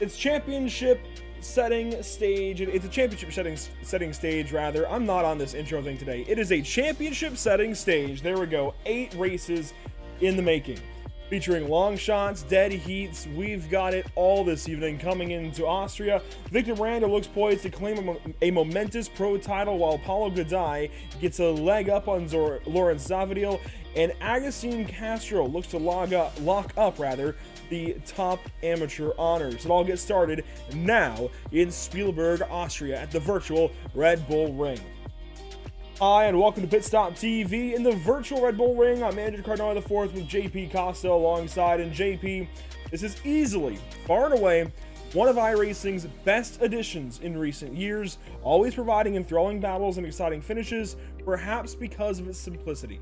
It's championship setting stage. It's a championship setting stage, rather. I'm not on this intro thing today. It is a championship setting stage. There we go. 8 races in the making, featuring long shots, dead heats. We've got it all this evening. Coming into Austria, Victor Miranda looks poised to claim a momentous pro title, while Paulo Gadai gets a leg up on Lawrence Zavadil, and Agustin Castro looks to lock up the top amateur honors. It all gets started now in Spielberg, Austria, at the virtual Red Bull Ring. Hi, and welcome to PitStopTV in the virtual Red Bull Ring. I'm Andrew Cardinale IV with JP Costa alongside, and JP, this is easily, far and away, one of iRacing's best additions in recent years, always providing enthralling battles and exciting finishes, perhaps because of its simplicity.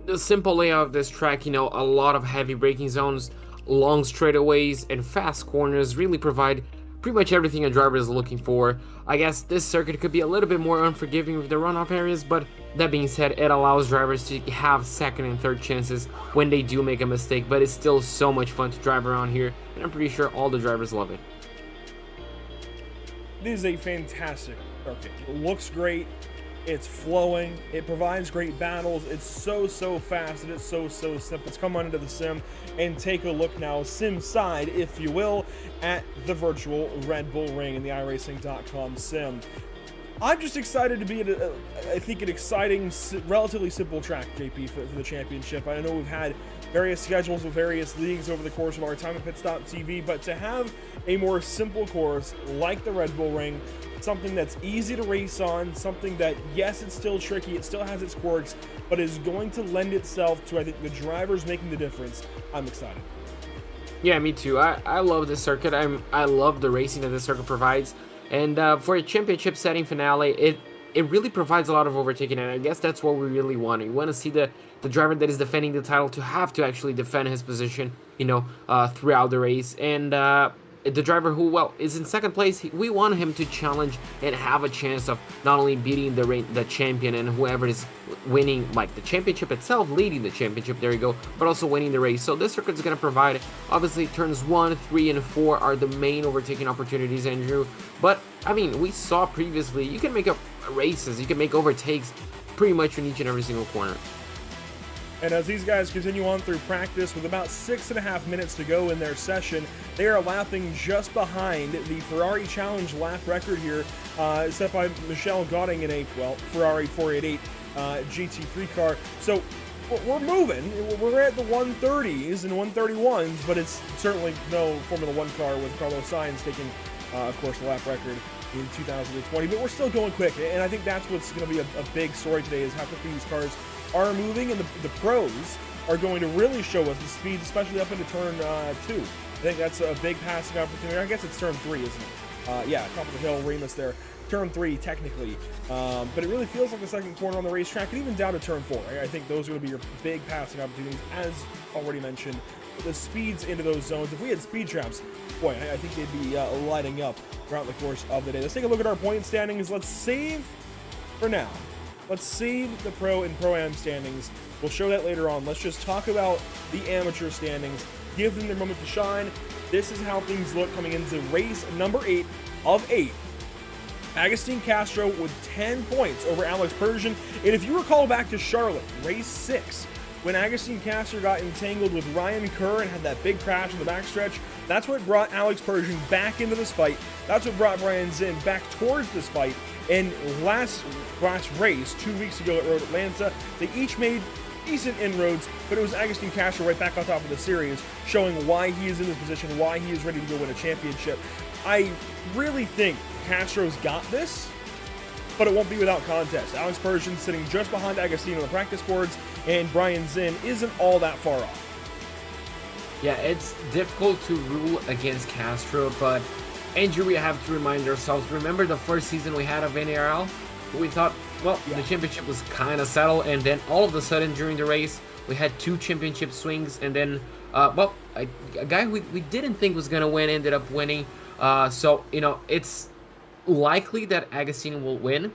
The simple layout of this track, a lot of heavy braking zones, long straightaways, and fast corners really provide pretty much everything a driver is looking for. I guess this circuit could be a little bit more unforgiving with the runoff areas, but that being said, it allows drivers to have second and third chances when they do make a mistake, but it's still so much fun to drive around here, and I'm pretty sure all the drivers love it. It is a fantastic circuit. It looks great. It's flowing, it provides great battles, it's so fast, and it's so simple. Let's come on into the sim and take a look now, sim side, if you will, at the virtual Red Bull Ring in the iRacing.com sim. I'm just excited to be at, I think, an exciting, relatively simple track, JP, for the championship. I know we've had various schedules with various leagues over the course of our time at PitStopTV, but to have a more simple course like the Red Bull Ring, something that's easy to race on, something that, yes, it's still tricky, it still has its quirks, but is going to lend itself to, I think, the drivers making the difference. I'm excited. Yeah, me too. I love this circuit. I love the racing that this circuit provides. And for a championship setting finale, it really provides a lot of overtaking, and I guess that's what we really want. We want to see the driver that is defending the title to have to actually defend his position, throughout the race. And the driver who, well, is in second place, we want him to challenge and have a chance of not only beating the champion and whoever is winning, like the championship itself, leading the championship, there you go, but also winning the race. So this circuit is going to provide, obviously, turns 1, 3, and 4 are the main overtaking opportunities, Andrew. But, I mean, we saw previously, you can make up races, you can make overtakes pretty much in each and every single corner. And as these guys continue on through practice with about 6.5 minutes to go in their session, they are lapping just behind the Ferrari Challenge lap record here, set by Michel Gauding in a, well, Ferrari 488 GT3 car. So we're moving. We're at the 130s and 131s, but it's certainly no Formula One car with Carlos Sainz taking, of course, the lap record in 2020. But we're still going quick, and I think that's what's going to be a big story today, is how quickly these cars are moving, and the pros are going to really show us the speed, especially up into turn 2. I think that's a big passing opportunity. I guess it's turn 3, isn't it? Yeah, top of the hill, Remus there. Turn 3, technically. But it really feels like the second corner on the racetrack, and even down to turn 4. I think those are going to be your big passing opportunities, as already mentioned. The speeds into those zones. If we had speed traps, boy, I think they'd be lighting up throughout the course of the day. Let's take a look at our point standings. Let's save for now. Let's save the Pro and Pro-Am standings. We'll show that later on. Let's just talk about the amateur standings. Give them their moment to shine. This is how things look coming into race number 8 of 8. Agustin Castro with 10 points over Alex Persian. And if you recall back to Charlotte, race 6, when Agustin Castro got entangled with Ryan Kerr and had that big crash in the backstretch, that's what brought Alex Persian back into this fight. That's what brought Brian Zinn back towards this fight. And last race, 2 weeks ago at Road Atlanta, they each made decent inroads, but it was Agustin Castro right back on top of the series, showing why he is in this position, why he is ready to go win a championship. I really think Castro's got this, but it won't be without contest. Alex Persian sitting just behind Agustin on the practice boards, and Brian Zinn isn't all that far off. Yeah, it's difficult to rule against Castro, but Andrew, we have to remind ourselves, remember the first season we had of NARL? We thought, well, the championship was kind of settled, and then all of a sudden during the race, we had 2 championship swings, and then, a guy we didn't think was going to win ended up winning. So, it's likely that Agustin will win,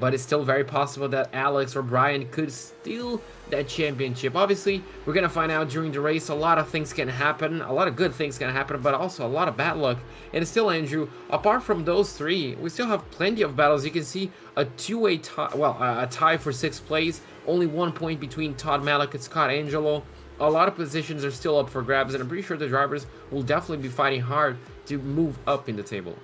but it's still very possible that Alex or Brian could steal that championship. Obviously, we're gonna find out during the race. A lot of things can happen, a lot of good things can happen, but also a lot of bad luck. And still, Andrew, apart from those three, we still have plenty of battles. You can see a two-way tie, well, a tie for 6th place, only 1 point between Todd Malik and Scott Angelo. A lot of positions are still up for grabs, and I'm pretty sure the drivers will definitely be fighting hard to move up in the table.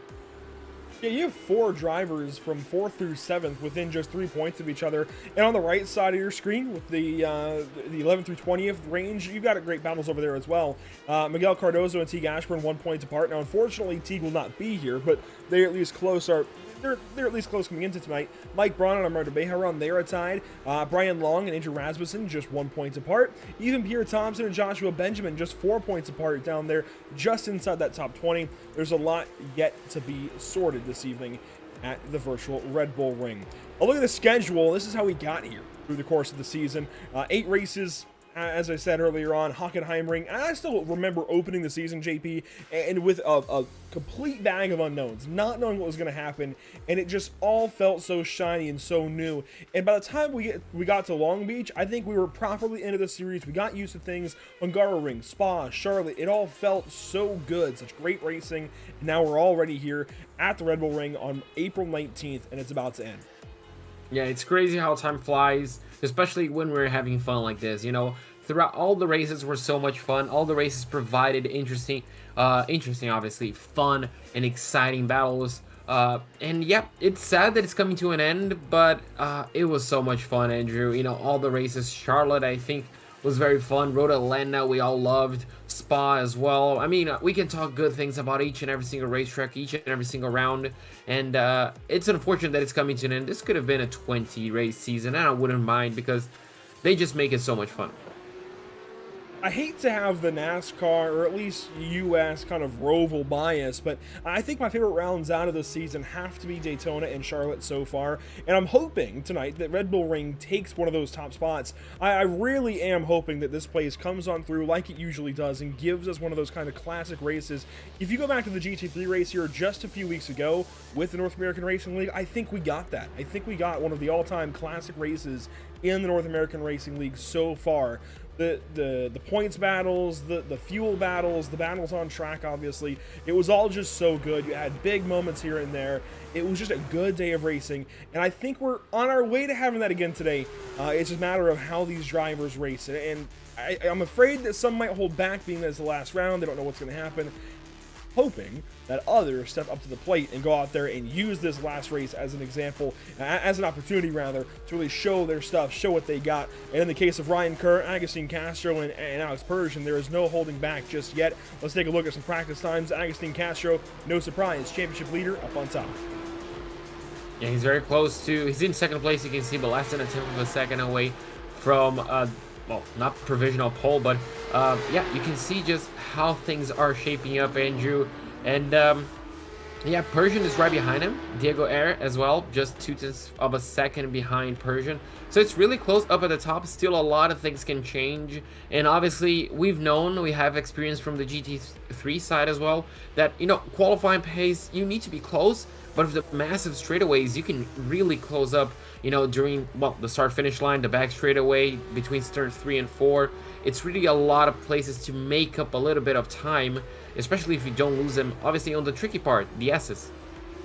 Yeah, you have 4 drivers from 4th through 7th within just 3 points of each other. And on the right side of your screen, with the 11th through 20th range, you've got great battles over there as well. Miguel Cardozo and Teague Ashburn 1 point apart. Now, unfortunately, Teague will not be here, but they're at least close. They're at least close coming into tonight. Mike Braun and Armando Bejarano, they are tied. Brian Long and Andrew Rasmussen just 1 point apart. Even Pierre Thompson and Joshua Benjamin just 4 points apart down there, just inside that top 20. There's a lot yet to be sorted this evening at the virtual Red Bull Ring. A look at the schedule. This is how we got here through the course of the season. 8 races. As I said earlier on, Hockenheimring. I still remember opening the season, JP, and with a complete bag of unknowns, not knowing what was going to happen, and it just all felt so shiny and so new. And by the time we got to Long Beach, I think we were properly into the series. We got used to things. Hungaroring, Spa, Charlotte, it all felt so good. Such great racing. And now we're already here at the Red Bull Ring on April 19th, and it's about to end. Yeah, it's crazy how time flies, especially when we're having fun like this. You know, throughout all the races were so much fun. All the races provided interesting, obviously, fun and exciting battles. And yeah, it's sad that it's coming to an end, but it was so much fun, Andrew. You know, all the races. Charlotte, I think, was very fun. Road Atlanta, we all loved. Spa as well. I mean, we can talk good things about each and every single racetrack, each and every single round, and it's unfortunate that it's coming to an end. This could have been a 20 race season, and I wouldn't mind because they just make it so much fun. I hate to have the NASCAR, or at least U.S. kind of Roval bias, but I think my favorite rounds out of the season have to be Daytona and Charlotte so far, and I'm hoping tonight that Red Bull Ring takes one of those top spots. I really am hoping that this place comes on through like it usually does and gives us one of those kind of classic races. If you go back to the GT3 race here just a few weeks ago with the North American Racing League, I think we got that. I think we got one of the all-time classic races in the North American Racing League so far. The points battles, the fuel battles, the battles on track, obviously, it was all just so good. You had big moments here and there. It was just a good day of racing, and I think we're on our way to having that again today. It's just a matter of how these drivers race, and I'm afraid that some might hold back, being that it's the last round. They don't know what's going to happen. Hoping that others step up to the plate and go out there and use this last race as an example, as an opportunity rather, to really show their stuff, show what they got. And in the case of Ryan Kerr, Agustin Castro, and Alex Persian, there is no holding back just yet. Let's take a look at some practice times. Agustin Castro, no surprise, championship leader up on top. Yeah, he's very close to, he's in second place, you can see, but less than a tenth of a second away from, well, not provisional pole, but yeah, you can see just how things are shaping up, Andrew. And yeah, Persian is right behind him. Diego Air as well, just 2/10 of a second behind Persian. So it's really close up at the top. Still, a lot of things can change. And obviously, we have experience from the GT3 side as well, that, you know, qualifying pace, you need to be close. But with the massive straightaways, you can really close up, you know, during, well, the start-finish line, the back straightaway, between turn 3 and 4. It's really a lot of places to make up a little bit of time, especially if you don't lose them, obviously, on the tricky part, the S's.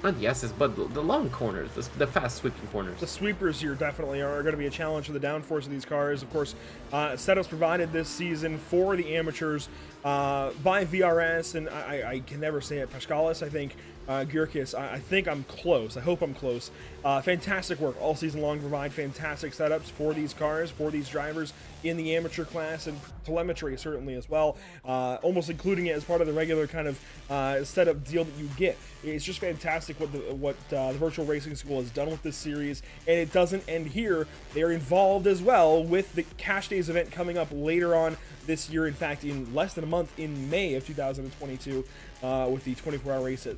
Not the S's, but the long corners, the fast sweeping corners. The sweepers here definitely are going to be a challenge for the downforce of these cars. Of course, setups provided this season for the amateurs by VRS, and I can never say it, Pascalis, I think, Gurkis. I think I'm close. I hope I'm close. Fantastic work all season long to provide fantastic setups for these cars, for these drivers in the amateur class, and telemetry certainly as well, almost including it as part of the regular kind of setup deal that you get. It's just fantastic what the Virtual Racing School has done with this series, and it doesn't end here. They are involved as well with the Cash Days event coming up later on this year, in fact, in less than a month, in May of 2022, with the 24-hour race at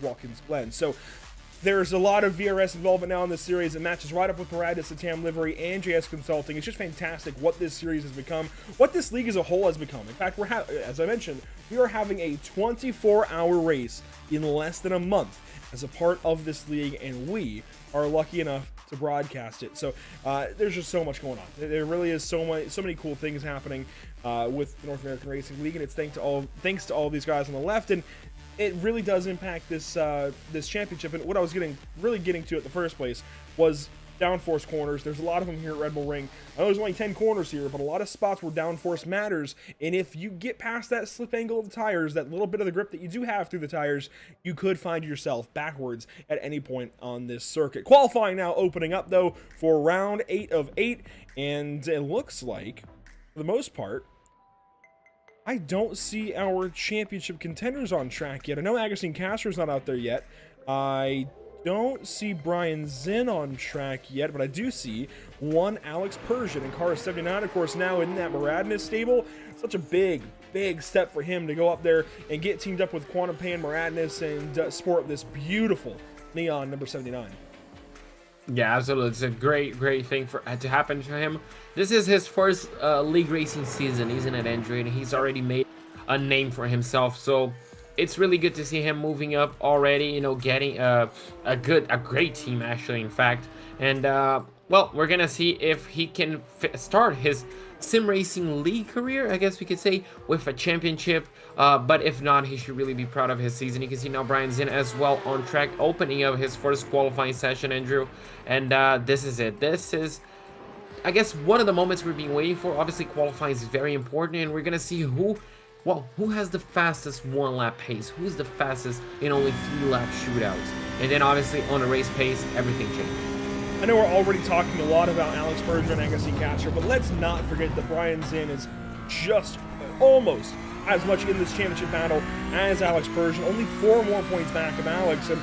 Watkins Glen. So There's a lot of VRS involvement now in this series. It matches right up with Paradis, the TAM Livery, and JS Consulting. It's just fantastic what this series has become, what this league as a whole has become. In fact, as I mentioned, we are having a 24-hour race in less than a month as a part of this league, and we are lucky enough to broadcast it. So there's just so much going on. There really is so many cool things happening with the North American Racing League, and it's thanks to all of these guys on the left. And it really does impact this this championship. And what I was really getting to at the first place was downforce corners. There's a lot of them here at Red Bull Ring. I know there's only 10 corners here, but a lot of spots where downforce matters. And if you get past that slip angle of the tires, that little bit of the grip that you do have through the tires, you could find yourself backwards at any point on this circuit. Qualifying now opening up, though, for round 8 of 8. And it looks like, for the most part, I don't see our championship contenders on track yet. I know Agustin Castro's not out there yet. I don't see Brian Zinn on track yet, but I do see one Alex Persian in car 79, of course, now in that Maradness stable. Such a big step for him to go up there and get teamed up with Quantum Pain Maradness and sport this beautiful neon number 79. Yeah, absolutely. It's a great thing to happen to him. This is his first league racing season, isn't it, Andrew? And he's already made a name for himself. So it's really good to see him moving up already. You know, getting a great team actually, in fact. And well, we're gonna see if he can start his sim racing league career, I guess we could say, with a championship. But if not, he should really be proud of his season. You can see now Brian Zinn as well on track, opening up his first qualifying session, Andrew. And this is it. This is, I guess, one of the moments we've been waiting for. Obviously, qualifying is very important, and we're gonna see who has the fastest one-lap pace, who's the fastest in only 3-lap shootouts. And then obviously on a race pace, everything changes. I know we're already talking a lot about Alex Berger and Agustin Castro, but let's not forget that Brian Zinn is just almost as much in this championship battle as Alex Berger, only 4 more points back of Alex. And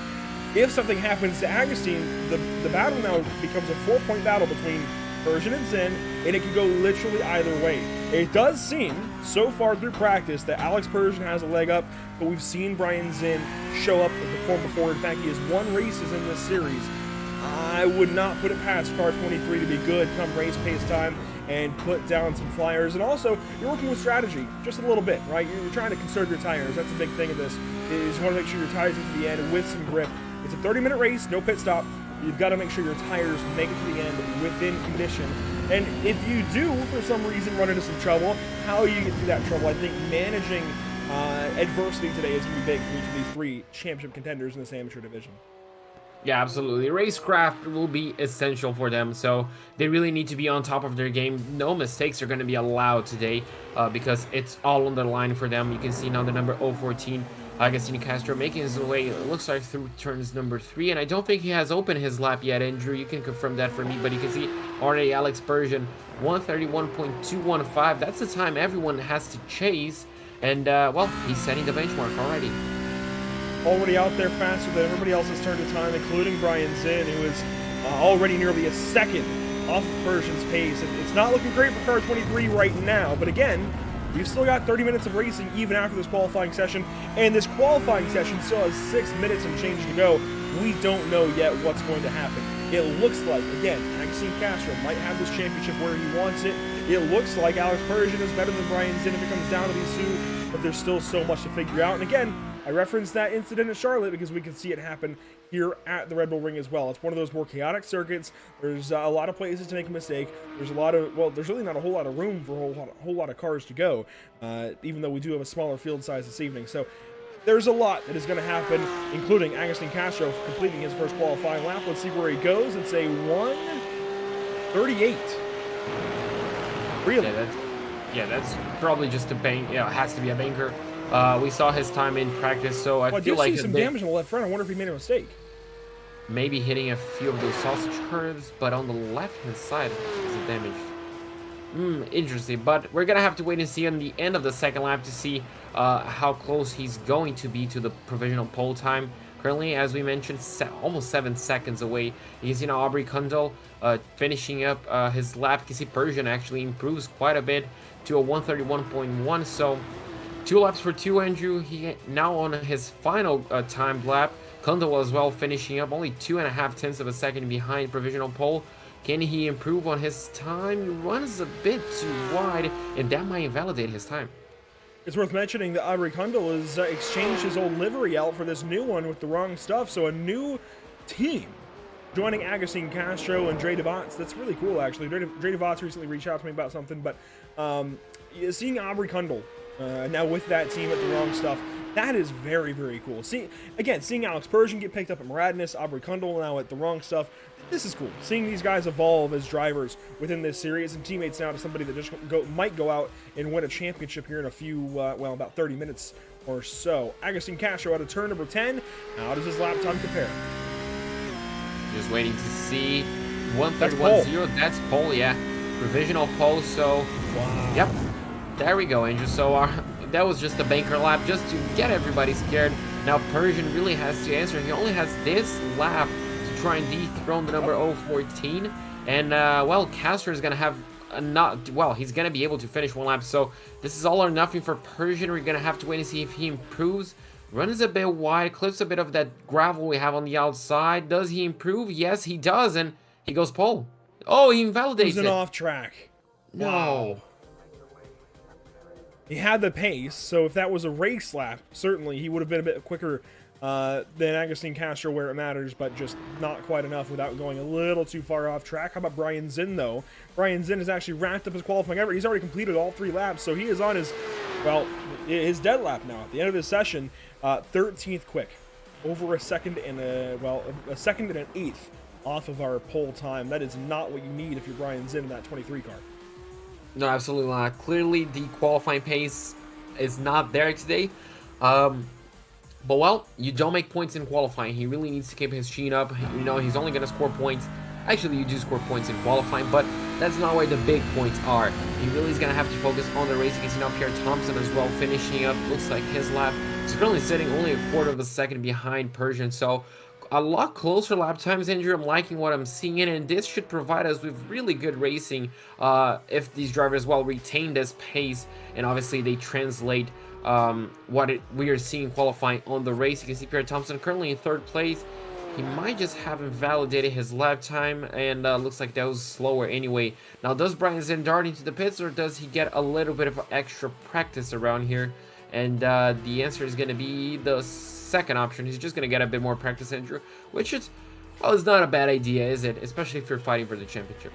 if something happens to Agustin, the battle now becomes a 4-point battle between Berger and Zinn, and it can go literally either way. It does seem, so far through practice, that Alex Berger has a leg up, but we've seen Brian Zinn show up and perform before. In fact, he has won races in this series. I would not put it past car 23 to be good come race pace time and put down some flyers. And also, you're working with strategy just a little bit, right? You're trying to conserve your tires. That's a big thing of this, is you want to make sure your tires get to the end with some grip. It's a 30-minute race, no pit stop. You've got to make sure your tires make it to the end within condition. And if you do, for some reason, run into some trouble, how you get through that trouble, I think managing adversity today is going to be big for each of these 3 championship contenders in this amateur division. Yeah, absolutely. Racecraft will be essential for them, so they really need to be on top of their game. No mistakes are going to be allowed today because it's all on the line for them. You can see now the number 014, Agustin Castro, making his way, it looks like, through turns number 3, and I don't think he has opened his lap yet, Andrew. You can confirm that for me, but you can see already Alex Berger, 131.215. That's the time everyone has to chase, and, well, he's setting the benchmark already. Already out there faster than everybody else's turn to time, including Brian Zinn, who is already nearly a second off of Berger's pace. It's not looking great for car 23 right now, but again, we've still got 30 minutes of racing even after this qualifying session, and this qualifying session still has 6 minutes and change to go. We don't know yet what's going to happen. It looks like, again, Agustin Castro might have this championship where he wants it. It looks like Alex Berger is better than Brian Zinn if it comes down to these 2, but there's still so much to figure out. And again, I referenced that incident in Charlotte because we can see it happen here at the Red Bull Ring as well. It's one of those more chaotic circuits. There's a lot of places to make a mistake. There's a lot of, well, there's really not a whole lot of room for a whole lot of cars to go, even though we do have a smaller field size this evening. So there's a lot that is going to happen, including Agustin Castro completing his first qualifying lap. Let's see where he goes. It's a 1:38. Really? Yeah, that's probably just a bank. Yeah, it has to be a banker. We saw his time in practice, so I feel like I do see some damage on the left front. I wonder if he made a mistake. Maybe hitting a few of those sausage curves, but on the left-hand side is the damage. Interesting, but we're gonna have to wait and see on the end of the second lap to see how close he's going to be to the provisional pole time. Currently, as we mentioned, almost 7 seconds away. You can see now Aubrey Kundal finishing up his lap. You can see Persian actually improves quite a bit to a 131.1, so 2 laps for 2, Andrew. He now on his final timed lap. Kundal as well, finishing up only 2.5 tenths of a second behind provisional pole. Can he improve on his time? He runs a bit too wide, and that might invalidate his time. It's worth mentioning that Aubrey Kundal has exchanged his old livery out for this new one with the wrong stuff, so a new team joining Agustin Castro and Dre DeVos. That's really cool, actually. Dre DeVos recently reached out to me about something, but seeing Aubrey Kundal now with that team at the wrong stuff, that is very, very cool. Seeing Alex Persian get picked up at Moradness, Aubrey Kundal now at the wrong stuff, this is cool. Seeing these guys evolve as drivers within this series and teammates now to somebody that just might go out and win a championship here in a few, well, about 30 minutes or so. Agustin Castro out of turn number 10. How does his lap time compare? Just waiting to see 1:31.0. That's pole, yeah. Provisional pole, so... Wow. Yep. There we go, Andrew. So that was just a banker lap just to get everybody scared. Now Persian really has to answer. He only has this lap to try and dethrone the number 014. And, well, Castro is going to have he's going to be able to finish one lap. So this is all or nothing for Persian. We're going to have to wait and see if he improves. Runs a bit wide, clips a bit of that gravel we have on the outside. Does he improve? Yes, he does, and he goes pole. Oh, he invalidates it. It was an off track. No. Wow. He had the pace, so if that was a race lap, certainly he would have been a bit quicker than Agustin Castro where it matters, but just not quite enough without going a little too far off track. How about Brian Zinn, though? Brian Zinn has actually wrapped up his qualifying effort. He's already completed all 3 laps, so he is on his, well, his dead lap now. At the end of his session, 13th quick. Over a second and a second and an eighth off of our pole time. That is not what you need if you're Brian Zinn in that 23 car. No, absolutely not. Clearly, the qualifying pace is not there today. But, well, you don't make points in qualifying. He really needs to keep his chin up. You know, he's only going to score points. Actually, you do score points in qualifying, but that's not where the big points are. He really is going to have to focus on the race. You can see now Pierre Thompson as well finishing up. Looks like his lap is currently sitting only a quarter of a second behind Persian. So, a lot closer lap times, Andrew. I'm liking what I'm seeing in, and this should provide us with really good racing if these drivers, well, retain this pace, and obviously they translate we are seeing qualifying on the race. You can see Pierre Thompson currently in 3rd place. He might just have invalidated his lap time, and looks like that was slower anyway. Now, does Brian Zinn dart into the pits, or does he get a little bit of extra practice around here? And the answer is going to be the second option. He's just going to get a bit more practice, Andrew, which is, well, it's not a bad idea, is it? Especially if you're fighting for the championship.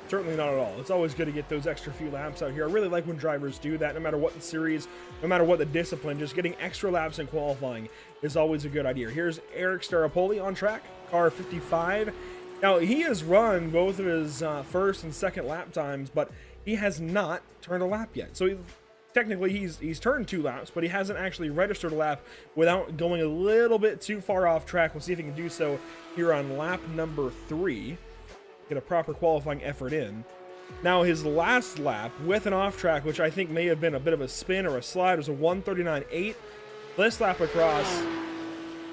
Certainly not at all. It's always good to get those extra few laps out here. I really like when drivers do that, no matter what the series, no matter what the discipline. Just getting extra laps in qualifying is always a good idea. Here's Eric Staropoli on track, car 55. Now, he has run both of his first and second lap times, but he has not turned a lap yet. So technically, he's turned 2 laps, but he hasn't actually registered a lap without going a little bit too far off track. We'll see if he can do so here on lap number 3. Get a proper qualifying effort in. Now, his last lap with an off track, which I think may have been a bit of a spin or a slide, was a 1:39.8. This lap across,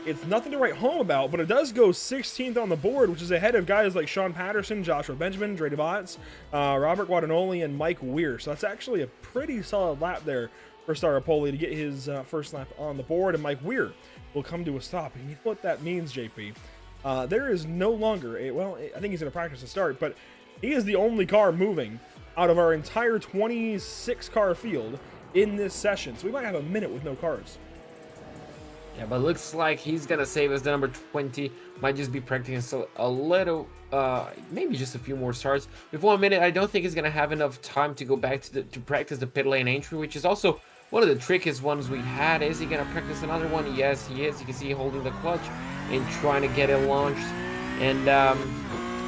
it's nothing to write home about, but it does go 16th on the board, which is ahead of guys like Sean Patterson, Joshua Benjamin, Dre DeVos, Robert Guadagnoli, and Mike Weir. So that's actually a pretty solid lap there for Staropoli to get his first lap on the board, and Mike Weir will come to a stop. And you know what that means, JP? There is no longer I think he's going to practice to start, but he is the only car moving out of our entire 26 car field in this session. So we might have a minute with no cars. Yeah, but looks like he's going to save us the number 20. Might just be practicing a little, maybe just a few more starts. With 1 minute, I don't think he's going to have enough time to go back to practice the pit lane entry, which is also one of the trickiest ones we've had. Is he going to practice another one? Yes, he is. You can see holding the clutch and trying to get it launched. And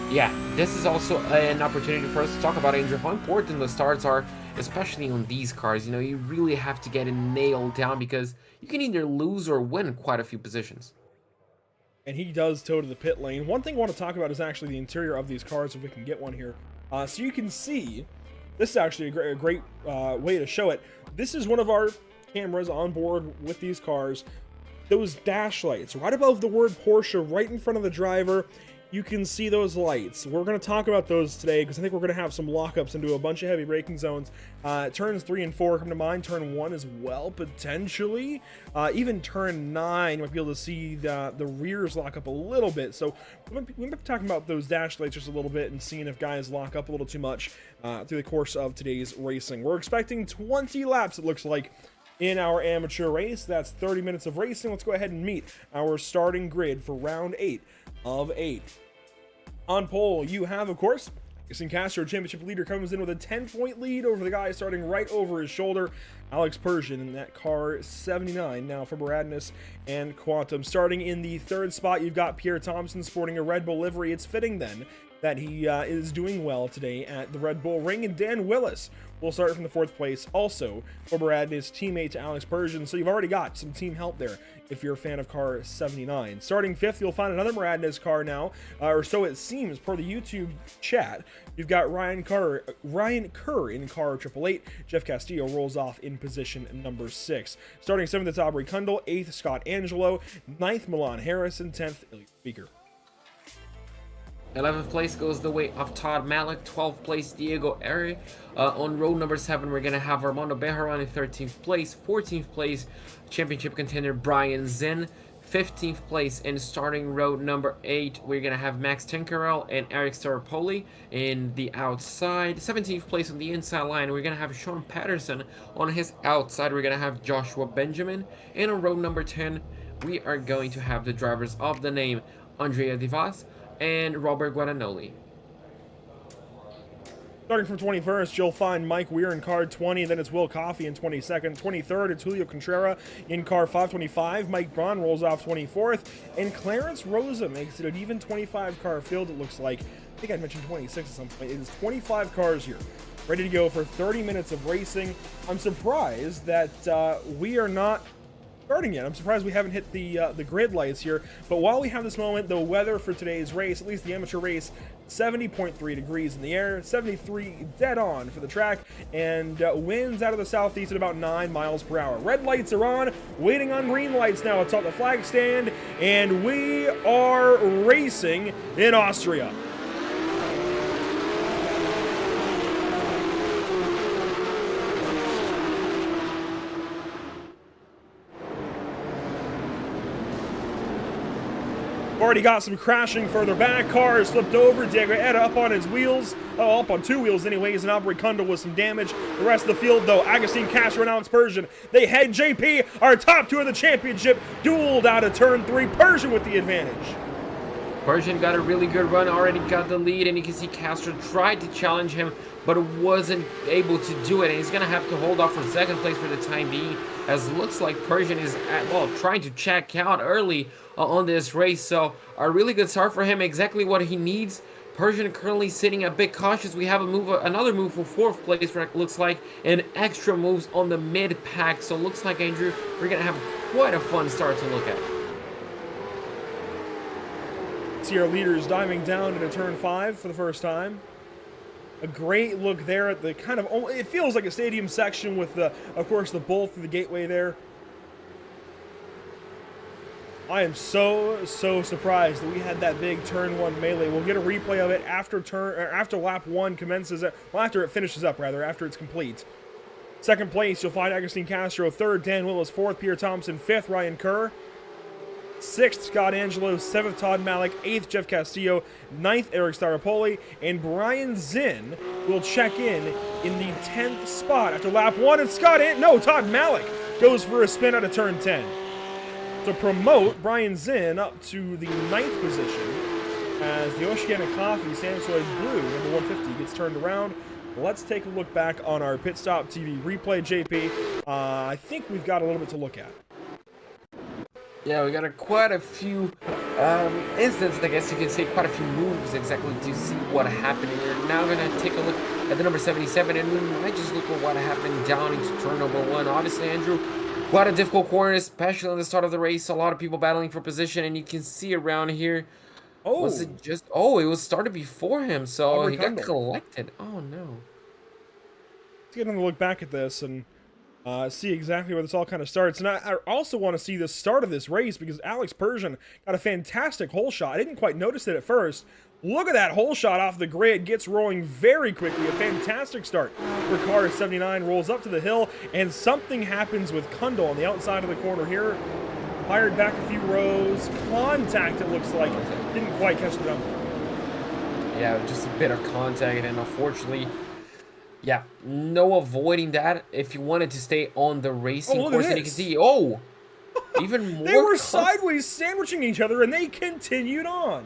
yeah, this is also an opportunity for us to talk about, Andrew, how important the starts are, especially on these cars. You know, you really have to get it nailed down because you can either lose or win quite a few positions. And he does toe to the pit lane. One thing I want to talk about is actually the interior of these cars, if we can get one here. So you can see, this is actually a great way to show it. This is one of our cameras on board with these cars. Those dash lights right above the word Porsche, right in front of the driver. you can see those lights. We're going to talk about those today because I think we're going to have some lockups into a bunch of heavy braking zones. Turns 3 and 4 come to mind. Turn 1 as well, potentially. Even turn 9, you might be able to see the rears lock up a little bit. So we might be talking about those dash lights just a little bit and seeing if guys lock up a little too much through the course of today's racing. We're expecting 20 laps, it looks like, in our amateur race. That's 30 minutes of racing. Let's go ahead and meet our starting grid for round 8 of 8. On pole, you have, of course, Castro, championship leader, comes in with a 10-point lead over the guy starting right over his shoulder, Alex Persian, in that car 79 now for Baradness and Quantum. Starting in the 3rd spot, you've got Pierre Thompson sporting a Red Bull livery. It's fitting then that he is doing well today at the Red Bull Ring. And Dan Willis will start from the 4th place, also for Baradness, teammate to Alex Persian. So you've already got some team help there if you're a fan of car 79. Starting 5th, you'll find another Baradness car now, or so it seems per the YouTube chat. You've got Ryan Kerr in car 888. Jeff Castillo rolls off in position number 6. Starting 7th, it's Aubrey Kundle. 8th, Scott Angelo. 9th, Milan Harrison. 10th, Ilya Speaker. 11th place goes the way of Todd Malik. 12th place, Diego Eri. On road number 7, we're going to have Armando Bejaran in 13th place. 14th place, championship contender Brian Zinn. 15th place, in starting road number 8, we're going to have Max Tinkerell and Eric Staropoli in the outside. 17th place on the inside line, we're going to have Sean Patterson. On his outside, we're going to have Joshua Benjamin. And on road number 10, we are going to have the drivers of the name Andrea Divas and Robert Guadagnoli. Starting from 21st, you'll find Mike Weir in car 20, then it's Will Coffey in 22nd. 23rd, it's Julio Contreras in car 525. Mike Braun rolls off 24th, and Clarence Rosa makes it an even 25-car field, it looks like. I think I mentioned 26 at some point. It is 25 cars here, ready to go for 30 minutes of racing. I'm surprised that we are not starting yet. I'm surprised we haven't hit the grid lights here. But while we have this moment, the weather for today's race, at least the amateur race, 70.3 degrees in the air, 73 dead on for the track, and winds out of the southeast at about 9 miles per hour. Red lights are on, waiting on green lights now atop the flag stand, and we are racing in Austria. Already got some crashing further back. Cars flipped over. Diego Eda up on his wheels. Oh, up on 2 wheels anyways. And Aubrey Kundle with some damage. The rest of the field, though, Agustin Castro and Alex Persian. They head JP, our top 2 of the championship, dueled out of turn 3. Persian with the advantage. Persian got a really good run, already got the lead, and you can see Castro tried to challenge him, but wasn't able to do it, and he's going to have to hold off for 2nd place for the time being, as it looks like Persian is, trying to check out early on this race. So a really good start for him, exactly what he needs. Persian currently sitting a bit cautious. We have another move for 4th place, where it looks like, and extra moves on the mid-pack. So it looks like, Andrew, we're going to have quite a fun start to look at. See our leaders diving down into turn 5 for the first time. A great look there at the kind of, it feels like a stadium section with the, of course, the bolt through the gateway there. I am so surprised that we had that big turn 1 melee. We'll get a replay of it after lap 1 commences, well, after it finishes up, rather, after it's complete. 2nd place, you'll find Agustin Castro. 3rd, Dan Willis. 4th, Pierre Thompson. 5th, Ryan Kerr. 6th, Scott Angelo. 7th, Todd Malik. 8th, Jeff Castillo. 9th, Eric Staropoli. And Brian Zinn will check in the 10th spot after lap 1. And Todd Malik goes for a spin out of turn 10. To promote Brian Zinn up to the 9th position as the Oceanic Coffee Samsoy Blue number 150 gets turned around. Let's take a look back on our PitStopTV replay, JP. I think we've got a little bit to look at. Yeah, we got quite a few instances, I guess you could say, quite a few moves exactly to see what happened. And we're now going to take a look at the number 77, and we might just look at what happened down into turn number 1. Obviously, Andrew, quite a difficult corner, especially on the start of the race. A lot of people battling for position, and you can see around here. Oh, was it just? Oh, it was started before him, so he got collected. Oh no. Let's get him to look back at this, and See exactly where this all kind of starts. And I also want to see the start of this race because Alex Persian got a fantastic hole shot. I didn't quite notice it at first. Look at that hole shot off the grid. Gets rolling very quickly. A fantastic start for car 79. Rolls up to the hill, and something happens with Kundal on the outside of the corner here. Fired back a few rows. Contact, it looks like. Didn't quite catch the number. Yeah, just a bit of contact, and unfortunately, yeah, no avoiding that. If you wanted to stay on the racing course, and you can see, even more. They were sideways sandwiching each other, and they continued on.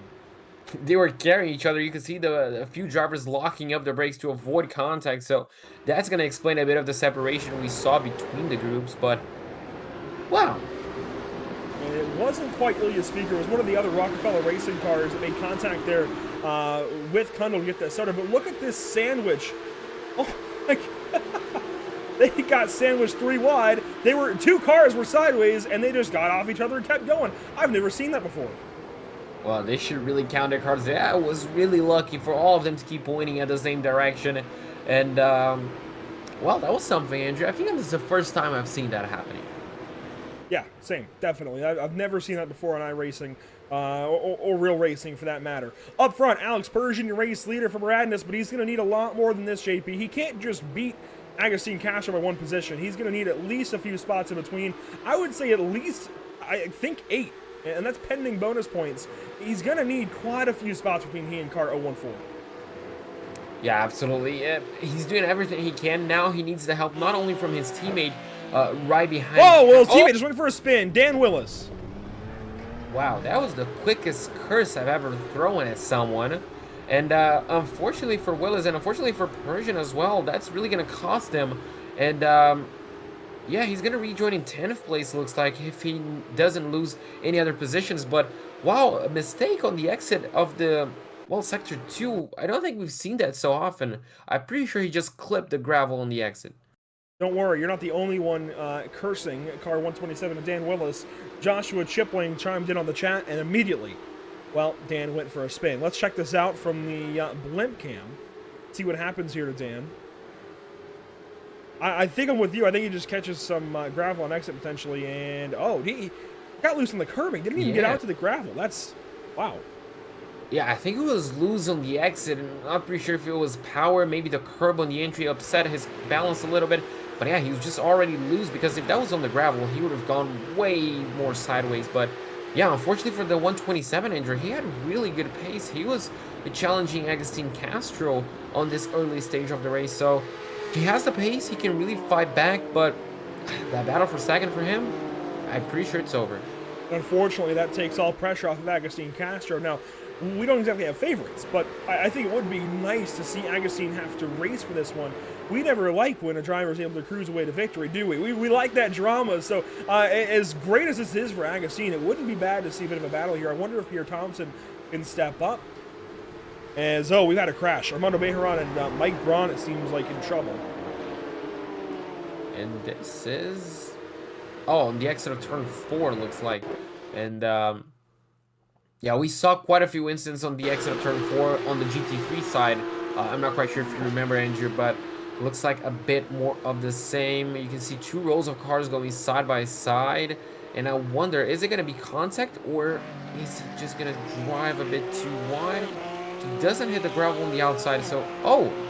They were carrying each other. You can see a few drivers locking up their brakes to avoid contact. So that's going to explain a bit of the separation we saw between the groups. But wow. And it wasn't quite Ilya Speaker. It was one of the other Rockefeller racing cars that made contact there with Kundal to get that started. But look at this sandwich. Oh my God. They got sandwiched 3 wide. Two cars were sideways, and they just got off each other and kept going. I've never seen that before. Well, they should really count their cards. That was really lucky for all of them to keep pointing at the same direction. And, well, that was something, Andrew. I think this is the first time I've seen that happening. Yeah, same, definitely. I've never seen that before on iRacing, or real racing for that matter. Up front, Alex Persian, your race leader from Radness, but he's going to need a lot more than this, JP. He can't just beat Agustin Castro by 1 position. He's going to need at least a few spots in between. I would say at least, I think 8. And that's pending bonus points. He's going to need quite a few spots between he and car 014. Yeah, absolutely. He's doing everything he can. Now he needs the help not only from his teammate right behind. Oh, well, his teammate just went for a spin. Dan Willis. Wow, that was the quickest curse I've ever thrown at someone. And unfortunately for Willis, and unfortunately for Persian as well, that's really going to cost him. And yeah, he's going to rejoin in 10th place, looks like, if he doesn't lose any other positions. But, wow, a mistake on the exit of the, well, Sector 2. I don't think we've seen that so often. I'm pretty sure he just clipped the gravel on the exit. Don't worry, you're not the only one cursing car 127 to Dan Willis. Joshua Chipling chimed in on the chat, and immediately, well, Dan went for a spin. Let's check this out from the blimp cam. See what happens here to Dan. I think I'm with you. I think he just catches some gravel on exit potentially, and he got loose on the curbing. Didn't even get out to the gravel. That's, wow. Yeah, I think it was loose on the exit, and I'm not pretty sure if it was power. Maybe the curb on the entry upset his balance a little bit. But yeah, he was just already loose, because if that was on the gravel, he would have gone way more sideways. But yeah, unfortunately for the 127 injury, he had really good pace. He was challenging Agustin Castro on this early stage of the race, so he has the pace, he can really fight back, but that battle for second for him, I'm pretty sure it's over. Unfortunately, that takes all pressure off of Agustin Castro. Now, we don't exactly have favorites, but I think it would be nice to see Agustin have to race for this one. We never like when a driver is able to cruise away to victory, do we? We like that drama, so as great as this is for Agustin, it wouldn't be bad to see a bit of a battle here. I wonder if Pierre Thompson can step up. As, we've had a crash. Armando Bejaran and Mike Braun, it seems like, in trouble. And this is, on the exit of turn 4, looks like. And yeah, we saw quite a few incidents on the exit of turn 4 on the GT3 side. I'm not quite sure if you remember, Andrew, but it looks like a bit more of the same. You can see 2 rows of cars going side by side. And I wonder, is it going to be contact, or is it just going to drive a bit too wide? He doesn't hit the gravel on the outside, so,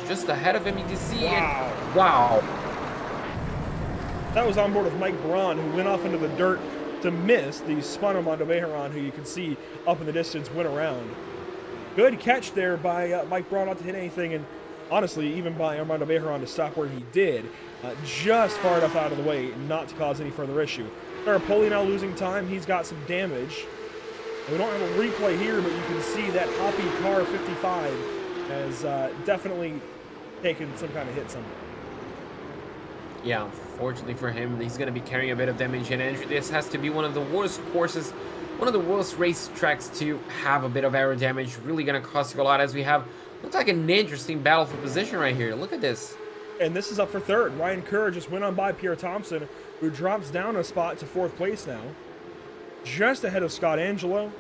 just ahead of him, you can see it. Wow. That was on board with Mike Braun, who went off into the dirt to miss the spun Armando Bejaran, who you can see up in the distance went around. Good catch there by Mike Braun not to hit anything, and honestly, even by Armando Bejaran to stop where he did, just far enough out of the way not to cause any further issue. Poli now losing time. He's got some damage. We don't have a replay here, but you can see that hoppy car 55 has definitely taken some kind of hit somewhere. Yeah, unfortunately for him, he's going to be carrying a bit of damage, and Andrew, this has to be one of the worst courses, one of the worst race tracks to have a bit of aero damage. Really going to cost you a lot, as we have, looks like an interesting battle for position right here. Look at this. And this is up for third. Ryan Kerr just went on by Pierre Thompson, who drops down a spot to 4th place now. Just ahead of Scott Angelo.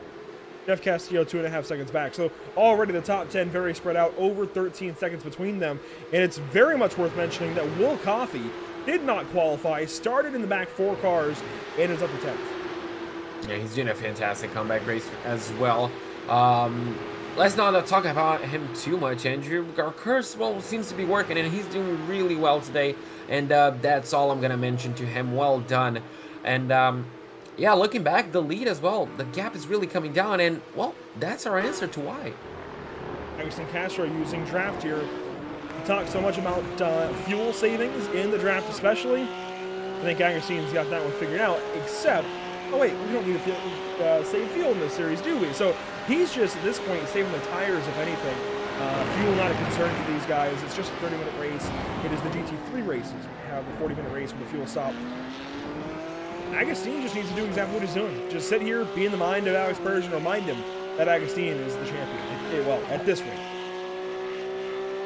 Jeff Castillo 2.5 seconds back. So already the top 10 very spread out, over 13 seconds between them. And it's very much worth mentioning that Will Coffey did not qualify, started in the back 4 cars, and is up to 10th. Yeah, he's doing a fantastic comeback race as well. Let's not talk about him too much, Andrew. Our curse, well, seems to be working, and he's doing really well today. And that's all I'm going to mention to him. Well done. And yeah, looking back, the lead as well. The gap is really coming down, and, well, that's our answer to why. Agustin Castro using draft here. He talked so much about fuel savings in the draft especially. I think Agustin's got that one figured out, except, oh wait, we don't need to save fuel in this series, do we? So he's just, at this point, saving the tires, if anything. Fuel not a concern for these guys. It's just a 30-minute race. It is the GT3 races. We have the 40-minute race with the fuel stop. Agustin just needs to do exactly what he's doing. Just sit here, be in the mind of Alex Persian, remind him that Agustin is the champion. Well, at this rate.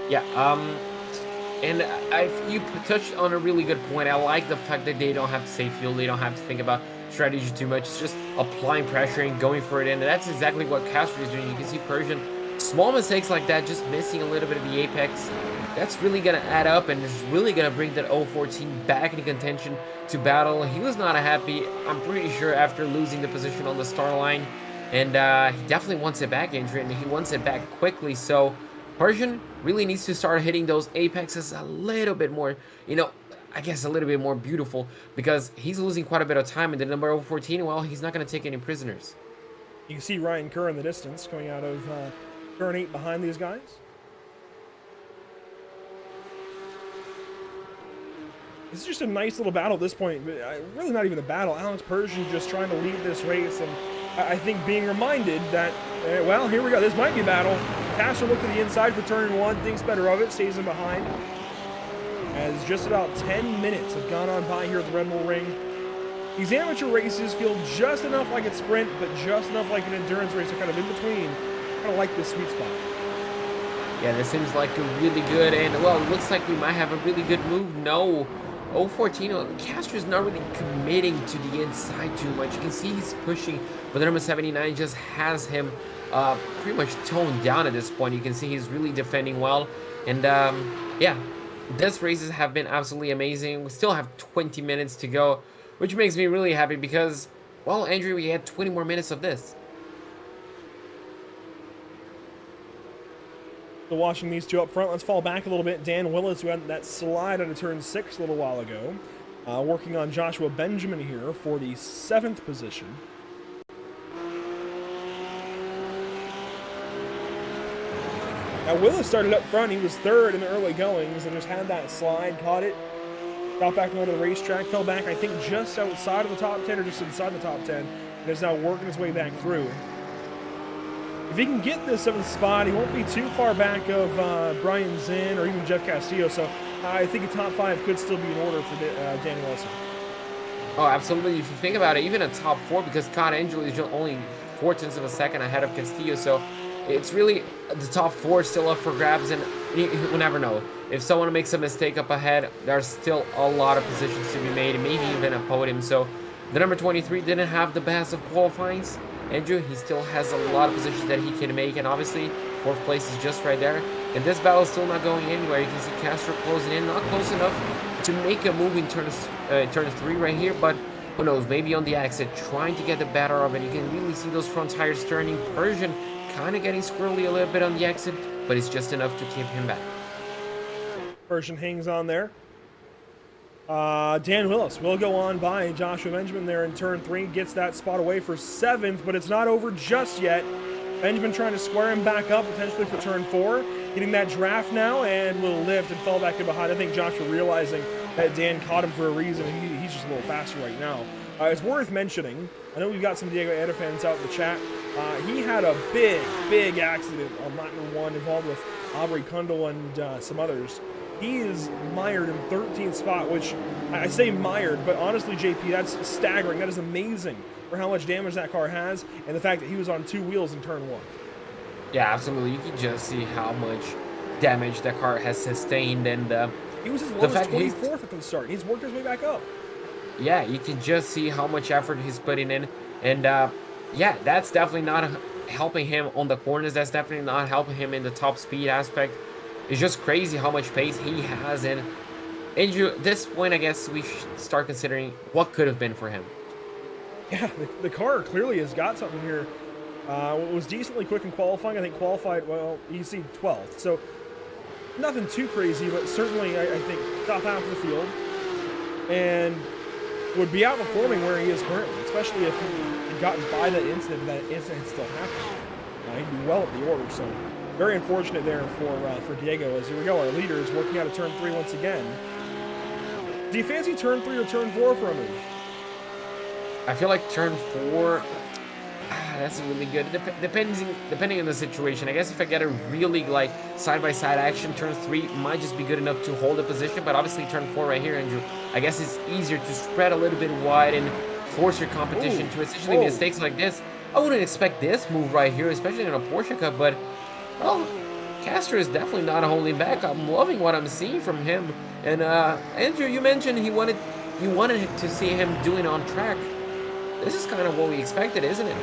Yeah, and you touched on a really good point. I like the fact that they don't have to save fuel. They don't have to think about strategy too much. It's just applying pressure and going for it. And that's exactly what Castro is doing. You can see Persian, small mistakes like that, just missing a little bit of the apex. That's really going to add up, and it's really going to bring that 014 back into contention to battle. He was not happy, I'm pretty sure, after losing the position on the start line. And he definitely wants it back, Andrew, and he wants it back quickly. So Persian really needs to start hitting those apexes a little bit more, you know, I guess a little bit more beautiful, because he's losing quite a bit of time in the number 014. Well, he's not going to take any prisoners. You can see Ryan Kerr in the distance coming out of turn 8 behind these guys. This is just a nice little battle at this point. Really not even a battle. Alex Persian just trying to lead this race, and I think being reminded that, well, here we go. This might be a battle. Castro looked to the inside for turn 1, thinks better of it, stays in behind. As just about 10 minutes have gone on by here at the Red Bull Ring. These amateur races feel just enough like a sprint, but just enough like an endurance race. They're kind of in between. Kind of like this sweet spot. Yeah, this seems like a really good, and, well, it looks like we might have a really good move. No. 014, Castro's not really committing to the inside too much. You can see he's pushing, but the number 79 just has him pretty much toned down at this point. You can see he's really defending well. And yeah, these races have been absolutely amazing. We still have 20 minutes to go, which makes me really happy because, well, Andrew, we had 20 more minutes of this. So watching these two up front, let's fall back a little bit. Dan Willis, who had that slide out of turn 6 a little while ago, working on Joshua Benjamin here for the 7th position. Now Willis started up front. He was 3rd in the early goings and just had that slide, caught it, got back onto the racetrack, fell back, I think, just outside of the top 10 or just inside the top 10, and is now working his way back through. If he can get this 7th spot, he won't be too far back of Brian Zinn or even Jeff Castillo, so I think a top 5 could still be in order for Dan Wilson. Oh, absolutely. If you think about it, even a top 4, because Scott Angeli is only 0.4 of a second ahead of Castillo, so it's really the top 4 still up for grabs, and you never know. If someone makes a mistake up ahead, there's still a lot of positions to be made, maybe even a podium. So the number 23 didn't have the best of qualifyings. Andrew, he still has a lot of positions that he can make, and obviously 4th place is just right there. And this battle is still not going anywhere. You can see Castro closing in, not close enough to make a move in turn 3 right here, but who knows, maybe on the exit, trying to get the better of it. You can really see those front tires turning. Persian kind of getting squirrely a little bit on the exit, but it's just enough to keep him back. Persian hangs on there. Dan Willis will go on by Joshua Benjamin there in turn 3, gets that spot away for 7th, but it's not over just yet. Benjamin trying to square him back up, potentially for turn 4, getting that draft now, and will lift and fall back in behind. I think Joshua realizing that Dan caught him for a reason, and he's just a little faster right now. It's worth mentioning, I know we've got some Diego Eda fans out in the chat. He had a big accident on lap number 1 involved with Aubrey Kundal and some others. He is mired in 13th spot, which I say mired, but honestly, JP, that's staggering. That is amazing for how much damage that car has, and the fact that he was on 2 wheels in turn 1. Yeah, absolutely. You can just see how much damage that car has sustained, and he was as low as 24th at the start. He's worked his way back up. Yeah, you can just see how much effort he's putting in, and yeah, that's definitely not helping him on the corners. That's definitely not helping him in the top speed aspect. It's just crazy how much pace he has, and Andrew, at this point, I guess we should start considering what could have been for him. Yeah, the car clearly has got something here. It was decently quick in qualifying. I think qualified, well, you see 12th. So nothing too crazy, but certainly I think top half of the field. And would be outperforming where he is currently, especially if he had gotten by that incident, that incident still happened. He'd do well at the order, so very unfortunate there for Diego. As here we go, our leader is working out of turn 3 once again. Do you fancy turn 3 or turn 4 for a move? I feel like turn 4, that's really good. Depending on the situation. I guess if I get a really like side-by-side action, turn 3 might just be good enough to hold a position, but obviously turn 4 right here, Andrew, I guess it's easier to spread a little bit wide and force your competition to essentially mistakes like this. I wouldn't expect this move right here, especially in a Porsche Cup, but, well, Castro is definitely not holding back. I'm loving what I'm seeing from him. And, Andrew, you mentioned you wanted to see him doing on track. This is kind of what we expected, isn't it?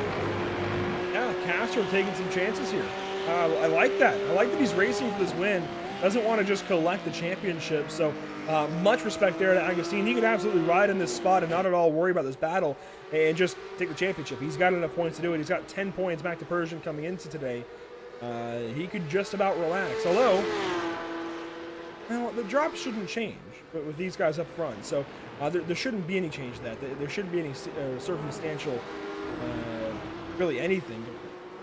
Yeah, Castro taking some chances here. I like that. I like that he's racing for this win. Doesn't want to just collect the championship. So much respect there to Agustin. He could absolutely ride in this spot and not at all worry about this battle and just take the championship. He's got enough points to do it. He's got 10 points back to Persian coming into today. He could just about relax. Although, well, the drops shouldn't change with these guys up front. So there shouldn't be any change to that. There shouldn't be any circumstantial, really anything.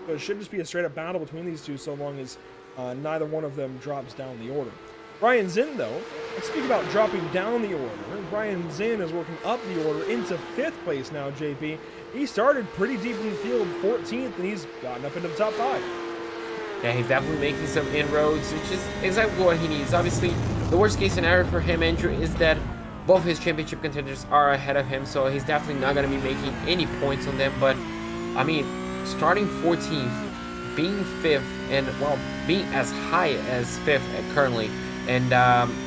But it should just be a straight up battle between these two so long as neither one of them drops down the order. Brian Zinn, though, let's speak about dropping down the order. Brian Zinn is working up the order into 5th place now, JP. He started pretty deep in the field, 14th, and he's gotten up into the top 5. Yeah, he's definitely making some inroads, which is exactly what he needs. Obviously, the worst case scenario for him, Andrew, is that both his championship contenders are ahead of him, so he's definitely not going to be making any points on them. But, I mean, starting 14th, being 5th, and, well, being as high as 5th currently, and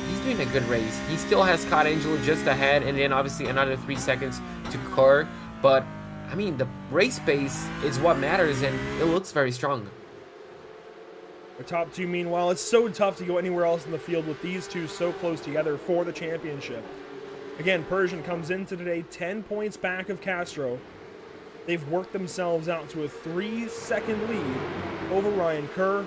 he's doing a good race. He still has Scott Angelo just ahead, and then obviously another 3 seconds to Kerr. But, I mean, the race pace is what matters, and it looks very strong. The top 2, meanwhile, it's so tough to go anywhere else in the field with these two so close together for the championship. Again, Persian comes into today 10 points back of Castro. They've worked themselves out to a 3-second lead over Ryan Kerr.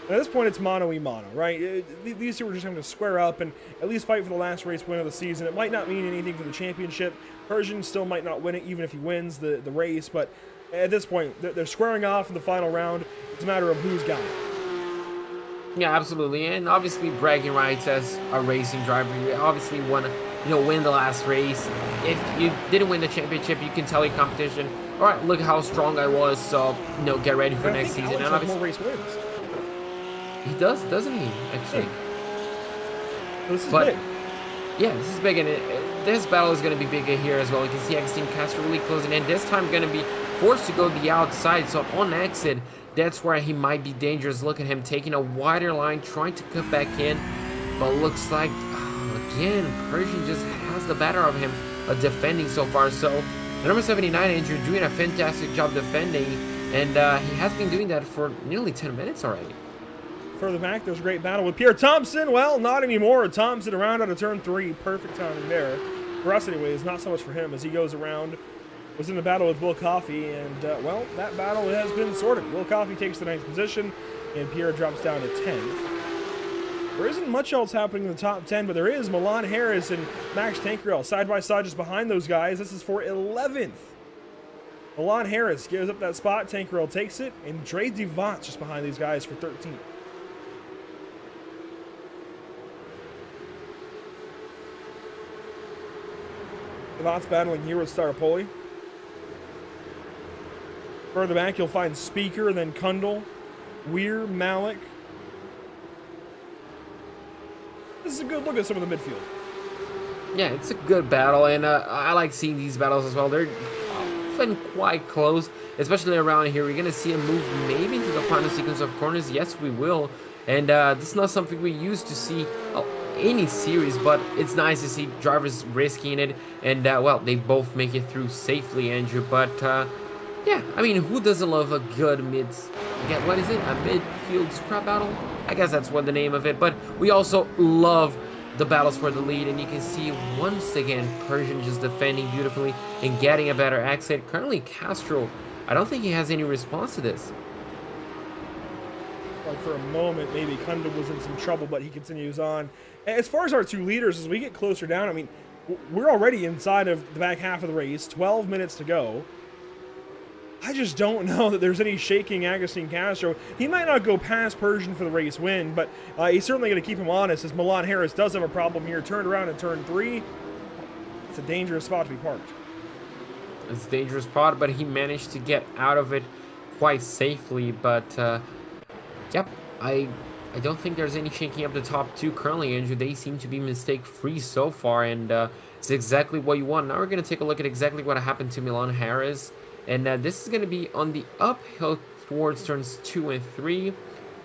And at this point, it's mano-y-mano, right? These two are just going to square up and at least fight for the last race win of the season. It might not mean anything for the championship. Persian still might not win it, even if he wins the race. But at this point, they're squaring off in the final round. It's a matter of who's got it. Yeah, absolutely. And obviously, bragging rights as a racing driver. You obviously want to, win the last race. If you didn't win the championship, you can tell your competition, all right, look how strong I was, so, get ready for next season. And obviously, more race wins. He does, doesn't he, actually? Yeah. This is big. Yeah, this is big, and this battle is going to be bigger here as well. You can see Agustin Castro really closing in. This time going to be forced to go the outside, so on exit, that's where he might be dangerous. Look at him taking a wider line, trying to cut back in, but looks like, again, Persian just has the better of him defending so far. So, the number 79, Andrew, doing a fantastic job defending, and he has been doing that for nearly 10 minutes already. Further back, there's a great battle with Pierre Thompson. Well, not anymore. Thompson around out of turn 3. Perfect timing there. For us, anyways, not so much for him as he goes around. Was in the battle with Will Coffey, and, well, that battle has been sorted. Will Coffey takes the 9th position, and Pierre drops down to 10th. There isn't much else happening in the top 10, but there is Milan Harris and Max Tankerell side by side just behind those guys. This is for 11th. Milan Harris gives up that spot. Tankerell takes it, and Dre Devant just behind these guys for 13th. Devant's battling here with Staropoli. Further back, you'll find Speaker, then Kundal, Weir, Malik. This is a good look at some of the midfield. Yeah, it's a good battle, and I like seeing these battles as well. They're often quite close, especially around here. We're going to see a move maybe into the final sequence of corners. Yes, we will. And this is not something we used to see any series, but it's nice to see drivers risking it. And, well, they both make it through safely, Andrew. But, yeah, I mean, who doesn't love a good what is it? A midfield scrap battle? I guess that's what the name of it. But we also love the battles for the lead, and you can see once again Persian just defending beautifully and getting a better exit. Currently Castro, I don't think he has any response to this. Like for a moment, maybe Kunda was in some trouble, but he continues on. As far as our two leaders, as we get closer down, I mean, we're already inside of the back half of the race, 12 minutes to go. I just don't know that there's any shaking Agustin Castro. He might not go past Persian for the race win, but he's certainly going to keep him honest, as Milan Harris does have a problem here. Turned around in turn 3. It's a dangerous spot to be parked. It's a dangerous spot, but he managed to get out of it quite safely. But yep, I don't think there's any shaking up the top two currently, Andrew. They seem to be mistake-free so far, and it's exactly what you want. Now we're going to take a look at exactly what happened to Milan Harris. And this is going to be on the uphill towards turns 2 and 3.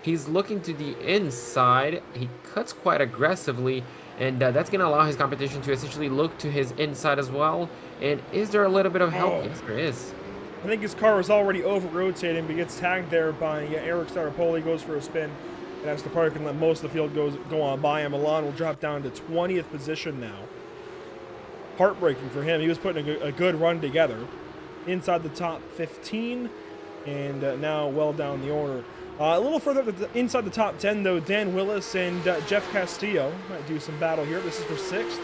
He's looking to the inside. He cuts quite aggressively, and that's going to allow his competition to essentially look to his inside as well. And is there a little bit of help? Oh. Yes, there is. I think his car is already over-rotating, but gets tagged there by Eric Staropoli, goes for a spin. And as the park and let most of the field go on by him, Milan will drop down to 20th position now. Heartbreaking for him. He was putting a good run together. Inside the top 15, and now well down the order. A little further inside the top 10, though, Dan Willis and Jeff Castillo might do some battle here. This is for 6th.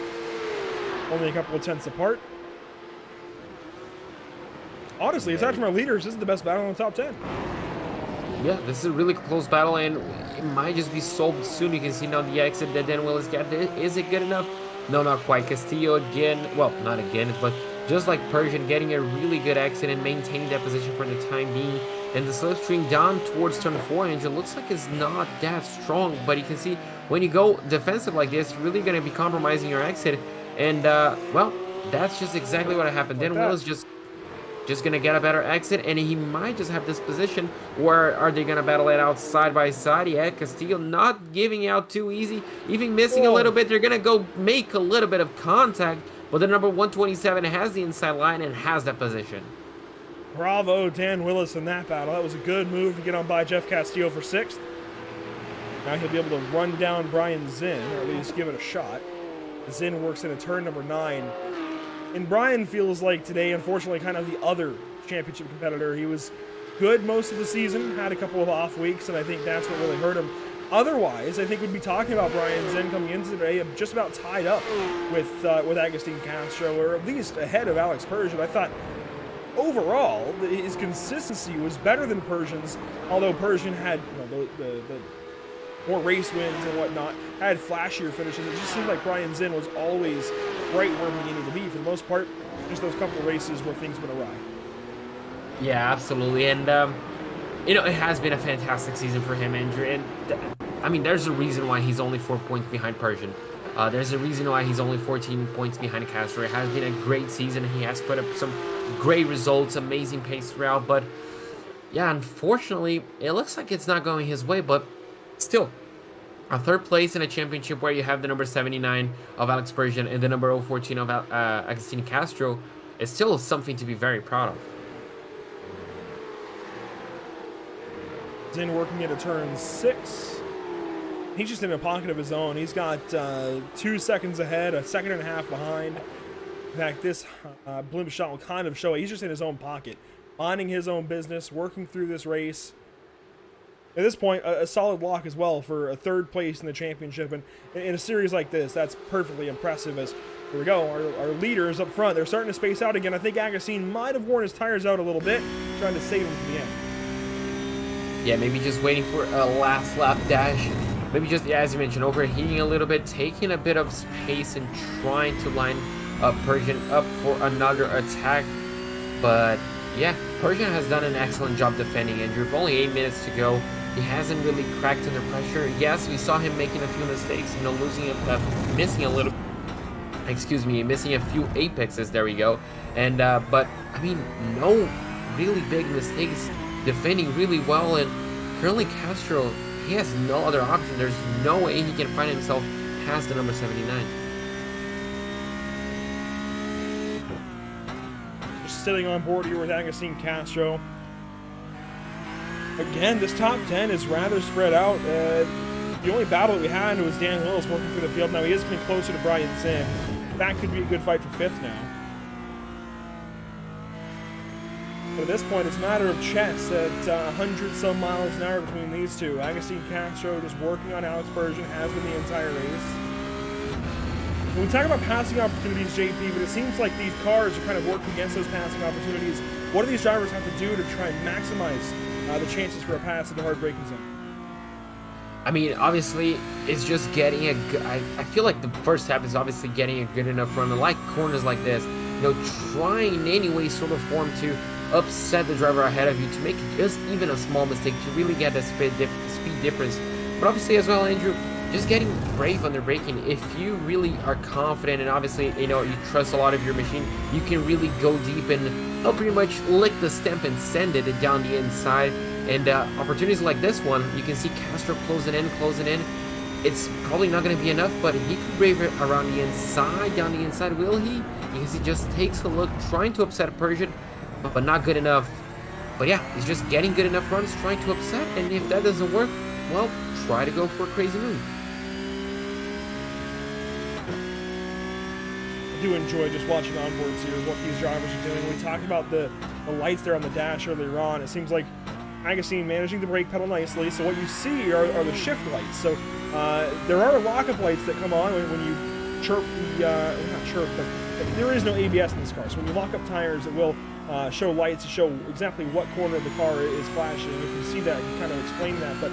Only a couple of tenths apart. Honestly, aside from our leaders, this is the best battle in the top 10. Yeah, this is a really close battle, and it might just be solved soon. You can see now the exit that Dan Willis got. Is it good enough? No, not quite. Castillo again. Well, not again, but just like Persian, getting a really good exit and maintaining that position for the time being. And the slipstream down towards turn 4, and it looks like it's not that strong. But you can see when you go defensive like this, you're really going to be compromising your exit. And, well, that's just exactly what happened. Then Will's just going to get a better exit, and he might just have this position where are they going to battle it out side by side? Yeah, Castillo not giving out too easy, even missing a little bit. They're going to go make a little bit of contact. But the number 127 has the inside line and has that position. Bravo, Dan Willis in that battle. That was a good move to get on by Jeff Castillo for 6th. Now he'll be able to run down Brian Zinn, or at least give it a shot. Zinn works in a turn number 9. And Brian feels like today, unfortunately, kind of the other championship competitor. He was good most of the season, had a couple of off weeks, and I think that's what really hurt him. Otherwise, I think we'd be talking about Brian Zinn coming into today just about tied up with Agustin Castro, or at least ahead of Alex Persian. I thought overall his consistency was better than Persian's, although Persian had the more race wins and whatnot, had flashier finishes. It just seemed like Brian Zinn was always right where he needed to be for the most part. Just those couple of races where things went awry. Yeah, absolutely, and you know, it has been a fantastic season for him, Andrew, and I mean, there's a reason why he's only 4 points behind Persian. There's a reason why he's only 14 points behind Castro. It has been a great season. He has put up some great results, amazing pace throughout, but yeah, unfortunately, it looks like it's not going his way, but still, a 3rd place in a championship where you have the number 79 of Alex Persian and the number 014 of Agustin Castro is still something to be very proud of. Zinn working into turn 6. He's just in a pocket of his own. He's got 2 seconds ahead, a second and a half behind. In fact, this blimp shot will kind of show it. He's just in his own pocket, minding his own business, working through this race. At this point, a solid lock as well for a 3rd place in the championship. And in a series like this, that's perfectly impressive. As here we go, our leaders up front, they're starting to space out again. I think Agustin might have worn his tires out a little bit, trying to save him for the end. Yeah, maybe just waiting for a last lap dash. Maybe just, yeah, as you mentioned, overheating a little bit, taking a bit of space and trying to line up Persian up for another attack. But yeah, Persian has done an excellent job defending Andrew. With only 8 minutes to go, he hasn't really cracked under pressure. Yes, we saw him making a few mistakes, you know, missing a little, missing a few apexes. There we go. And but I mean, no really big mistakes. Defending really well, and currently Castro, he has no other option. There's no way he can find himself past the number 79. Just sitting on board here with Agustin Castro. Again, this top 10 is rather spread out. the only battle that we had was Dan Willis working through the field. Now he is getting closer to Brian Zinn. That could be a good fight for 5th now. But at this point, it's a matter of chess at 100 some miles an hour between these two. Agustin Castro just working on Alex Bergen, has been the entire race. When we talk about passing opportunities, JP, but it seems like these cars are kind of working against those passing opportunities. What do these drivers have to do to try and maximize the chances for a pass in the hard braking zone? I mean, obviously, it's just getting a good... I feel like the first step is obviously getting a good enough run. And like corners like this, you know, trying in any way, sort of form to upset the driver ahead of you, to make just even a small mistake, to really get a speed difference. But obviously as well, Andrew, just getting brave under braking. If you really are confident and obviously, you know, you trust a lot of your machine, you can really go deep and pretty much lick the stamp and send it down the inside. And opportunities like this one, you can see Castro closing in. It's probably not going to be enough, but he could brave it around the inside, down the inside. Will he? You can see just takes a look, trying to upset Persian, but not good enough. But yeah, he's just getting good enough runs, trying to upset, and if that doesn't work, well, try to go for a crazy move. I do enjoy just watching onboards here, what these drivers are doing. We talked about the lights there on the dash earlier on. It seems like Agustin managing the brake pedal nicely. So what you see are the shift lights. So there are lockup lights that come on when you chirp the, not chirp, but there is no ABS in this car. So when you lock up tires, it will show lights to show exactly what corner of the car is flashing. If you see that, you kind of explain that. But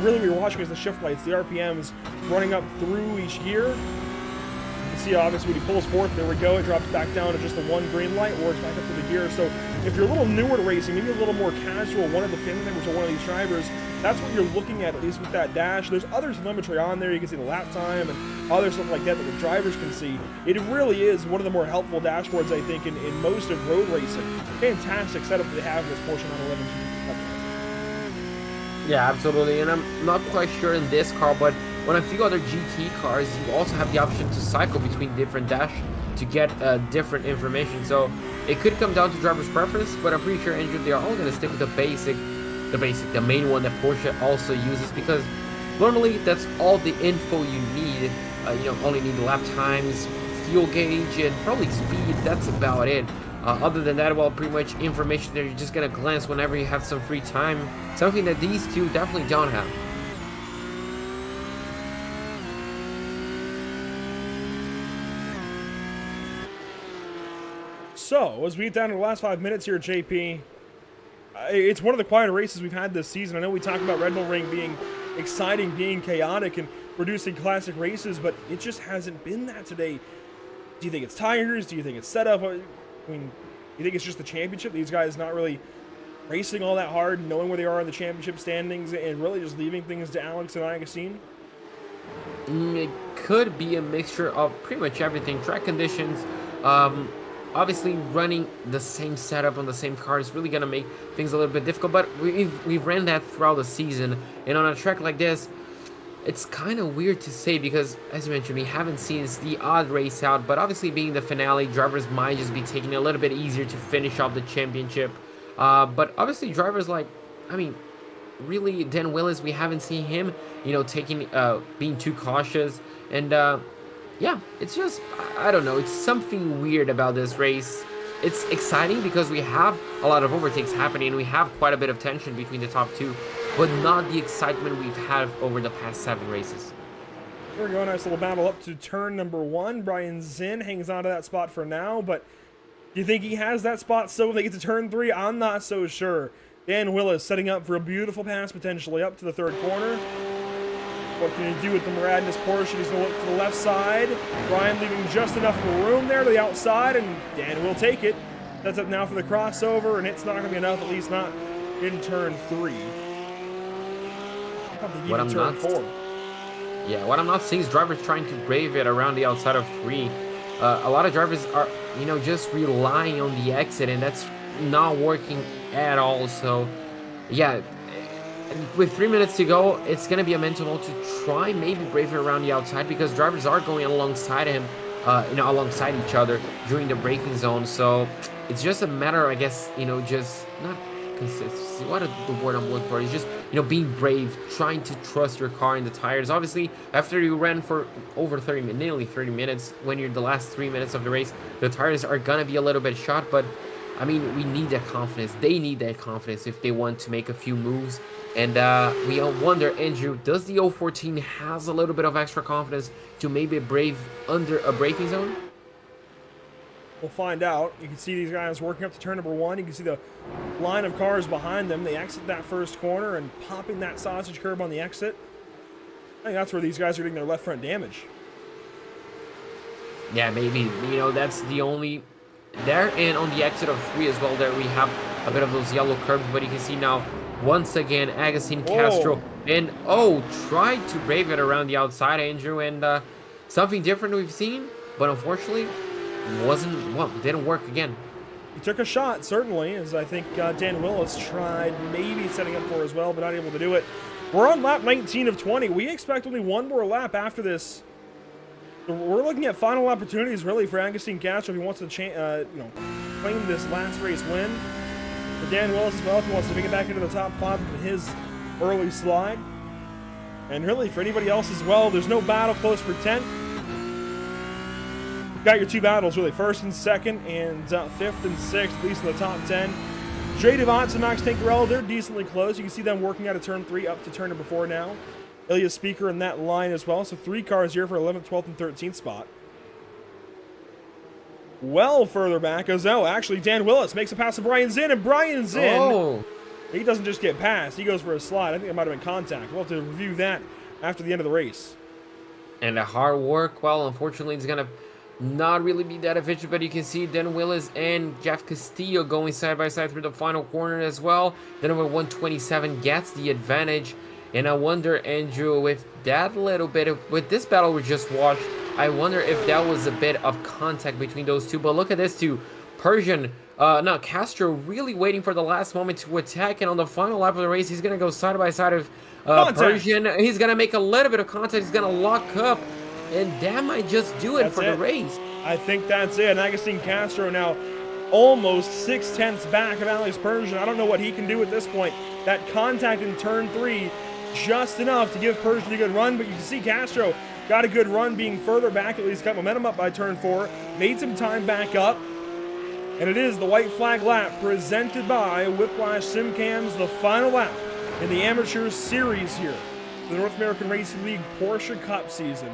really what you're watching is the shift lights, the RPMs running up through each gear. You can see obviously when he pulls forth, there we go, it drops back down to just the one green light, works back up to the gear. So if you're a little newer to racing, maybe a little more casual, one of the family members or one of these drivers, that's what you're looking at least with that dash. There's other telemetry on there. You can see the lap time and other stuff like that that the drivers can see. It really is one of the more helpful dashboards, I think, in most of road racing. Fantastic setup that they have in this Porsche 911. Yeah, absolutely, and I'm not quite sure in this car, but on a few other GT cars, you also have the option to cycle between different dash to get different information. So it could come down to driver's preference, but I'm pretty sure, Andrew, they are all going to stick with the main one that Porsche also uses, because normally that's all the info you need. You know, only need lap times, fuel gauge, and probably speed. That's about it. Other than that, well, pretty much information that you're just going to glance whenever you have some free time. Something that these two definitely don't have. So, as we get down to the last 5 minutes here, JP, it's one of the quieter races we've had this season. I know we talked about Red Bull Ring being exciting, being chaotic, and producing classic races, but it just hasn't been that today. Do you think it's tires? Do you think it's setup? I mean, you think it's just the championship? These guys not really racing all that hard, knowing where they are in the championship standings, and really just leaving things to Alex and Agustin? It could be a mixture of pretty much everything. Track conditions, obviously running the same setup on the same car is really going to make things a little bit difficult, but we've ran that throughout the season, and on a track like this, it's kind of weird to say because, as you mentioned, we haven't seen the odd race out, but obviously being the finale, drivers might just be taking it a little bit easier to finish off the championship. But obviously drivers like, I mean, really, Dan Willis, we haven't seen him, you know, being too cautious. And yeah, it's just, I don't know, it's something weird about this race. It's exciting because we have a lot of overtakes happening, and we have quite a bit of tension between the top two, but not the excitement we've had over the past 7 races. There we go, nice little battle up to turn number 1. Brian Zinn hangs on to that spot for now, but do you think he has that spot so when they get to turn 3? I'm not so sure. Dan Willis setting up for a beautiful pass potentially up to the 3rd corner. What can he do with the Muradness Porsche? He's going to look to the left side. Brian leaving just enough room there to the outside, and Dan will take it. That's up now for the crossover, and it's not going to be enough, at least not in turn 3. What I'm not, what I'm not seeing is drivers trying to brave it around the outside of 3. A lot of drivers are, you know, just relying on the exit, and that's not working at all. So, yeah, with 3 minutes to go, it's going to be a mental note to try maybe brave it around the outside, because drivers are going alongside him, you know, alongside each other during the braking zone. So it's just a matter, I guess, you know, just not consistency. What is the word I'm looking for? It's just, being brave, trying to trust your car and the tires. Obviously, after you ran for over 30 minutes, nearly 30 minutes, when you're the last 3 minutes of the race, the tires are gonna be a little bit shot, but I mean, we need that confidence. They need that confidence if they want to make a few moves. And we wonder, Andrew, does the 014 has a little bit of extra confidence to maybe brave under a braking zone? We'll find out. You can see these guys working up to turn number 1. You can see the line of cars behind them. They exit that first corner and popping that sausage curb on the exit. I think that's where these guys are getting their left front damage. Yeah, maybe. That's the only... There, and on the exit of 3 as well, there we have a bit of those yellow curbs, but you can see now, once again, Agustin Castro, and tried to brave it around the outside, Andrew, and something different we've seen, but unfortunately, didn't work again. He took a shot, certainly, as I think Dan Willis tried maybe setting up for as well, but not able to do it. We're on lap 19 of 20. We expect only one more lap after this. We're looking at final opportunities, really, for Agustin Castro if he wants to claim this last race win. For Dan Willis as well, if he wants to make it back into the top 5 in his early slide. And really, for anybody else as well, there's no battle close for 10th. You've got your 2 battles, really, 1st and 2nd, and 5th and 6th, at least in the top 10. Jay Devants and Max Tankerell, they're decently close. You can see them working out of turn 3 up to turn number 4 now. Ilya Speaker in that line as well. So 3 cars here for 11th, 12th, and 13th spot. Well further back as actually Dan Willis makes a pass to Brian Zinn, and Brian Zinn, he doesn't just get past, he goes for a slide. I think it might have been contact. We'll have to review that after the end of the race. And a hard work, well, unfortunately, it's going to not really be that efficient, but you can see Dan Willis and Jeff Castillo going side by side through the final corner as well. The number 127 gets the advantage. And I wonder, Andrew, with that little bit of, with this battle we just watched, I wonder if that was a bit of contact between those two. But look at this too. Castro really waiting for the last moment to attack. And on the final lap of the race, he's going to go side by side of Persian. He's going to make a little bit of contact. He's going to lock up. And that might just do it the race. I think that's it. And Agustin Castro now almost 6/10 back of Alex Persian. I don't know what he can do at this point. That contact in turn 3, just enough to give Persian a good run, but you can see Castro got a good run being further back, at least got momentum up by turn 4, made some time back up, and it is the white flag lap presented by Whiplash SimCams, the final lap in the Amateur Series here, the North American Racing League Porsche Cup season.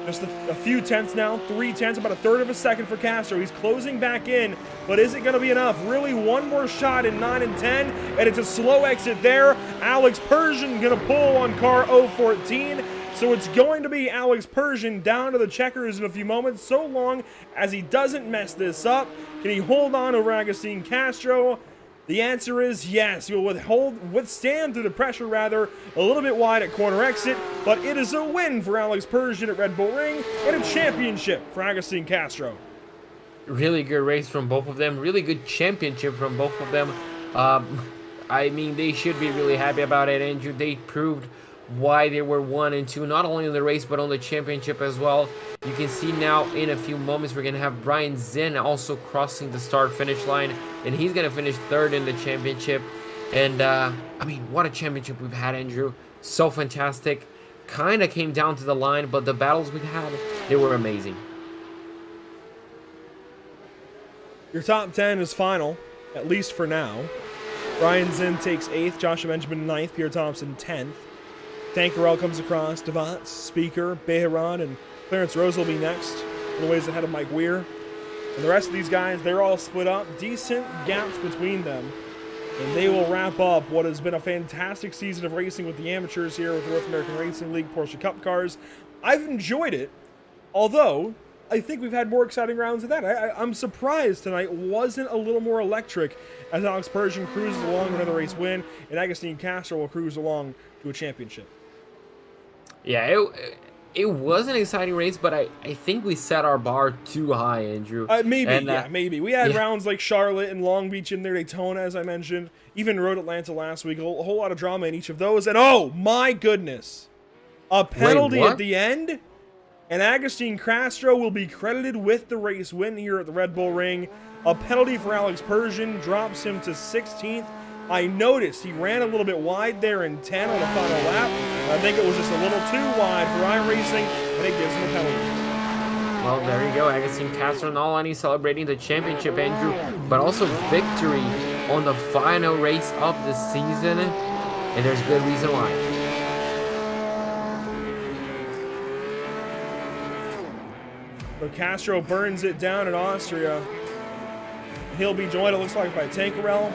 Just a few tenths now, 3 tenths, about a third of a second for Castro. He's closing back in, but is it going to be enough? Really, one more shot in 9 and 10, and it's a slow exit there. Alex Persian going to pull on car 014, so it's going to be Alex Persian down to the checkers in a few moments, so long as he doesn't mess this up. Can he hold on over Agustin Castro? The answer is yes. He will withstand through the pressure, rather, a little bit wide at corner exit, but it is a win for Alex Persian at Red Bull Ring and a championship for Agustin Castro. Really good race from both of them. Really good championship from both of them. I mean, they should be really happy about it, Andrew. They proved why they were 1 and 2, not only in the race, but on the championship as well. You can see now in a few moments we're going to have Brian Zinn also crossing the start-finish line, and he's going to finish 3rd in the championship. And, I mean, what a championship we've had, Andrew. So fantastic. Kind of came down to the line, but the battles we've had, they were amazing. Your top 10 is final, at least for now. Brian Zinn takes 8th, Joshua Benjamin 9th, Pierre Thompson 10th. Tankerell comes across, Devants, Speaker, Beharan, and Clarence Rose will be next, in the ways ahead of Mike Weir. And the rest of these guys, they're all split up, decent gaps between them. And they will wrap up what has been a fantastic season of racing with the amateurs here with the North American Racing League Porsche Cup cars. I've enjoyed it, although I think we've had more exciting rounds than that. I'm surprised tonight wasn't a little more electric as Alex Persian cruises along with another race win, and Agustin Castro will cruise along to a championship. Yeah, it was an exciting race, but I think we set our bar too high, Andrew. Maybe. We had rounds like Charlotte and Long Beach in there, Daytona, as I mentioned, even Road Atlanta last week. A whole lot of drama in each of those. And oh, my goodness. A penalty at the end, and Agustin Castro will be credited with the race win here at the Red Bull Ring. A penalty for Alex Persian drops him to 16th. I noticed he ran a little bit wide there in 10 on the final lap. I think it was just a little too wide for iRacing, and it gives him a penalty. Well, there you go. Agustin Castro not only celebrating the championship, Andrew, but also victory on the final race of the season. And there's good reason why. So Castro burns it down in Austria. He'll be joined, it looks like, by Tankerel.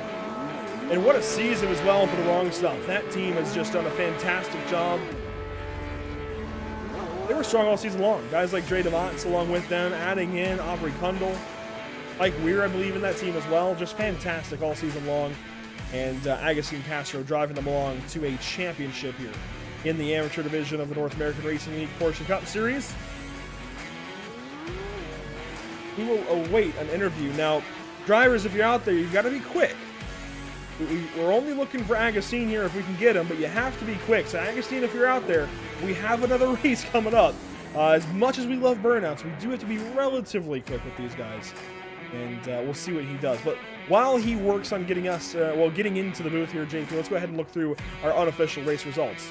And what a season as well for the Wrong Stuff. That team has just done a fantastic job. They were strong all season long. Guys like Dre DeVance along with them, adding in Aubrey Kundle. Mike Weir, I believe, in that team as well. Just fantastic all season long. And Agustin Castro driving them along to a championship here in the amateur division of the North American Racing League Porsche Cup Series. We will await an interview. Now, drivers, if you're out there, you've got to be quick. We're only looking for Agustin here if we can get him, but you have to be quick. So Agustin, if you're out there, we have another race coming up. As much as we love burnouts, we do have to be relatively quick with these guys. And we'll see what he does. But while he works on getting us, getting into the booth here, JP, let's go ahead and look through our unofficial race results.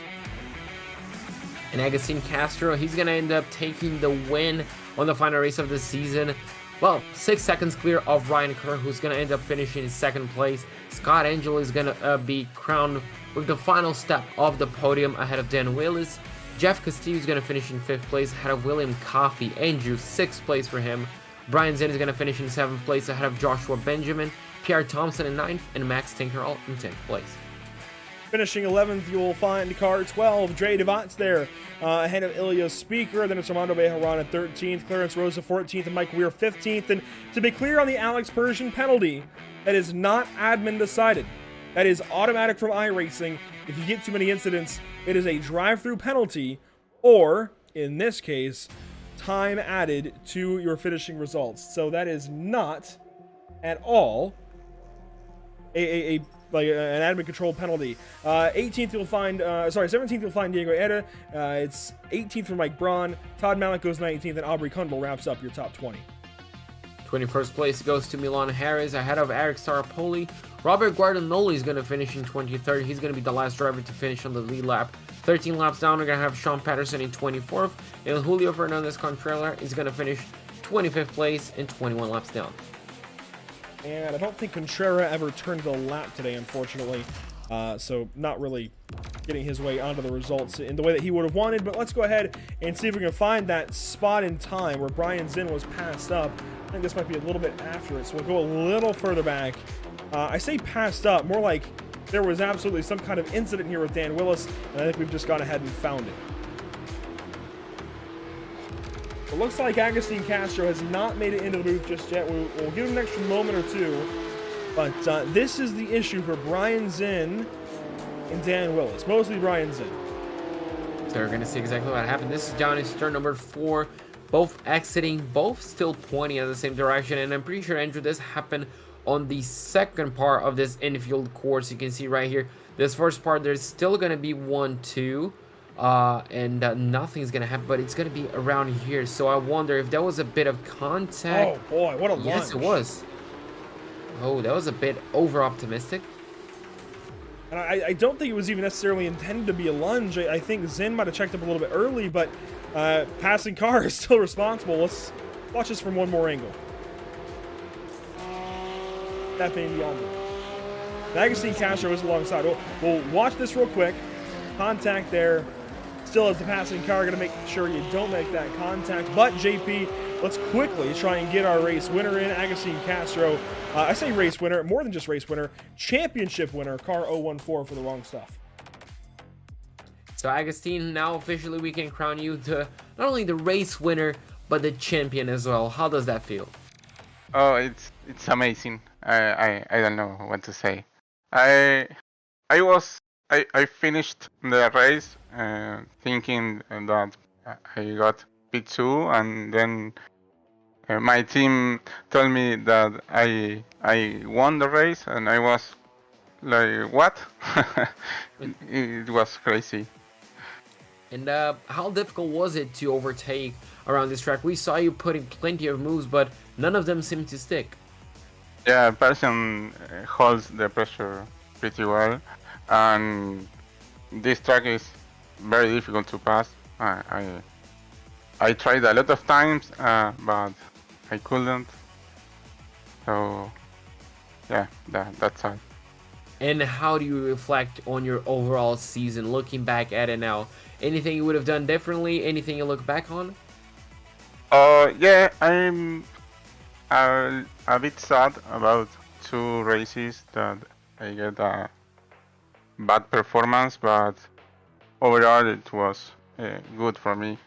And Agustin Castro, he's going to end up taking the win on the final race of the season. Well, 6 seconds clear of Ryan Kerr, who's going to end up finishing in second place. Scott Angel is going to be crowned with the final step of the podium ahead of Dan Willis. Jeff Castillo is going to finish in 5th place ahead of William Coffey. Andrew, 6th place for him. Brian Zinn is going to finish in 7th place ahead of Joshua Benjamin. Pierre Thompson in 9th, and Max Tinkerall in 10th place. Finishing 11th, you'll find car 12, Dre DeVance there, ahead of Ilya Speaker. Then it's Armando Bejarano at 13th, Clarence Rosa 14th, and Mike Weir 15th. And to be clear on the Alex Persian penalty, that is not admin decided. That is automatic from iRacing. If you get too many incidents, it is a drive-through penalty, or, in this case, time added to your finishing results. So that is not at all an admin control penalty. 18th you'll find, 17th you'll find Diego Eda. It's 18th for Mike Braun. Todd Malik goes 19th, and Aubrey Kundle wraps up your top 20. 21st place goes to Milan Harris ahead of Eric Starapoli. Robert Guardinoli is going to finish in 23rd. He's going to be the last driver to finish on the lead lap. 13 laps down, we're going to have Sean Patterson in 24th. And Julio Fernandez Contreras is going to finish 25th place and 21 laps down. And I don't think Contreras ever turned the lap today, unfortunately. So not really getting his way onto the results in the way that he would have wanted. But let's go ahead and see if we can find that spot in time where Brian Zinn was passed up. I think this might be a little bit after it, so we'll go a little further back. I say passed up, more like there was absolutely some kind of incident here with Dan Willis, and I think we've just gone ahead and found it. It looks like Agustin Castro has not made it into the booth just yet. We'll give him an extra moment or two. But this is the issue for Brian Zinn and Dan Willis. Mostly Brian Zinn. So we're going to see exactly what happened. This is down in turn number 4. Both exiting, both still pointing in the same direction. And I'm pretty sure, Andrew, this happened on the second part of this infield course. You can see right here, this first part, there's still going to be 1, 2. And nothing's gonna happen, but it's gonna be around here. So I wonder if that was a bit of contact. Oh boy, what a lunge. Yes, it was. Oh, that was a bit over optimistic. And I don't think it was even necessarily intended to be a lunge. I think Zinn might have checked up a little bit early, but passing car is still responsible. Let's watch this from one more angle. That being the only. Agustin Castro is alongside. We'll watch this real quick. Contact there. Still as the passing car, going to make sure you don't make that contact. But JP, let's quickly try and get our race winner in. Agustin Castro, I say race winner, more than just race winner, championship winner, car 014 for the Wrong Stuff. So Agustin, now officially we can crown you the not only the race winner, but the champion as well. How does that feel? Oh, it's amazing. I don't know what to say. I finished the race thinking that I got P2, and then my team told me that I won the race, and I was like, what? It was crazy. And how difficult was it to overtake around this track? We saw you putting plenty of moves, but none of them seemed to stick. Yeah, person holds the pressure pretty well, and this track is very difficult to pass. I tried a lot of times, but I couldn't. So yeah, that's all. And how do you reflect on your overall season, looking back at it now? Anything you would have done differently? Anything you look back on? Yeah, I'm a bit sad about 2 races that I get a bad performance, but overall it was good for me.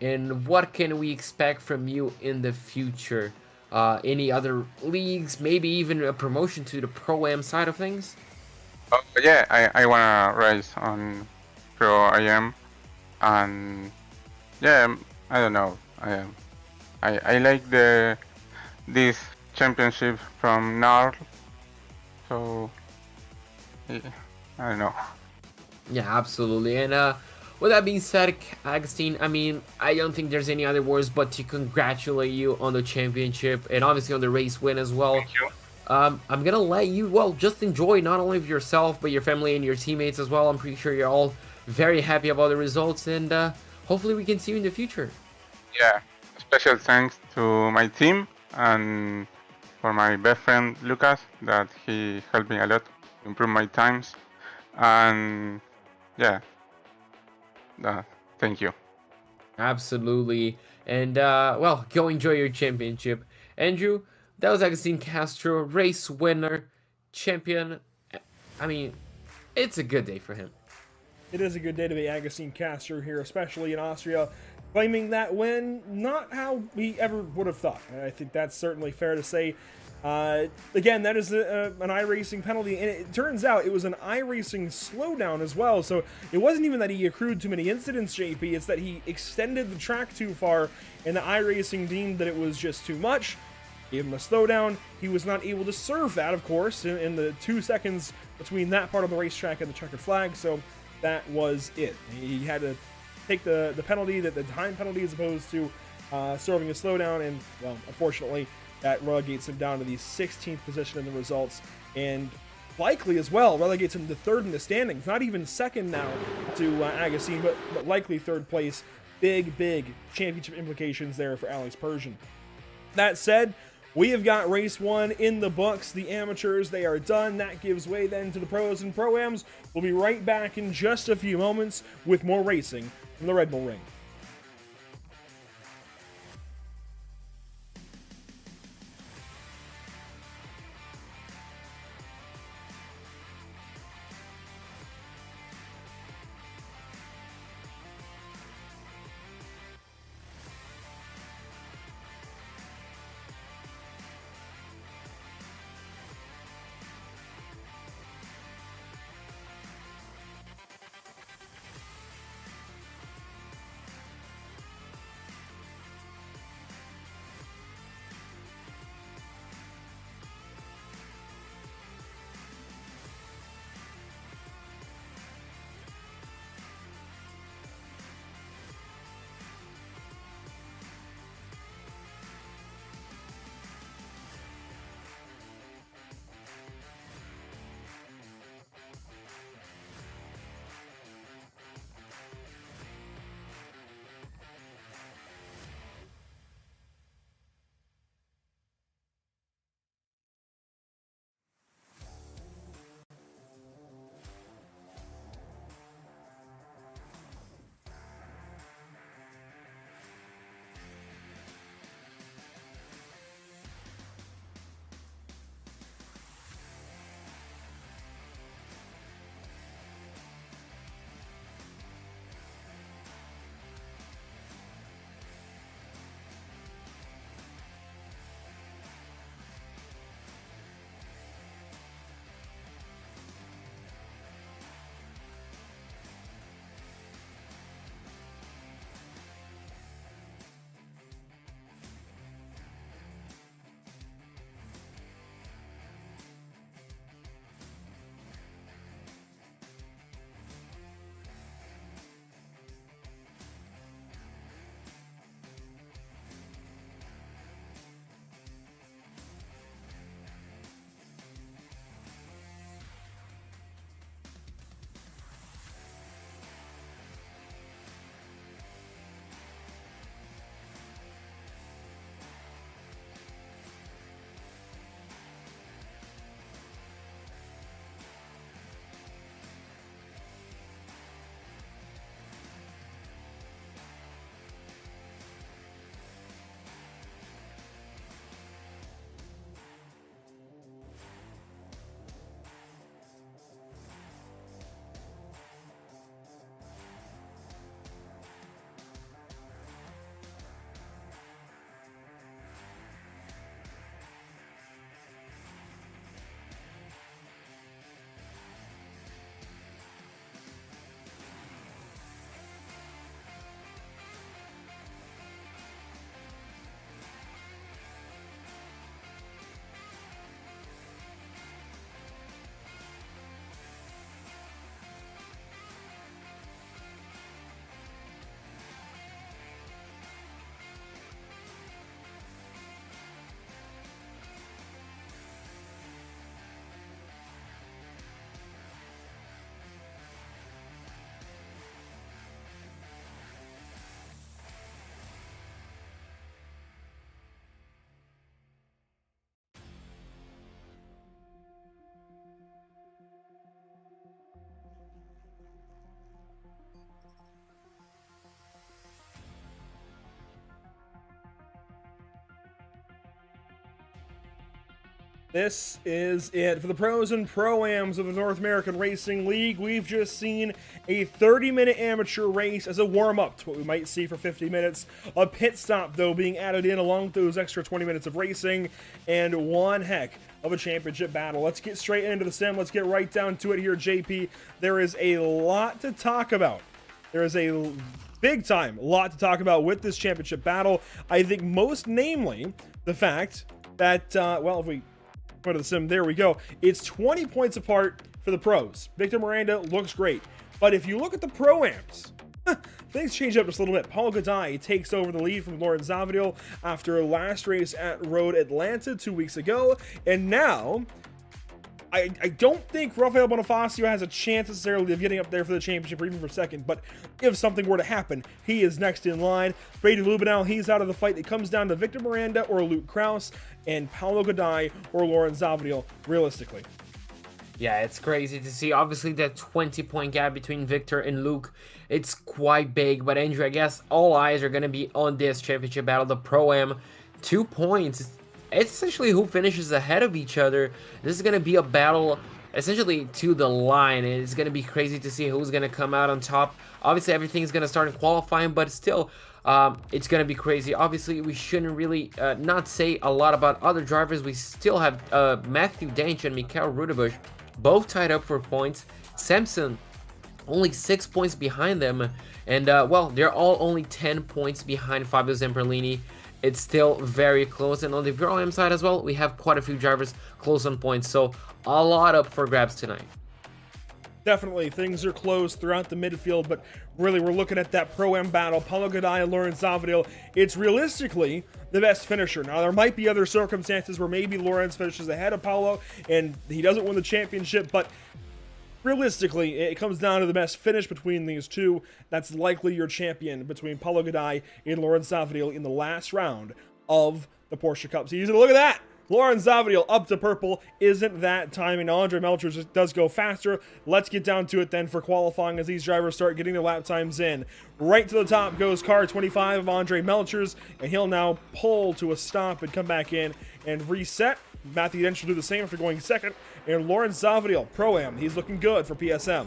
And what can we expect from you in the future? Any other leagues? Maybe even a promotion to the Pro-Am side of things? Yeah, I wanna race on Pro IM, and yeah, I don't know. I like this championship from Narl, so yeah, I don't know. Yeah, absolutely. And with that being said, Agustin, I mean, I don't think there's any other words but to congratulate you on the championship and obviously on the race win as well. Thank you. I'm gonna let you, well, just enjoy not only of yourself but your family and your teammates as well. I'm pretty sure you're all very happy about the results, and hopefully we can see you in the future. Yeah, special thanks to my team and for my best friend Lucas, that he helped me a lot to improve my times, and yeah, thank you. Absolutely. And, well, go enjoy your championship. Andrew, that was Agustin Castro, race winner, champion. I mean, it's a good day for him. It is a good day to be Agustin Castro here, especially in Austria, claiming that win, not how we ever would have thought. I think that's certainly fair to say. Again, that is an iRacing penalty, and it turns out it was an iRacing slowdown as well, so it wasn't even that he accrued too many incidents, JP, it's that he extended the track too far, and the iRacing deemed that it was just too much, gave him a slowdown. He was not able to serve that, of course, in the 2 seconds between that part of the racetrack and the checkered flag, so that was it. He had to take the penalty, the time penalty, as opposed to serving a slowdown, and, well, unfortunately, that relegates him down to the 16th position in the results, and likely as well relegates him to 3rd in the standings. Not even 2nd now to Agustin, but likely 3rd place. Big championship implications there for Alex Persian. That said, we have got race 1 in the books. The amateurs, they are done. That gives way then to the pros and pro-ams. We'll be right back in just a few moments with more racing from the Red Bull Ring. This is it for the pros and pro-ams of the North American Racing League. We've just seen a 30-minute amateur race as a warm-up to what we might see for 50 minutes. A pit stop, though, being added in along with those extra 20 minutes of racing, and one heck of a championship battle. Let's get straight into the sim. Let's get right down to it here, JP. There is a lot to talk about. There is a big time lot to talk about with this championship battle. I think most namely the fact that, well, if we go to the sim, there we go. It's 20 points apart for the pros. Victor Miranda looks great. But if you look at the pro-ams, things change up just a little bit. Paulo Gaday takes over the lead from Laurent Zavadil after last race at Road Atlanta 2 weeks ago. And now, I don't think Rafael Bonifacio has a chance necessarily of getting up there for the championship or even for second, but if something were to happen, he is next in line. Brady Lubinau, he's out of the fight. It comes down to Victor Miranda or Luke Kraus, and Paulo Gaday or Laurent Zavadil, realistically. Yeah, it's crazy to see. Obviously, that 20-point gap between Victor and Luke, it's quite big. But Andrew, I guess all eyes are going to be on this championship battle, the Pro-Am. 2 points. It's essentially who finishes ahead of each other. This is going to be a battle essentially to the line. It's going to be crazy to see who's going to come out on top. Obviously, everything's going to start in qualifying, but still, it's going to be crazy. Obviously, we shouldn't really not say a lot about other drivers. We still have Matthew Dench and Mikael Rudebusch both tied up for points. Samson only 6 points behind them. And, well, they're all only 10 points behind Fabio Zamperlini. It's still very close, and on the Pro-Am side as well, we have quite a few drivers close on points, so a lot up for grabs tonight. Definitely, things are close throughout the midfield, but really we're looking at that Pro-Am battle. Paulo Gaday and Laurent Zavadil, it's realistically the best finisher. Now, there might be other circumstances where maybe Laurent finishes ahead of Paulo and he doesn't win the championship, but realistically, it comes down to the best finish between these two. That's likely your champion between Paulo Gaday and Laurent Zavadil in the last round of the Porsche Cup season. Look at that! Laurent Zavadil up to purple. Isn't that timing? Andre Melchers does go faster. Let's get down to it then for qualifying as these drivers start getting their lap times in. Right to the top goes car 25 of Andre Melchers, and he'll now pull to a stop and come back in and reset. Matthew Dench will do the same after going second. And Laurent Zavadil, Pro-Am, he's looking good for PSM.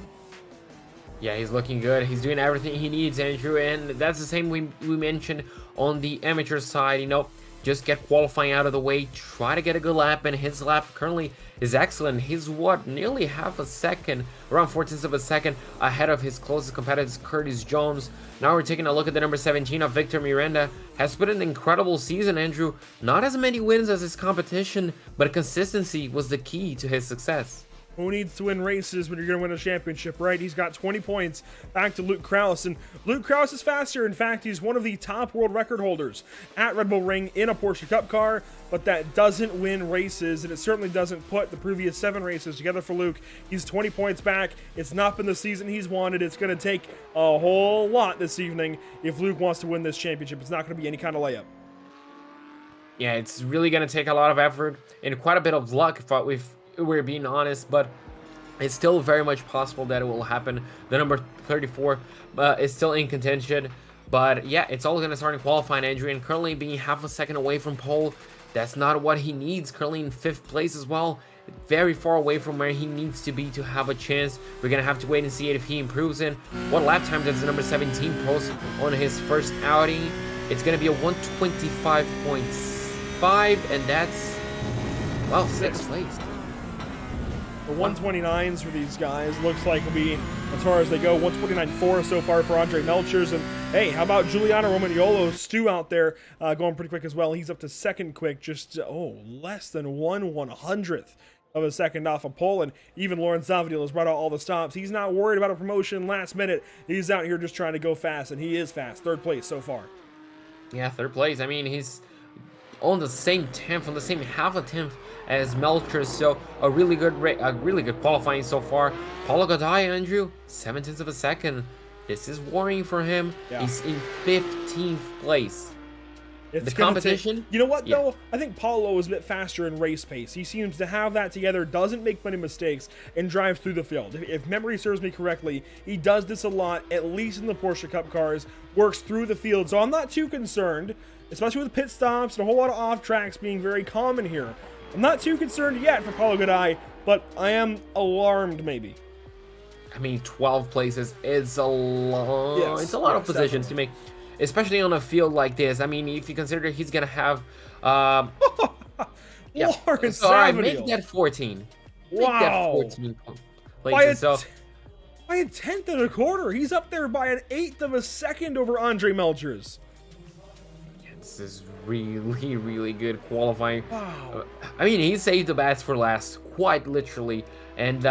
Yeah, he's looking good. He's doing everything he needs, Andrew, and that's the same we mentioned on the amateur side. You know, just get qualifying out of the way, try to get a good lap, and his lap currently is excellent. He's, what, nearly half a second, around 14ths of a second ahead of his closest competitor, Curtis Jones. Now we're taking a look at the number 17 of Victor Miranda. Has put an incredible season, Andrew. Not as many wins as his competition, but consistency was the key to his success. Who needs to win races when you're going to win a championship, right? He's got 20 points back to Luke Kraus, and Luke Kraus is faster. In fact, he's one of the top world record holders at Red Bull Ring in a Porsche Cup car, but that doesn't win races, and it certainly doesn't put the previous 7 races together for Luke. He's 20 points back. It's not been the season he's wanted. It's going to take a whole lot this evening if Luke wants to win this championship. It's not going to be any kind of layup. Yeah, it's really going to take a lot of effort and quite a bit of luck if we're being honest, but it's still very much possible that it will happen. The number 34 is still in contention, but yeah, it's all going to start in qualifying, Andrew, and currently being half a second away from pole. That's not what he needs. Currently in 5th place as well, very far away from where he needs to be to have a chance. We're going to have to wait and see if he improves in. What lap time does the number 17 post on his first outing? It's going to be a 125.5, and that's, well, 6th place. The 129s for these guys looks like will be, as far as they go, 129.4 so far for Andre Melchers. And hey, how about Giuliano Romagnolo, Stu out there going pretty quick as well. He's up to second quick, just, less than 1/100th of a second off of pole. And even Laurent Zavadil has brought out all the stops. He's not worried about a promotion last minute. He's out here just trying to go fast, and he is fast. 3rd place so far. Yeah, 3rd place. I mean, he's on the same 10th, on the same half a 10th as Melchers, so a really good qualifying so far. Paulo Gaday, Andrew, 17ths of a second. This is worrying for him. Yeah. He's in 15th place. The competition. You know what, though? I think Paulo is a bit faster in race pace. He seems to have that together, doesn't make many mistakes, and drives through the field. If memory serves me correctly, he does this a lot, at least in the Porsche Cup cars, works through the field. So I'm not too concerned, especially with pit stops and a whole lot of off tracks being very common here. I'm not too concerned yet for Paulo Godai, but I am alarmed maybe. I mean, 12 places is a lot. Yes, It's a lot of yes, positions to make, especially on a field like this. I mean, if you consider he's gonna have, yeah. Lawrence So, all right, Savadil. make that 14. Make Wow. that 14 By a, places. So, by a tenth of a quarter. He's up there by an eighth of a second over Andre Melchers. this is really, really good qualifying. Wow. I mean, he saved the best for last, quite literally. And,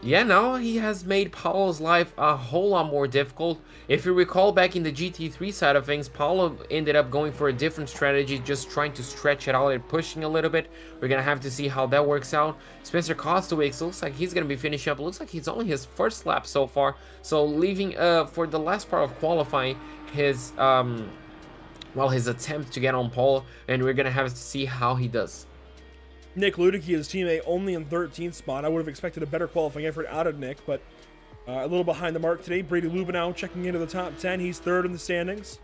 yeah, no, he has made Paulo's life a whole lot more difficult. If you recall back in the GT3 side of things, Paulo ended up going for a different strategy, just trying to stretch it out and pushing a little bit. We're going to have to see how that works out. Spencer Kostowicz looks like he's going to be finishing up. It looks like he's only his first lap so far. So leaving for the last part of qualifying his, his attempt to get on pole. And we're going to have to see how he does. Nick Ludicky, his teammate, only in 13th spot. I would have expected a better qualifying effort out of Nick, but a little behind the mark today. Brady Lubenow checking into the top 10. He's third in the standings.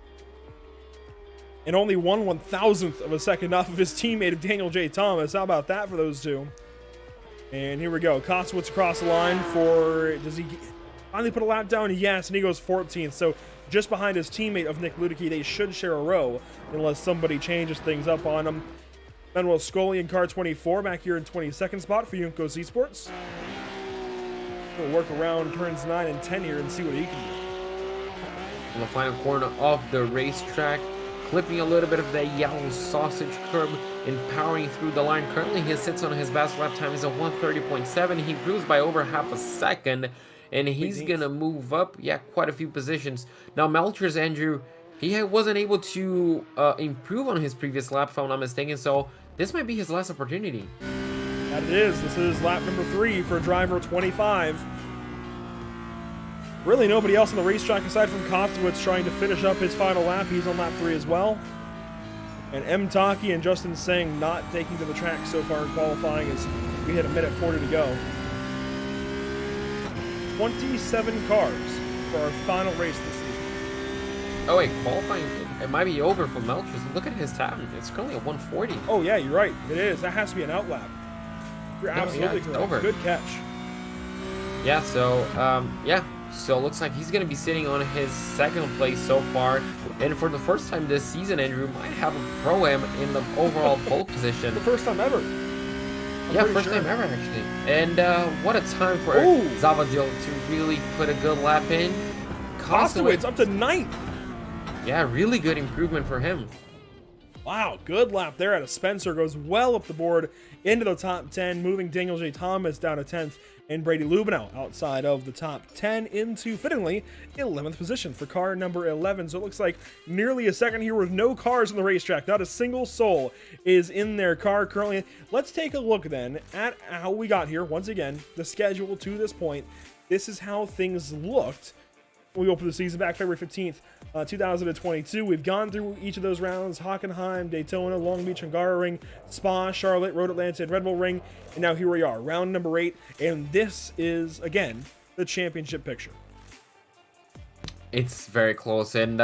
And only 1/1000th of a second off of his teammate of Daniel J. Thomas. How about that for those two? And here we go. Kostowicz across the line for... Does he finally put a lap down? Yes, and he goes 14th. So just behind his teammate of Nick Ludicky, they should share a row unless somebody changes things up on him. Manuel Scully in car 24 back here in 22nd spot for Yunkos Esports. We'll work around turns 9 and 10 here and see what he can do. In the final corner of the racetrack, clipping a little bit of that yellow sausage curb and powering through the line. Currently he sits on his best lap time is a 1:30.7. He improves by over half a second, and he's gonna move up, quite a few positions. Now Melchers, Andrew, he wasn't able to improve on his previous lap, if I'm not mistaken, so this might be his last opportunity. That it is. This is lap number 3 for driver 25. Really nobody else on the racetrack aside from Kostowicz trying to finish up his final lap. He's on lap 3 as well. And M. Taki and Justin Singh not taking to the track so far in qualifying as we hit a minute 40 to go. 27 cars for our final race this season. Oh wait, qualifying, it might be over for Melchers. Look at his time. It's currently a 1:40. Oh yeah, you're right. It is. That has to be an outlap. You're absolutely correct. Over. Good catch. Yeah, so, so it looks like he's going to be sitting on his second place so far. And for the first time this season, Andrew might have a Pro-Am in the overall pole position. The first time ever. First time ever, actually. And what a time for Zavadil to really put a good lap in. Kostowicz up to 9th. Yeah, really good improvement for him. Wow, good lap there out of Spencer. Goes well up the board into the top 10, moving Daniel J. Thomas down to 10th, and Brady Lubenow outside of the top 10 into, fittingly, 11th position for car number 11. So it looks like nearly a second here with no cars on the racetrack. Not a single soul is in their car currently. Let's take a look then at how we got here. Once again, the schedule to this point. This is how things looked. We opened the season back February 15th, 2022. We've gone through each of those rounds: Hockenheim, Daytona, Long Beach, Hungaroring, Spa, Charlotte, Road Atlanta, and Red Bull Ring. And now here we are, round number 8. And this is, again, the championship picture. It's very close. And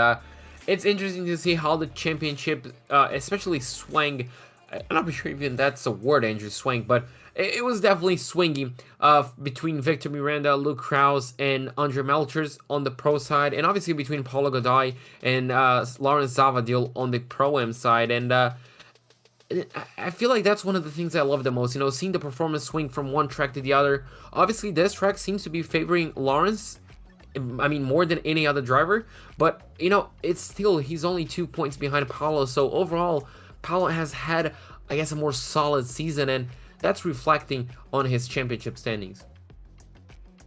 it's interesting to see how the championship, especially swang. I'm not sure even that's a word, Andrew, swang, but it was definitely swingy between Victor Miranda, Luke Krause, and Andre Melchers on the pro side, and obviously between Paulo Godai and Lawrence Zavadil on the pro-am side. And I feel like that's one of the things I love the most, seeing the performance swing from one track to the other. Obviously, this track seems to be favoring Lawrence, I mean, more than any other driver, but, it's still, he's only 2 points behind Paulo, so overall, Paulo has had, I guess, a more solid season, and that's reflecting on his championship standings.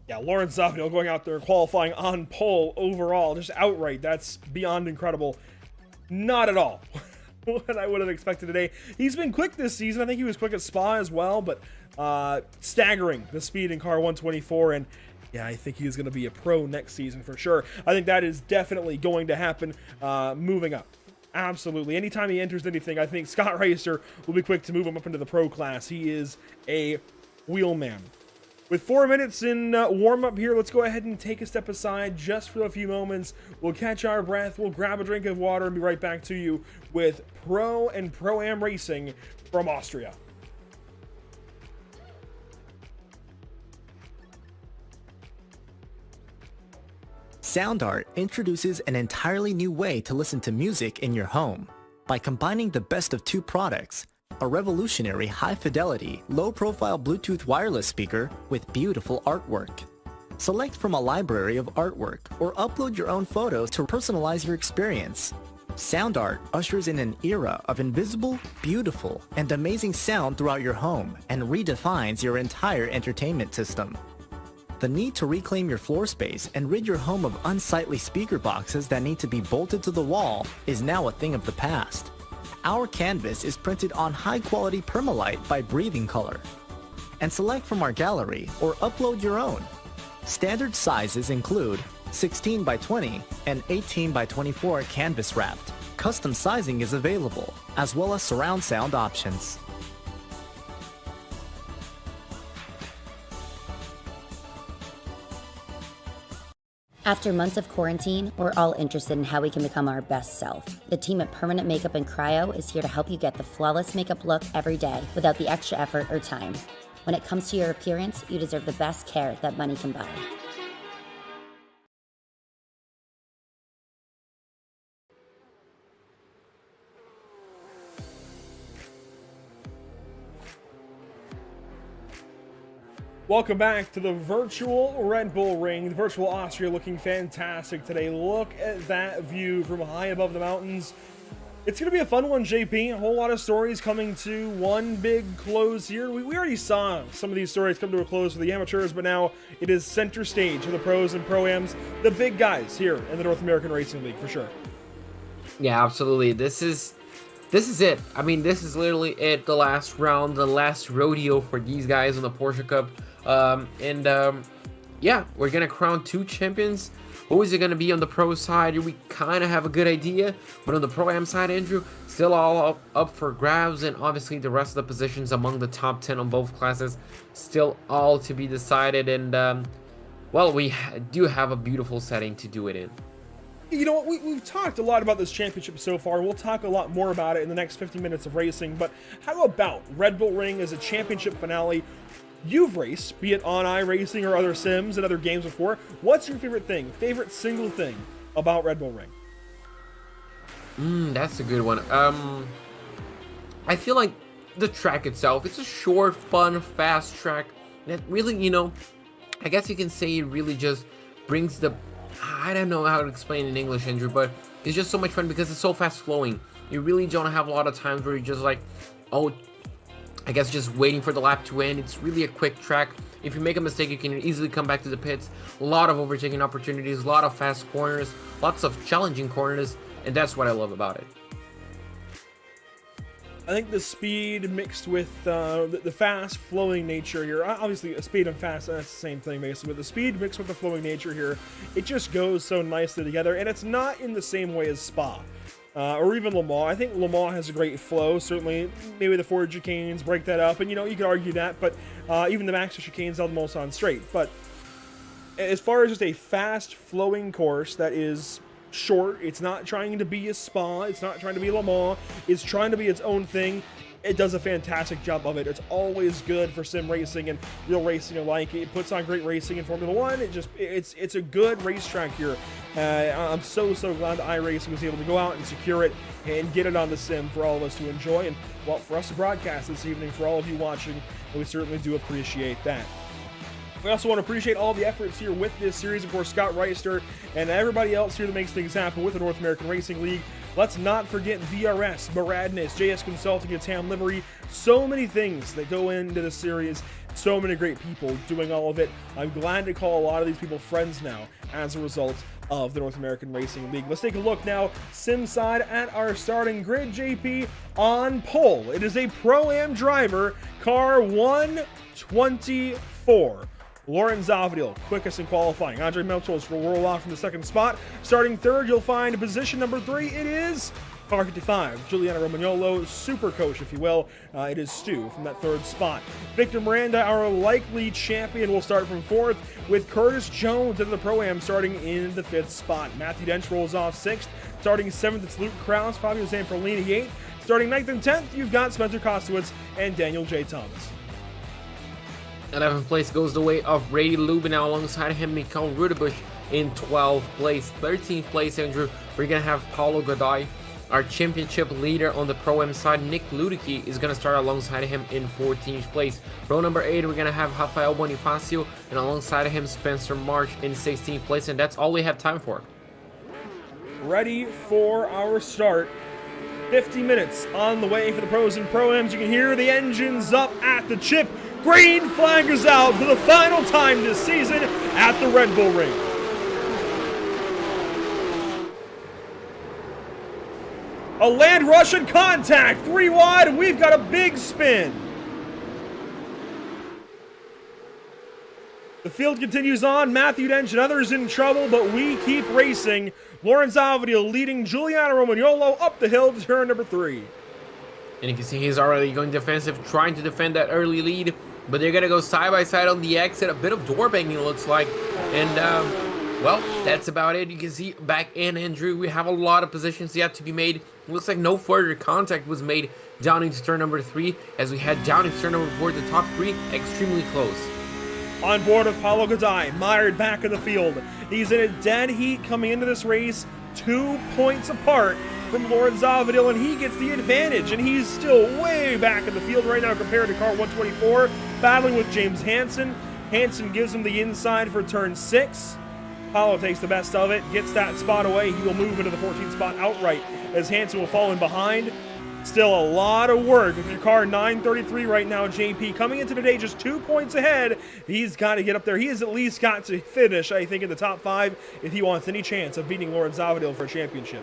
Yeah, Lawrence Zavadil going out there qualifying on pole overall, just outright. That's beyond incredible. Not at all what I would have expected today. He's been quick this season. I think he was quick at Spa as well, but staggering the speed in car 124. And yeah, I think he's going to be a pro next season for sure. I think that is definitely going to happen moving up. Absolutely. Anytime he enters anything, I think Scott Racer will be quick to move him up into the pro class. He is a wheelman. With 4 minutes in warm-up here, let's go ahead and take a step aside just for a few moments. We'll catch our breath, we'll grab a drink of water, and be right back to you with Pro and Pro-Am racing from Austria. SoundArt introduces an entirely new way to listen to music in your home. By combining the best of two products, a revolutionary high-fidelity, low-profile Bluetooth wireless speaker with beautiful artwork. Select from a library of artwork or upload your own photos to personalize your experience. SoundArt ushers in an era of invisible, beautiful, and amazing sound throughout your home and redefines your entire entertainment system. The need to reclaim your floor space and rid your home of unsightly speaker boxes that need to be bolted to the wall is now a thing of the past. Our canvas is printed on high-quality permalite by Breathing Color. And select from our gallery or upload your own. Standard sizes include 16 by 20 and 18 by 24 canvas wrapped. Custom sizing is available, as well as surround sound options. After months of quarantine, we're all interested in how we can become our best self. The team at Permanent Makeup and Cryo is here to help you get the flawless makeup look every day without the extra effort or time. When it comes to your appearance, you deserve the best care that money can buy. Welcome back to the virtual Red Bull Ring. The virtual Austria looking fantastic today. Look at that view from high above the mountains. It's going to be a fun one, JP. A whole lot of stories coming to one big close here. We already saw some of these stories come to a close for the amateurs, but now it is center stage for the pros and pro-ams, the big guys here in the North American Racing League, for sure. Yeah, absolutely. This is it. I mean, this is literally it. The last round, the last rodeo for these guys in the Porsche Cup. Yeah, we're gonna crown two champions. Who is it gonna be on the pro side? We kind of have a good idea, but on the pro-am side, Andrew, still all up for grabs, and obviously the rest of the positions among the top 10 on both classes still all to be decided. And well, we do have a beautiful setting to do it in. You know what, we've talked a lot about this championship so far, and we'll talk a lot more about it in the next 50 minutes of racing, but how about Red Bull Ring as a championship finale? You've raced, be it on iRacing or other sims and other games before. What's your favorite thing, favorite single thing about Red Bull Ring? That's a good one. I feel like the track itself, it's a short, fun, fast track that really, you know, I guess you can say it really just brings the, I don't know how to explain in English, Andrew, but it's just so much fun because it's so fast flowing. You really don't have a lot of times where you're just like, oh, I guess just waiting for the lap to end. It's really a quick track. If you make a mistake, you can easily come back to the pits. A lot of overtaking opportunities, a lot of fast corners, lots of challenging corners, and that's what I love about it. I think the speed mixed with the fast flowing nature here, obviously a speed and fast, that's the same thing basically, but the speed mixed with the flowing nature here, it just goes so nicely together, and it's not in the same way as Spa. Or even Le Mans. I think Le Mans has a great flow. Certainly, maybe the Ford chicanes break that up, and you know, you could argue that, but even the Maxxis chicanes almost on straight. But as far as just a fast flowing course that is short, it's not trying to be a Spa, it's not trying to be Le Mans, it's trying to be its own thing. It does a fantastic job of it. It's always good for sim racing and real racing alike. It puts on great racing in Formula One. It's a good racetrack here. I'm so glad that iRacing was able to go out and secure it and get it on the sim for all of us to enjoy, and well, for us to broadcast this evening for all of you watching. We certainly do appreciate that. We also want to appreciate all the efforts here with this series, of course, Scott Reister and everybody else here that makes things happen with the North American Racing League. Let's not forget VRS, Maradness, JS Consulting, and Tam Livery. So many things that go into the series. So many great people doing all of it. I'm glad to call a lot of these people friends now as a result of the North American Racing League. Let's take a look now, sim side at our starting grid. JP on pole. It is a Pro-Am driver, car 124. Lauren Zavadil, quickest in qualifying. Andre Melchels will roll off from the second spot. Starting third, you'll find position number 3. It is car 55. Juliana Romagnolo, super coach, if you will. It is Stu from that third spot. Victor Miranda, our likely champion, will start from 4th, with Curtis Jones in the Pro-Am starting in the 5th spot. Matthew Dench rolls off 6th. Starting 7th, it's Luke Krause, Fabio Zamperlini 8th. Starting 9th and 10th, you've got Spencer Kostowitz and Daniel J. Thomas. 11th place goes the way of Brady Lubinow. Alongside him, Mikael Rudebusch in 12th place. 13th place, Andrew, we're going to have Paulo Godoy. Our championship leader on the Pro-Am side, Nick Ludicky, is going to start alongside him in 14th place. Row number 8, we're going to have Rafael Bonifacio, and alongside him, Spencer March in 16th place, and that's all we have time for. Ready for our start. 50 minutes on the way for the pros and pro-ams. You can hear the engines up at the chip. Green flag is out for the final time this season at the Red Bull Ring. A land rush and contact, 3 wide, and we've got a big spin. The field continues on. Matthew Dench and others in trouble, but we keep racing. Lawrence Alvadil leading Giuliano Romagnolo up the hill to turn number 3. And you can see he's already going defensive, trying to defend that early lead, but they're going to go side by side on the exit. A bit of door banging, looks like. And, well, that's about it. You can see back in, Andrew, we have a lot of positions yet to be made. Looks like no further contact was made down into turn number 3, as we head down into turn number 4. The top 3 extremely close. On board with Paulo Godoy, mired back in the field. He's in a dead heat coming into this race, 2 points apart from Lawrence Zavadil, and he gets the advantage, and he's still way back in the field right now compared to car 124, battling with James Hansen. Hansen gives him the inside for turn 6. Paulo takes the best of it, gets that spot away. He will move into the 14th spot outright as Hansen will fall in behind. Still a lot of work with your car 933 right now, JP. Coming into today just 2 points ahead. He's got to get up there. He has at least got to finish, I think, in the top 5 if he wants any chance of beating Lawrence Zavadil for a championship.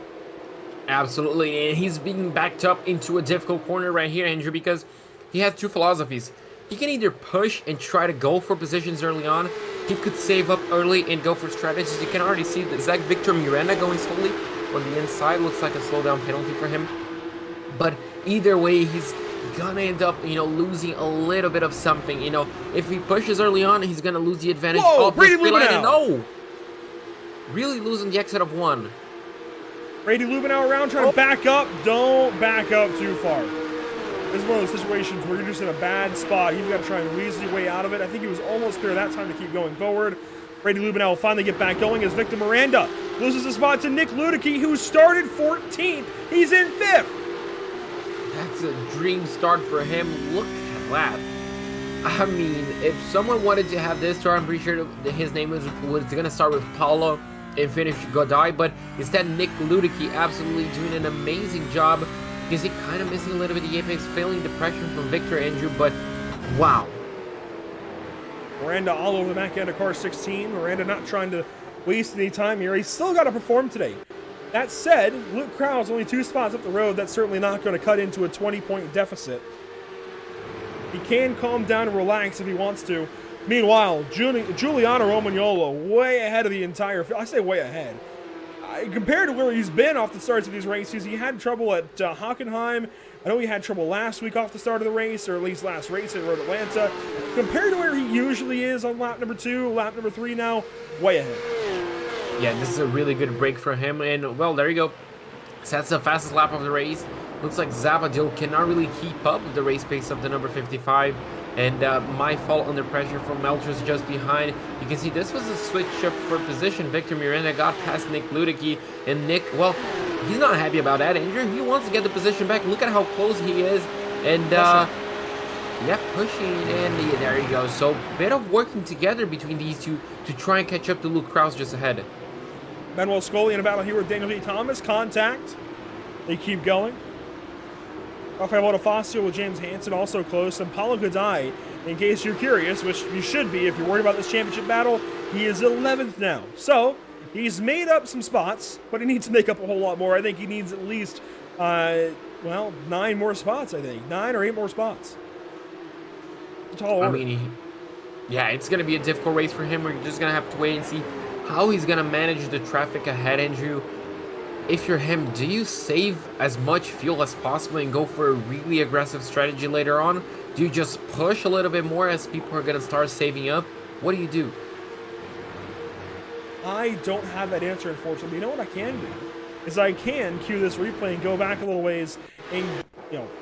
Absolutely, and he's being backed up into a difficult corner right here, Andrew, because he has 2 philosophies. He can either push and try to go for positions early on. He could save up early and go for strategies. You can already see that Zach Victor Miranda going slowly on the inside. Looks like a slowdown penalty for him. But either way, he's gonna end up, losing a little bit of something. If he pushes early on, he's gonna lose the advantage. Whoa, of Brady the line. Lubinow! No! Really losing the exit of 1. Brady Lubinow around trying to back up. Don't back up too far. This is one of those situations where you're just in a bad spot. You've got to try and weasel your way out of it. I think he was almost clear that time to keep going forward. Brady Lubinow will finally get back going as Victor Miranda loses the spot to Nick Ludicky, who started 14th. He's in 5th. That's a dream start for him. Look at that. I mean, if someone wanted to have this start, I'm pretty sure that his name was going to start with Paulo and finish Godoy, but instead Nick Ludicky absolutely doing an amazing job, because he kind of missing a little bit of the apex, failing the pressure from Victor Andrew, but wow. Miranda all over the back end of car 16. Miranda not trying to waste any time here. He's still got to perform today. That said, Luke Krause only 2 spots up the road. That's certainly not going to cut into a 20-point deficit. He can calm down and relax if he wants to. Meanwhile, Giuliano Romagnolo way ahead of the entire field. I say way ahead. Compared to where he's been off the starts of these races, he had trouble at Hockenheim. I know he had trouble last week off the start of the race, or at least last race at Road Atlanta. Compared to where he usually is on lap number 2, lap number 3 now, way ahead. Yeah, this is a really good break for him, and well, there you go. So that's the fastest lap of the race. Looks like Zavadil cannot really keep up with the race pace of the number 55, and my fault under pressure from Melcher's just behind. You can see this was a switch up for position. Victor Miranda got past Nick Ludicky, and Nick, well, he's not happy about that, Andrew. He wants to get the position back. Look at how close he is, and yeah, pushing, and there you go. So, bit of working together between these two to try and catch up to Luke Krause just ahead. Manuel Scully in a battle here with Daniel D. Thomas. Contact. They keep going. Rafael Bonifacio with James Hansen also close. And Paulo Godoy, in case you're curious, which you should be if you're worried about this championship battle, he is 11th now. So, he's made up some spots, but he needs to make up a whole lot more. I think he needs at least, 9 more spots, I think. 9 or 8 more spots. It's a tall order. I mean, yeah, it's going to be a difficult race for him. We're just going to have to wait and see how he's going to manage the traffic ahead, Andrew. If you're him, do you save as much fuel as possible and go for a really aggressive strategy later on? Do you just push a little bit more as people are going to start saving up? What do you do? I don't have that answer, unfortunately. You know what I can do? Is I can cue this replay and go back a little ways and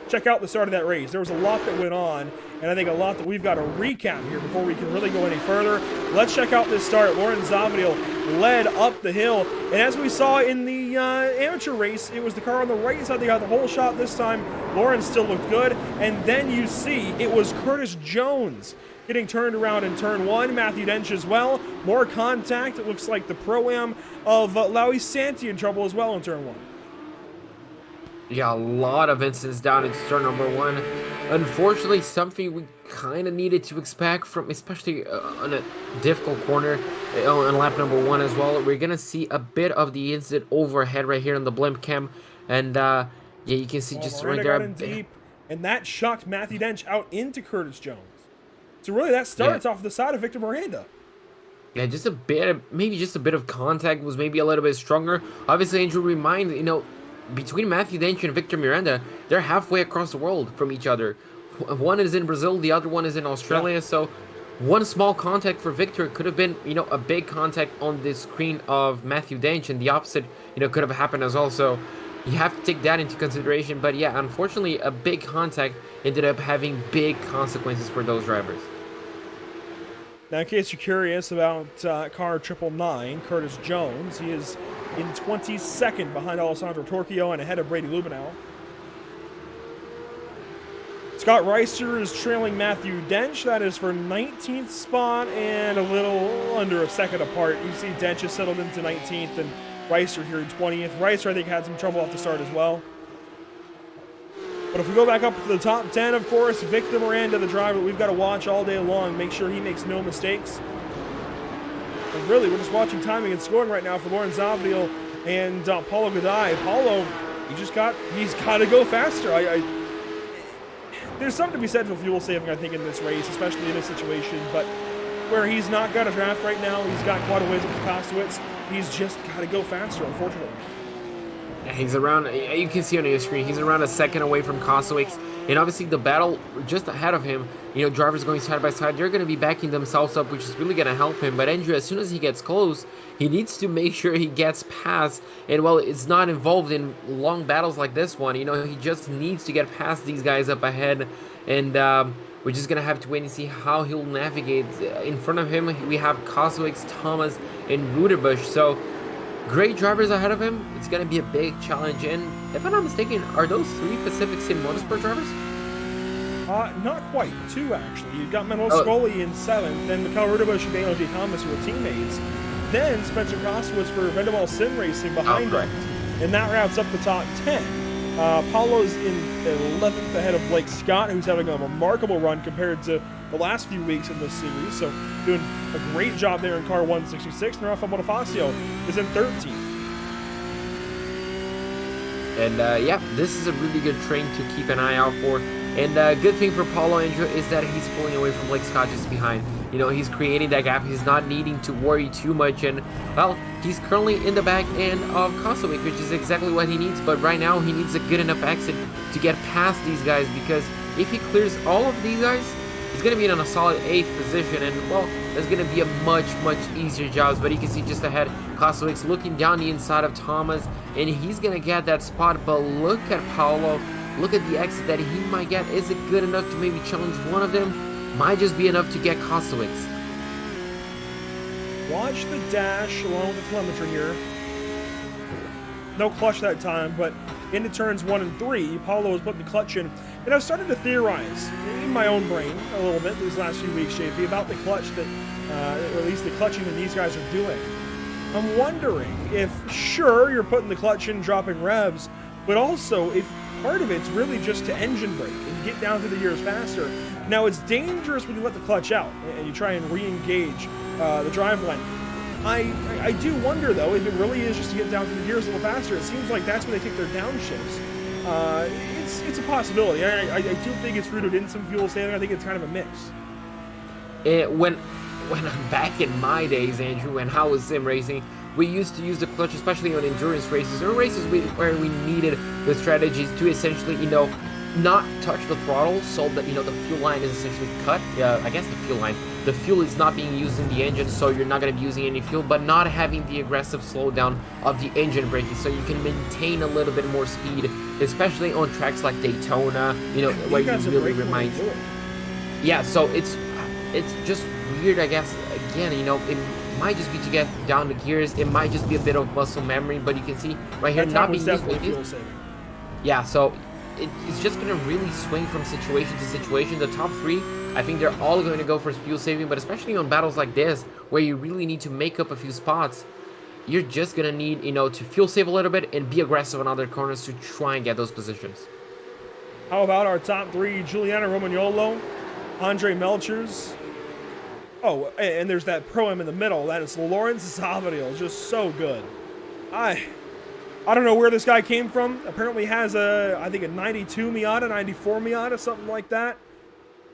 check out the start of that race. There was a lot that went on, and I think a lot that we've got to recap here before we can really go any further. Let's check out this start. Lauren Zavadil led up the hill, and as we saw in the amateur race, it was the car on the right side that got the whole shot this time. Lauren still looked good, and then you see it was Curtis Jones getting turned around in turn 1. Matthew Dench as well. More contact. It looks like the Pro-Am of Lowy Santi in trouble as well in turn 1. Yeah, a lot of incidents down in turn number 1. Unfortunately, something we kind of needed to expect from, especially on a difficult corner on lap number 1 as well. We're going to see a bit of the incident overhead right here on the blimp cam. And, yeah, you can see just right there. Got in deep, and that shocked Matthew Dench out into Curtis Jones. So really, that starts off the side of Victor Miranda. Yeah, just a bit, maybe just a bit of contact was maybe a little bit stronger. Obviously, Andrew, remind, between Matthew Dench and Victor Miranda, they're halfway across the world from each other. One is in Brazil, the other one is in Australia. So one small contact for Victor could have been, a big contact on the screen of Matthew Dench, and the opposite, could have happened as well. So you have to take that into consideration. But yeah, unfortunately, a big contact ended up having big consequences for those drivers. Now, in case you're curious about car 999, Curtis Jones, he is in 22nd behind Alessandro Torchio and ahead of Brady Lubenow. Scott Reister is trailing Matthew Dench. That is for 19th spot and a little under a second apart. You see Dench has settled into 19th and Reister here in 20th. Reister, I think, had some trouble off the start as well. But if we go back up to the top 10, of course, Victor Miranda, the driver that we've got to watch all day long, make sure he makes no mistakes. And really, we're just watching timing and scoring right now for Lauren Zavadil and Paulo Gadai. Paulo, he's got to go faster. There's something to be said for fuel saving, I think, in this race, especially in this situation. But where he's not got a draft right now, he's got quite a ways up to Kostowitz. He's just got to go faster, unfortunately. He's around, you can see on your screen, he's around a second away from Kostowitz. And obviously the battle just ahead of him, drivers going side by side, they're going to be backing themselves up, which is really going to help him. But Andrew, as soon as he gets close, he needs to make sure he gets past. And while it's not involved in long battles like this one, he just needs to get past these guys up ahead. And we're just going to have to wait and see how he'll navigate. In front of him, we have Kostowitz, Thomas, and Ruderbusch. So great drivers ahead of him. It's going to be a big challenge. And if I'm not mistaken, are those 3 Pacific Sim Motorsport drivers? Not quite. 2, actually. You've got Manuel Scully in 7th, then Mikhail Ruderbusch and Daniel J. Thomas, who are teammates. Then Spencer Kostowitz for Vendemol Sim Racing behind him. And that wraps up the top 10. Paulo's in 11th ahead of Blake Scott, who's having a remarkable run compared to the last few weeks in this series. So doing a great job there in car 166. And Rafael Bonifacio is in 13th. And yeah, this is a really good train to keep an eye out for. And good thing for Paulo, Andrew, is that he's pulling away from Blake Scott just behind. He's creating that gap. He's not needing to worry too much. And, well, he's currently in the back end of Kostowitz, which is exactly what he needs. But right now, he needs a good enough exit to get past these guys. Because if he clears all of these guys, he's going to be in a solid 8th position. And, well, that's going to be a much, much easier job. But you can see just ahead, Kostowitz looking down the inside of Thomas. And he's going to get that spot. But look at Paulo. Look at the exit that he might get. Is it good enough to maybe challenge one of them? Might just be enough to get Kostowitz. Watch the dash along with the telemetry here. No clutch that time, but into turns 1 and 3, Paulo was putting the clutch in. And I've started to theorize in my own brain a little bit these last few weeks, JP, about the clutch that, or at least the clutching that these guys are doing. I'm wondering if, sure, you're putting the clutch in, dropping revs, but also if part of it's really just to engine brake and get down to the gears faster. Now, it's dangerous when you let the clutch out and you try and re-engage the driveline. I do wonder, though, if it really is just to get down to the gears a little faster. It seems like that's when they take their downshifts. It's a possibility. I do think it's rooted in some fuel saving. I think it's kind of a mix. When I'm back in my days, Andrew, and how was sim racing, we used to use the clutch, especially on endurance races or races where we needed the strategies to essentially, not touch the throttle so that, you know, the fuel line is essentially cut. I guess the fuel line. The fuel is not being used in the engine, so you're not going to be using any fuel, but not having the aggressive slowdown of the engine braking, so you can maintain a little bit more speed, especially on tracks like Daytona, you know, where you really remind. Yeah, so it's just weird, I guess. Again, you know, it might just be to get down the gears. It might just be a bit of muscle memory, but you can see right here not being used. Yeah, so it's just going to really swing from situation to situation. The top three, I think they're all going to go for fuel saving, but especially on battles like this, where you really need to make up a few spots, you're just going to need, you know, to fuel save a little bit and be aggressive on other corners to try and get those positions. How about our top three? Giuliano Romagnolo, Andre Melchers. Oh, and there's that Pro-Am in the middle. That is Lawrence Zavadil. Just so good. I don't know where this guy came from. Apparently has I think a 92 Miata, 94 Miata, something like that.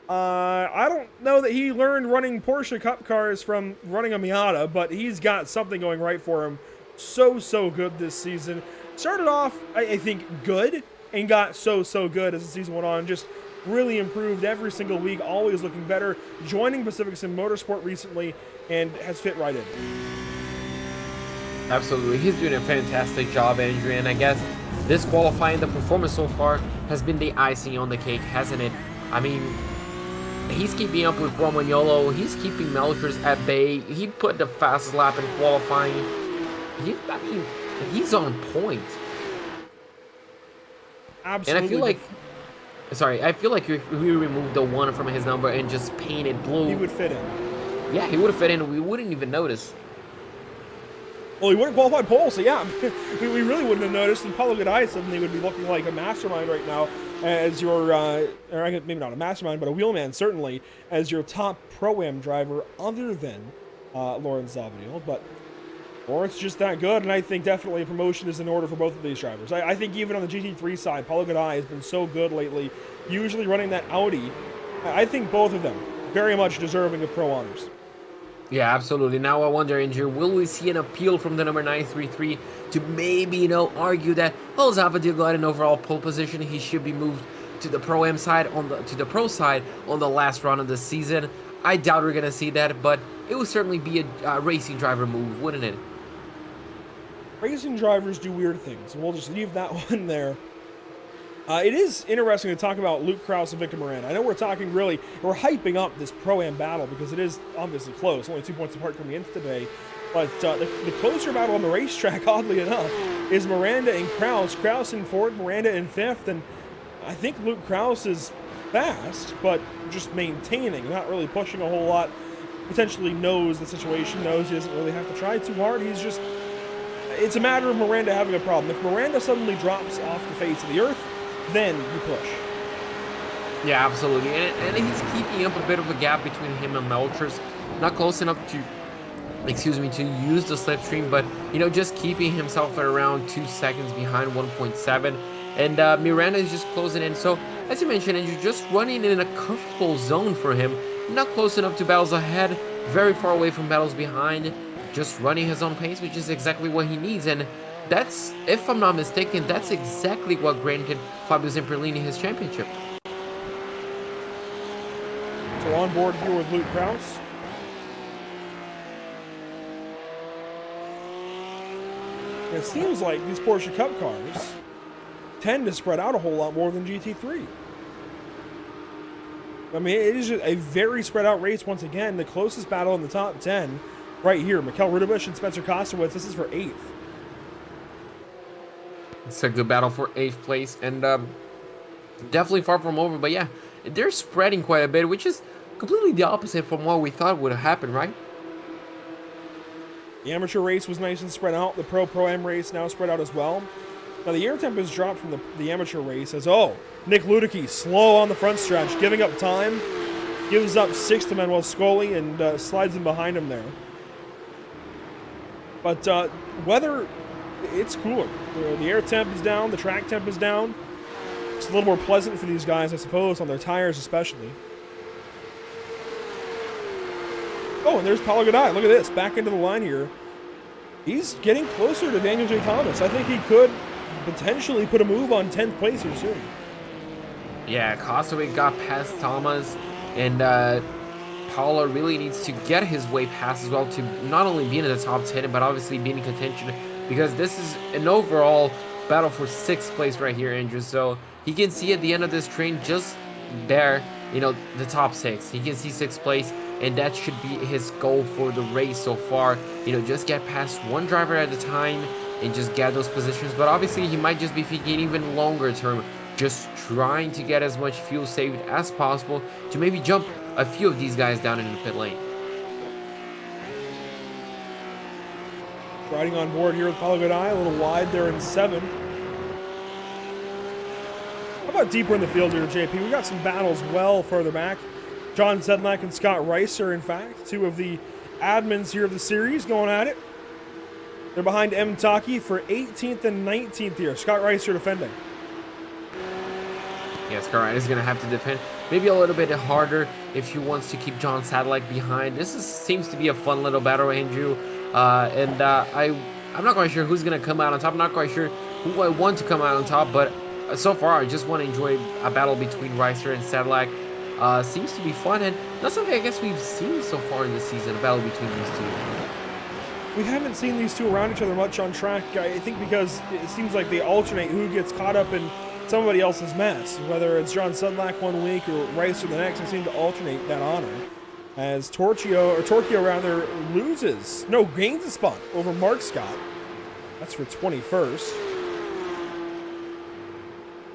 I don't know that he learned running Porsche Cup cars from running a Miata, but he's got something going right for him. So good this season. Started off, I think, good, and got so good as the season went on. Just really improved every single week, always looking better. Joining Pacific Sim Motorsport recently, and has fit right in. Absolutely, he's doing a fantastic job, Andrew, and I guess this qualifying, the performance so far has been the icing on the cake, hasn't it? I mean, he's keeping up with Romagnolo, he's keeping Melchers at bay, he put the fastest lap in qualifying. I mean, he's on point. Absolutely. And I feel like if we removed the 1 from his number and just painted blue, he would fit in. Yeah, he would have fit in, we wouldn't even notice. Well, he wouldn't qualify pole, so yeah, we really wouldn't have noticed. And Paulo Gaday suddenly would be looking like a mastermind right now as your, or maybe not a mastermind, but a wheelman certainly, as your top Pro-Am driver other than Lawrence Zavadil. But Lawrence is just that good, and I think definitely a promotion is in order for both of these drivers. I think even on the GT3 side, Paulo Gaday has been so good lately, usually running that Audi. I think both of them very much deserving of pro honors. Yeah, absolutely. Now I wonder, Andrew, will we see an appeal from the number 933 to maybe, you know, argue that, well, Zavadil got an overall pole position, he should be moved to the Pro-Am side, to the Pro side on the last round of the season? I doubt we're going to see that, but it would certainly be a racing driver move, wouldn't it? Racing drivers do weird things, and we'll just leave that one there. It is interesting to talk about Luke Krause and Victor Miranda. I know we're hyping up this Pro-Am battle because it is obviously close, only 2 points apart coming into today. But the closer battle on the racetrack, oddly enough, is Miranda and Krause. Krause in fourth, Miranda in fifth, and I think Luke Krause is fast, but just maintaining, not really pushing a whole lot. Potentially knows the situation, knows he doesn't really have to try too hard. It's a matter of Miranda having a problem. If Miranda suddenly drops off the face of the earth, then you push. Yeah, absolutely. And he's keeping up a bit of a gap between him and Melchers. Not close enough to use the slipstream, but, you know, just keeping himself at around 2 seconds behind 1.7. And Miranda is just closing in. So, as you mentioned, Andrew, just running in a comfortable zone for him. Not close enough to battles ahead, very far away from battles behind. Just running his own pace, which is exactly what he needs. And that's, if I'm not mistaken, that's exactly what granted Fabio Zamperlini his championship. So on board here with Luke Krause. It seems like these Porsche Cup cars tend to spread out a whole lot more than GT3. I mean, it is just a very spread out race once again. The closest battle in the top 10 right here. Mikkel Rudebusch and Spencer Kostowitz. This is for 8th. It's a good battle for 8th place, and definitely far from over. But yeah, they're spreading quite a bit, which is completely the opposite from what we thought would have happened, right? The amateur race was nice and spread out. The Pro-Am race now spread out as well. Now the air temp has dropped from the amateur race as, Nick Ludicky slow on the front stretch, giving up time. Gives up 6 to Manuel Scoli and slides in behind him there. But weather, it's cooler. The air temp is down, the track temp is down. It's a little more pleasant for these guys, I suppose, on their tires especially. Oh, and there's Paulo Gaday. Look at this, back into the line here. He's getting closer to Daniel J. Thomas. I think he could potentially put a move on 10th place here soon. Yeah, Costaway got past Thomas, and Paula really needs to get his way past as well to not only be in the top 10, but obviously be in contention, because this is an overall battle for 6th place right here, Andrew. So he can see at the end of this train just there, you know, the top 6. He can see 6th place, and that should be his goal for the race so far. You know, just get past one driver at a time and just get those positions. But obviously, he might just be thinking even longer term, just trying to get as much fuel saved as possible to maybe jump a few of these guys down in the pit lane. Riding on board here with Paulo Goday, a little wide there in 7th. How about deeper in the field here, JP? We got some battles well further back. John Sedlak and Scott Reiser, in fact, 2 of the admins here of the series going at it. They're behind M. Taki for 18th and 19th here. Scott Reiser defending. Yeah, Scott Reiser is going to have to defend maybe a little bit harder if he wants to keep John Sedlak behind. This seems to be a fun little battle, Andrew. I'm not quite sure who's going to come out on top. I'm not quite sure who I want to come out on top, but so far I just want to enjoy a battle between Reiser and Sedlak. Seems to be fun, and that's something I guess we've seen so far in this season, a battle between these 2. We haven't seen these 2 around each other much on track, I think, because it seems like they alternate who gets caught up in somebody else's mess. Whether it's John Sedlak one week or Reiser the next, they seem to alternate that honor. As Torchio gains a spot over Mark Scott. That's for 21st.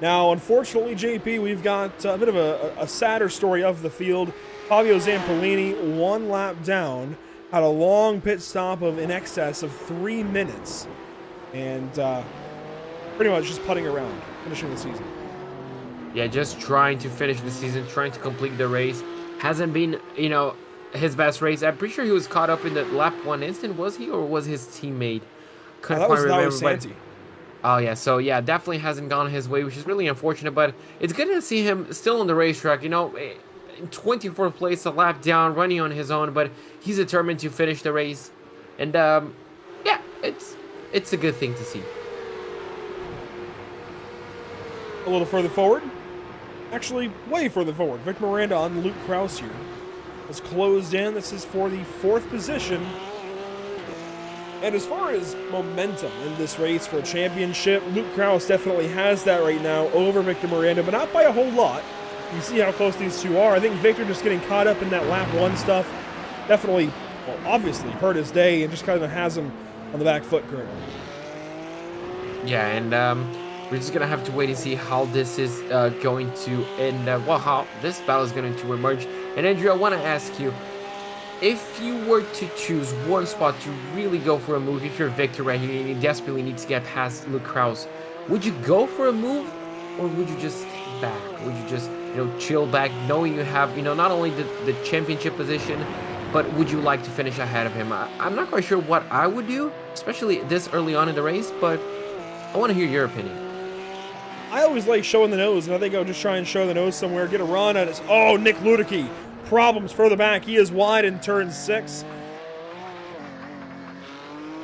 Now, unfortunately, JP, we've got a bit of a sadder story of the field. Fabio Zampolini, 1 lap down, had a long pit stop of in excess of 3 minutes, and pretty much just putting around, finishing the season. Yeah, just trying to finish the season, trying to complete the race. Hasn't been, you know, his best race. I'm pretty sure he was caught up in the lap 1 instant, was he, or was his teammate? That was Santi. Oh, yeah, so, yeah, definitely hasn't gone his way, which is really unfortunate, but it's good to see him still on the racetrack, you know, in 24th place, a lap down, running on his own, but he's determined to finish the race, and, yeah, it's a good thing to see. A little further forward, actually, way further forward, Vic Miranda on Luke Krause here. Has closed in, this is for the 4th position. And as far as momentum in this race for a championship, Luke Krause definitely has that right now over Victor Miranda, but not by a whole lot. You see how close these 2 are. I think Victor just getting caught up in that lap 1 stuff definitely, well, obviously hurt his day and just kind of has him on the back foot currently. Yeah, and we're just going to have to wait and see how this is going to end, how this battle is going to emerge. And Andrew, I want to ask you, if you were to choose one spot to really go for a move, if you're Victor right here and you desperately need to get past Luke Krause, would you go for a move, or would you just stay back? Would you just, you know, chill back, knowing you have, you know, not only the championship position, but would you like to finish ahead of him? I'm not quite sure what I would do, especially this early on in the race, but I want to hear your opinion. I always like showing the nose, and I think I would just try and show the nose somewhere, get a run at it. Oh, Nick Ludicky. Problems further back. He is wide in turn 6.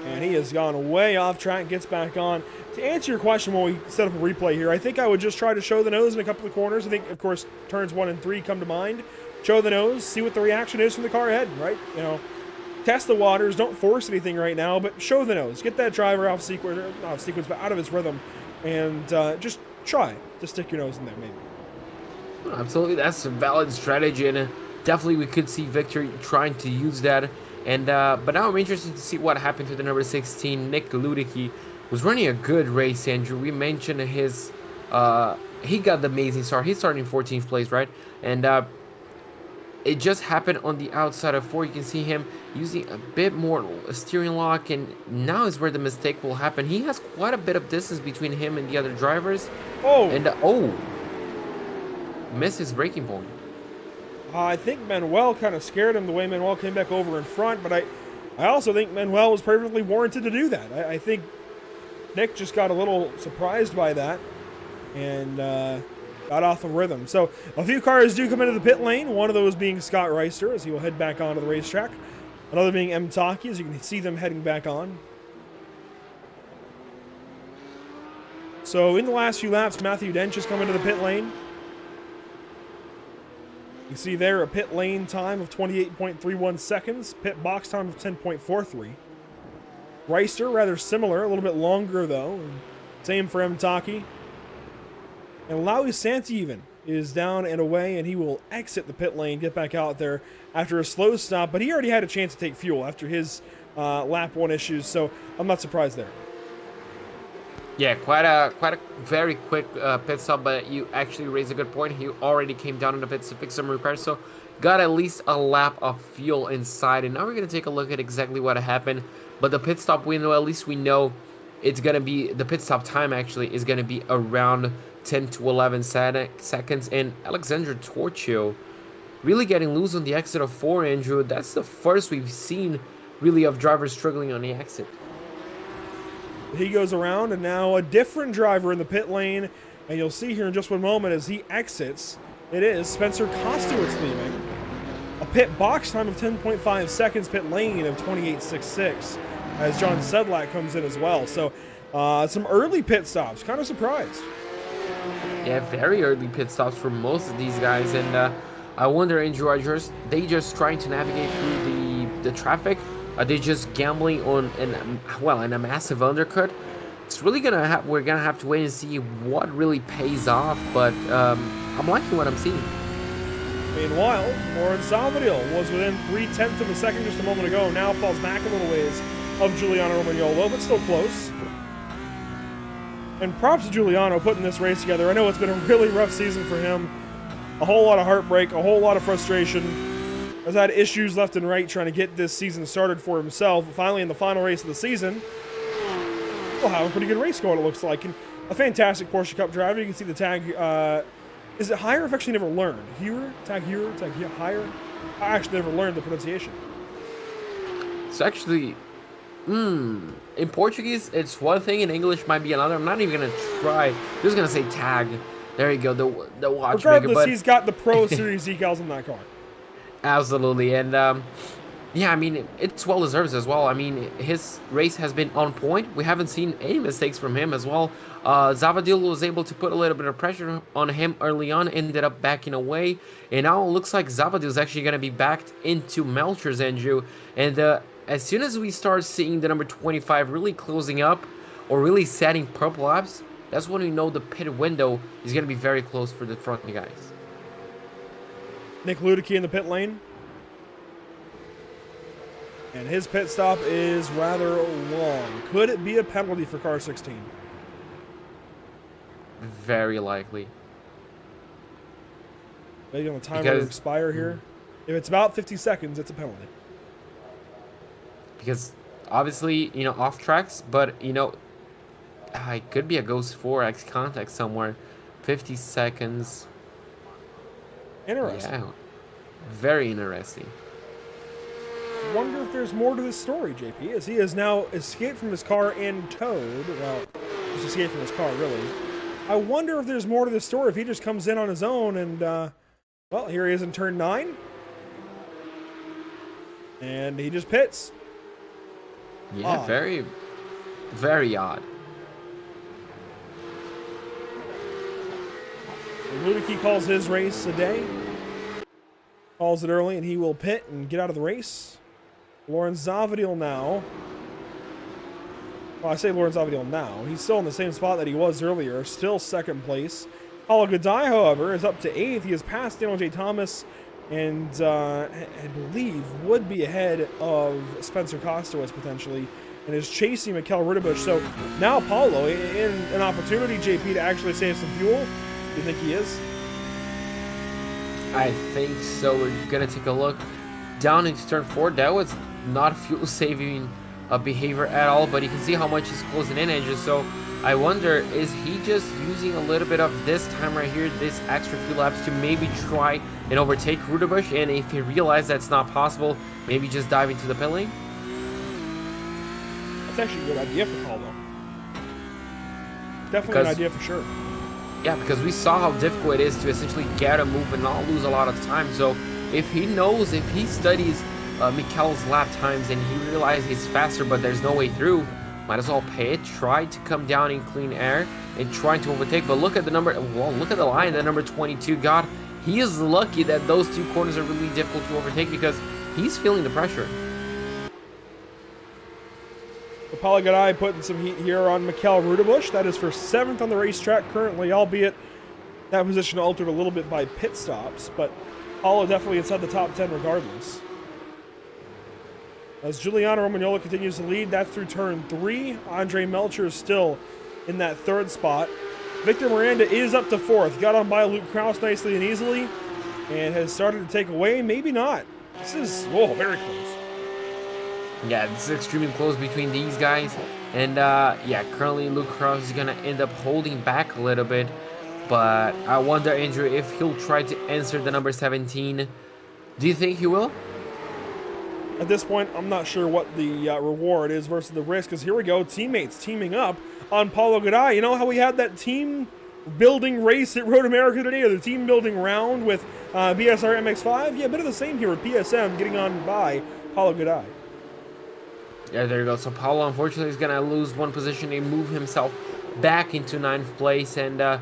And he has gone way off track, gets back on. To answer your question when we set up a replay here, I think I would just try to show the nose in a couple of corners. I think, of course, turns 1 and 3 come to mind. Show the nose, see what the reaction is from the car ahead, right? You know, test the waters, don't force anything right now, but show the nose. Get that driver off sequence, not off sequence, but out of his rhythm, and just try to stick your nose in there, maybe. Absolutely, that's a valid strategy, and definitely we could see Victor trying to use that. And but now I'm interested to see what happened to the number 16, Nick Ludicky. Was running a good race, Andrew. We mentioned his he got the amazing start. He's starting 14th place, right? And it just happened on the outside of 4. You can see him using a bit more steering lock, and now is where the mistake will happen. He has quite a bit of distance between him and the other drivers. Oh! And missed his braking point. I think Manuel kind of scared him the way Manuel came back over in front, but I also think Manuel was perfectly warranted to do that. I think Nick just got a little surprised by that and got off of rhythm. So a few cars do come into the pit lane, one of those being Scott Reister as he will head back onto the racetrack. Another being M. Taki, as you can see them heading back on. So in the last few laps, Matthew Dench has come into the pit lane. You see there a pit lane time of 28.31 seconds, pit box time of 10.43. Reister, rather similar, a little bit longer though. Same for Mtaki. And Laui Santi is down and away, and he will exit the pit lane, get back out there after a slow stop, but he already had a chance to take fuel after his lap 1 issues, so I'm not surprised there. Yeah, quite a very quick pit stop, but you actually raised a good point. He already came down in the pits to fix some repairs, so got at least a lap of fuel inside. And now we're going to take a look at exactly what happened. But the pit stop window, at least we know it's going to be, the pit stop time actually is going to be around 10 to 11 seconds. And Alexander Torchio really getting loose on the exit of 4, Andrew. That's the first we've seen really of drivers struggling on the exit. He goes around, and now a different driver in the pit lane, and you'll see here in just one moment as he exits, it is Spencer Kostowitz leaving. A pit box time of 10.5 seconds, pit lane of 28.66, as John Sedlak comes in as well. So some early pit stops, kind of surprised. Yeah, very early pit stops for most of these guys, and I wonder, Andrew, are they just trying to navigate through the traffic? Are they just gambling on in a massive undercut? It's really we're gonna have to wait and see what really pays off. But I'm liking what I'm seeing. Meanwhile, Lauren Salvadil was within 0.3 of a second just a moment ago. Now falls back a little ways of Giuliano Romagnolo, but still close. And props to Giuliano putting this race together. I know it's been a really rough season for him. A whole lot of heartbreak, a whole lot of frustration. Has had issues left and right trying to get this season started for himself. Finally, in the final race of the season, we'll have a pretty good race going, it looks like. And a fantastic Porsche Cup driver. You can see the tag. Is it higher? I've actually never learned. Heuer? Tag higher? I actually never learned the pronunciation. It's actually, in Portuguese, it's one thing. In English, might be another. I'm not even going to try. I'm just going to say tag. There you go, the watchmaker. Regardless, he's got the Pro Series decals in that car. Absolutely, and yeah, I mean, it's well deserved as well. I mean, his race has been on point. We haven't seen any mistakes from him as well. Zavadil was able to put a little bit of pressure on him early on, ended up backing away, and now it looks like Zavadil is actually going to be backed into Melcher's, Andrew. And as soon as we start seeing the number 25 really closing up or really setting purple laps, that's when we know the pit window is going to be very close for the front guys. Nick Ludicky in the pit lane. And his pit stop is rather long. Could it be a penalty for car 16? Very likely. Maybe on the timer to expire here. If it's about 50 seconds, it's a penalty. Because obviously, you know, off tracks, but you know, it could be a Ghost 4X contact somewhere. 50 seconds. Interesting. Yeah, very interesting. Wonder if there's more to this story, JP, as he has now escaped from his car and towed. Well, he's escaped from his car, really. I wonder if there's more to this story, if he just comes in on his own and, well, here he is in turn 9. And he just pits. Yeah, odd. very, very odd. Ludicky calls his race a day. Calls it early, and he will pit and get out of the race. Lauren Zavadil now. Well, I say Lauren Zavadil now. He's still in the same spot that he was earlier. Still second place. Paulo Gadai, however, is up to 8th. He has passed Daniel J. Thomas and I believe would be ahead of Spencer Kostowitz potentially and is chasing Mikkel Ritterbusch. So now Paulo in an opportunity, JP, to actually save some fuel. Do you think he is? I think so. We're going to take a look down into turn 4. That was not fuel-saving behavior at all, but you can see how much he's closing in, Andrew. So I wonder, is he just using a little bit of this time right here, this extra few laps, to maybe try and overtake Ritterbusch? And if he realizes that's not possible, maybe just dive into the pit lane? That's actually a good idea for Paulo. Definitely an idea for sure. Yeah, because we saw how difficult it is to essentially get a move and not lose a lot of time. So if he knows, if he studies Mikkel's lap times and he realizes he's faster but there's no way through, might as well pay it, try to come down in clean air and try to overtake. But look at the number, well, look at the line that number 22 got. he is lucky that those two corners are really difficult to overtake because he's feeling the pressure. Paulo Gaday putting some heat here on Mikkel Rudebush. That is for 7th on the racetrack currently, albeit that position altered a little bit by pit stops, but Paulo definitely inside the top 10 regardless. As Giuliano Romagnolo continues to lead, that's through turn 3. Andre Melcher is still in that 3rd spot. Victor Miranda is up to 4th. Got on by Luke Krause nicely and easily, and has started to take away. Maybe not. This is, very close. Yeah, this is extremely close between these guys. And yeah, currently Luke Krause is going to end up holding back a little bit. But I wonder, Andrew, if he'll try to answer the number 17. Do you think he will? At this point, I'm not sure what the reward is versus the risk, because here we go, teammates teaming up on Paulo Gaday. You know how we had that team building race at Road America today, or the team building round with BSR MX-5? Yeah, a bit of the same here with PSM getting on by Paulo Gaday. Yeah, there you go. So Paulo, unfortunately, is going to lose one position and move himself back into 9th place. And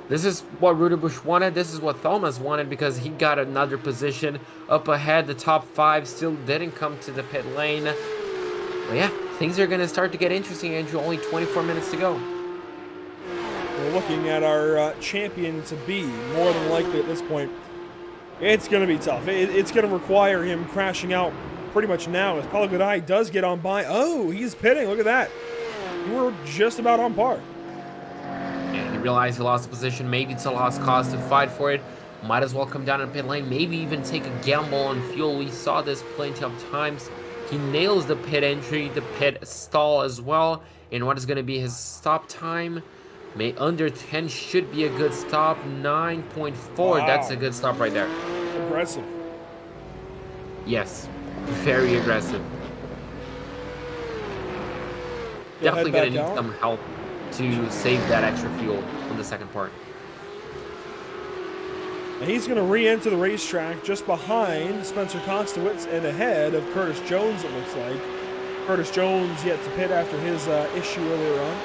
this is what Rudebush wanted. This is what Thomas wanted, because he got another position up ahead. The top 5 still didn't come to the pit lane. But yeah, things are going to start to get interesting, Andrew. Only 24 minutes to go. We're looking at our champion to be, more than likely at this point. It's going to be tough. It's going to require him crashing out pretty much now, as Paulo Gaday does get on by. Oh, he's pitting. Look at that. You were just about on par. Yeah, he realized he lost the position. Maybe it's a lost cause to fight for it. Might as well come down in pit lane. Maybe even take a gamble on fuel. We saw this plenty of times. He nails the pit entry, the pit stall as well. And what is going to be his stop time? Under 10 should be a good stop. 9.4. Wow. That's a good stop right there. Aggressive. Yes. Very aggressive. Definitely going to need some help to save that extra fuel on the second part. And he's going to re-enter the racetrack just behind Spencer Kostowitz and ahead of Curtis Jones, it looks like. Curtis Jones yet to pit after his issue earlier on.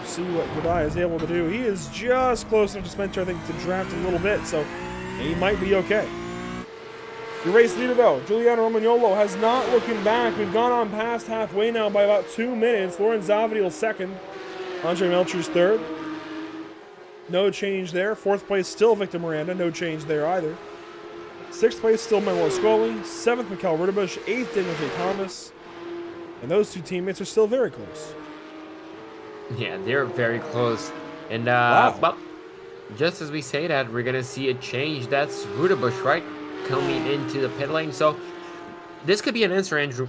See what Gaday is able to do. He is just close enough to Spencer, I think, to draft a little bit, so he might be okay. The race leader, though, Giuliano Romagnolo, has not looking back. We've gone on past halfway now by about 2 minutes. Lauren Zavadiel second. Andre Melcher's third. No change there. 4th place, still Victor Miranda. No change there either. 6th place, still Manuel Scully. 7th, Mikkel Rudebush. 8th, Daniel J. Thomas. And those two teammates are still very close. Yeah, they're very close. And, wow. Well, just as we say that, we're going to see a change. That's Rudebush, right? Coming into the pit lane. So this could be an answer, Andrew,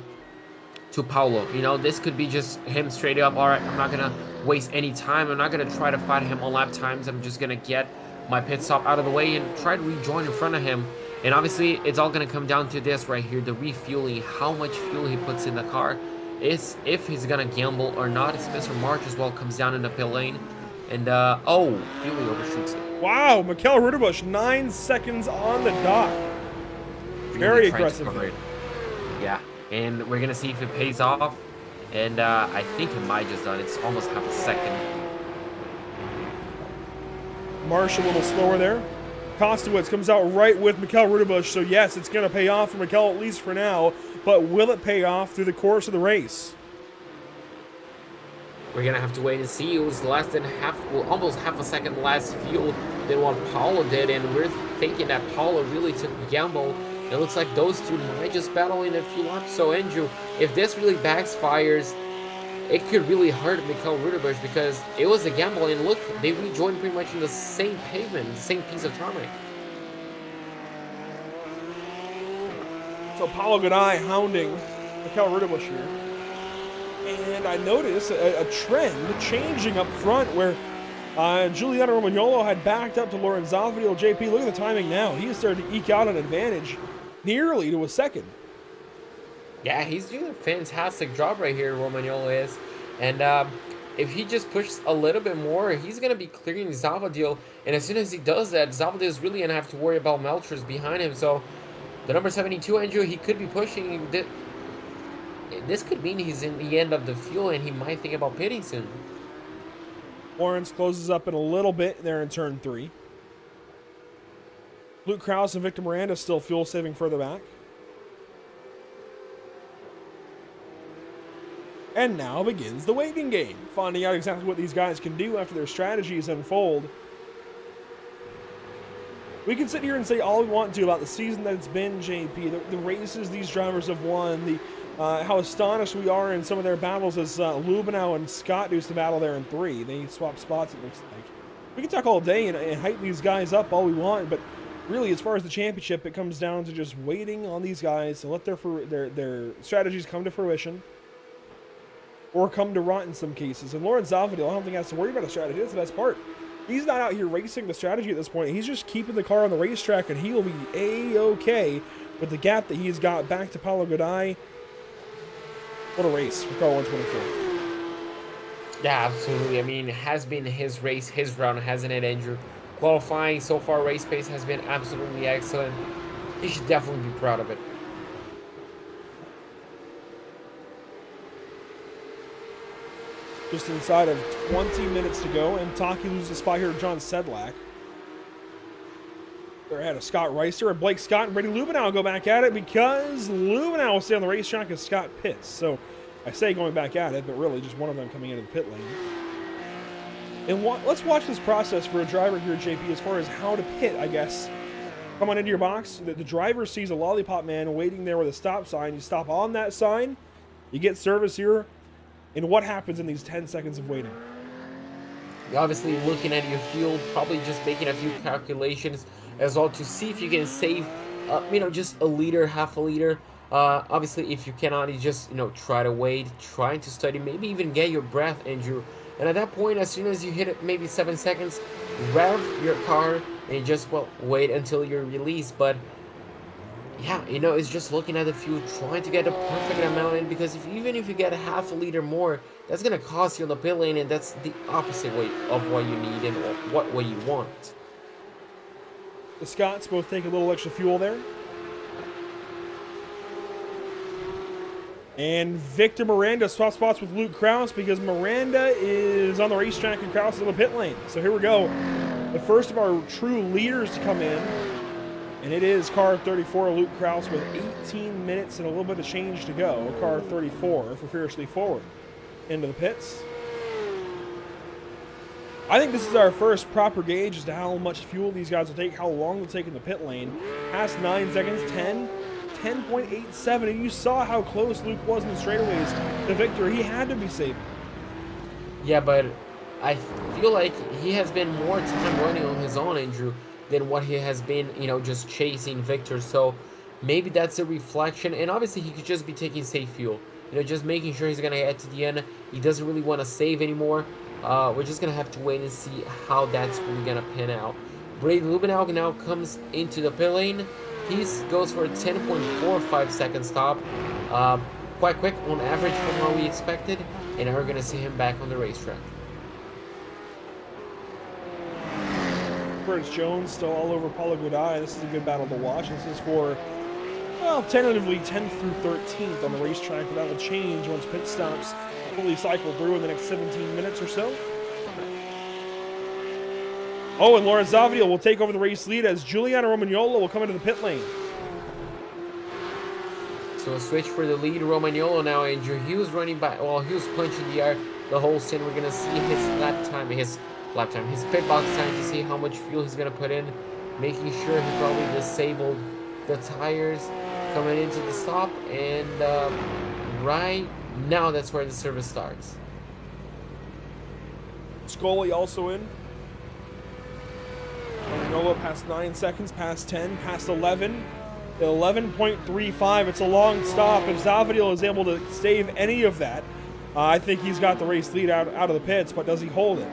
to Paulo. You know, this could be just him straight up. All right, I'm not going to waste any time. I'm not going to try to fight him on lap times. I'm just going to get my pit stop out of the way and try to rejoin in front of him. And obviously, it's all going to come down to this right here, the refueling, how much fuel he puts in the car. Is if he's going to gamble or not. Spencer March as well comes down in the pit lane. And, oh, really overshoots it. Wow, Mikkel Rudebush, 9 seconds on the dot. Very aggressive. Yeah, and we're going to see if it pays off. And I think it might just done. It's almost half a second. Marsh a little slower there. Kostowitz comes out right with Mikkel Rudebush. So, yes, it's going to pay off for Mikkel, at least for now. But will it pay off through the course of the race? We're going to have to wait and see. It was less than almost half a second less fuel than what Paulo did. And we're thinking that Paulo really took a gamble. It looks like those two might just battle in a few laps. So, Andrew, if this really backfires, it could really hurt Mikkel Rudebush, because it was a gamble. And look, they rejoined pretty much in the same pavement, the same piece of tarmac. So Paulo Gaday hounding Mikkel Rudebush here. And I notice a trend changing up front where Giuliano Romagnolo had backed up to Lauren Zavadiel. JP, look at the timing now. He has started to eke out an advantage nearly to a second. Yeah, he's doing a fantastic job right here, Romagnolo is. And if he just pushes a little bit more, he's going to be clearing Zavadiel. And as soon as he does that, Zavadiel is really going to have to worry about Melcher's behind him. So the number 72, Andrew, he could be pushing. This could mean he's in the end of the fuel and he might think about pitting soon. Lawrence closes up in a little bit there in turn 3. Luke Krause and Victor Miranda still fuel saving further back. And now begins the waiting game, finding out exactly what these guys can do after their strategies unfold. We can sit here and say all we want to about the season that it's been, JP, the races these drivers have won, how astonished we are in some of their battles as Lubenow and Scott do some battle there in 3. They swap spots, it looks like. We can talk all day and hype these guys up all we want, but really, as far as the championship, it comes down to just waiting on these guys to let their strategies come to fruition. Or come to rot in some cases. And Lawrence Zavadil, I don't think has to worry about a strategy. That's the best part. He's not out here racing the strategy at this point. He's just keeping the car on the racetrack, and he will be A-okay with the gap that he's got back to Paulo Godai. What a race for car 124. Yeah, absolutely. I mean, it has been his race, his run, hasn't it, Andrew? Qualifying so far, race pace has been absolutely excellent. He should definitely be proud of it. Just inside of 20 minutes to go, and Taki loses a spot here to John Sedlak. They're ahead of Scott Reister, and Blake Scott and Brady Lubenow go back at it because Lubenow will stay on the racetrack as Scott pits. So I say going back at it, but really just one of them coming into the pit lane. And let's watch this process for a driver here, JP, as far as how to pit, I guess. Come on into your box. The driver sees a lollipop man waiting there with a stop sign. You stop on that sign. You get service here. And what happens in these 10 seconds of waiting? You're obviously looking at your fuel, probably just making a few calculations as well to see if you can save, just a liter, half a liter. Obviously, if you cannot, you just, try to wait, trying to study, maybe even get your breath, Andrew. And at that point, as soon as you hit it, maybe 7 seconds, rev your car and just, wait until you're released. But yeah, it's just looking at the fuel, trying to get the perfect amount in, because even if you get a half a liter more, that's going to cost you on the pit lane, and that's the opposite way of what you need and what way you want. The Scots both take a little extra fuel there. And Victor Miranda swaps spots with Luke Krause because Miranda is on the racetrack and Krause is in the pit lane. So here we go. The first of our true leaders to come in. And it is car 34, Luke Krause, with 18 minutes and a little bit of change to go. Car 34 for Fiercely Forward into the pits. I think this is our first proper gauge as to how much fuel these guys will take, how long they'll take in the pit lane. Past 9 seconds, 10.87. And you saw how close Luke was in the straightaways to victory. He had to be saving. Yeah, but I feel like he has been more time running on his own, Andrew, than what he has been, just chasing Victor. So maybe that's a reflection. And obviously he could just be taking safe fuel, just making sure he's going to get to the end. He doesn't really want to save anymore. We're just going to have to wait and see how that's really going to pan out. Brady Lubenow now comes into the pit lane. He goes for a 10.45 second stop. Quite quick on average from what we expected. And now we're going to see him back on the racetrack. Burns Jones still all over Paulo Godai. This is a good battle to watch. This is for, tentatively 10th through 13th on the racetrack, but that will change once pit stops fully cycle through in the next 17 minutes or so. Oh, and Lawrence Zavadil will take over the race lead as Giuliano Romagnolo will come into the pit lane. So a switch for the lead, Romagnolo now, Andrew. He was running by, he was punching the air the whole stint. We're going to see his pit box time to see how much fuel he's going to put in, making sure he probably disabled the tires coming into the stop, and right now that's where the service starts. Scully also in. Romagnolo past 9 seconds, past 10, past 11. 11.35. It's a long stop. If Zavadil is able to save any of that, I think he's got the race lead out of the pits, but does he hold it?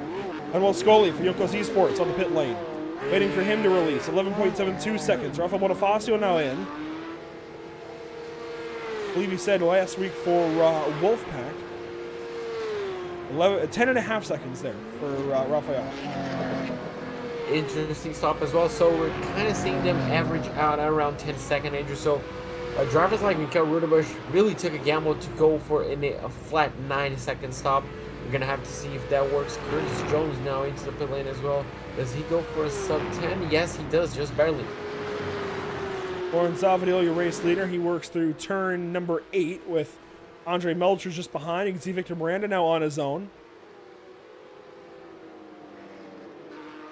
Manuel Scully for Yokos Esports on the pit lane. Waiting for him to release. 11.72 seconds. Rafael Bonifacio now in. I believe he said last week for Wolfpack. 10.5 seconds there for Rafael. Interesting stop as well. So we're kind of seeing them average out at around 10 seconds, Andrew. So drivers like Mikael Rudebusch really took a gamble to go for a flat 9 second stop. We're gonna have to see if that works. Curtis Jones now into the pit lane as well. Does he go for a sub 10? Yes, he does, just barely. Lawrence Zavadil, your race leader, he works through turn number 8 with Andre Melcher just behind. You can see Victor Miranda now on his own.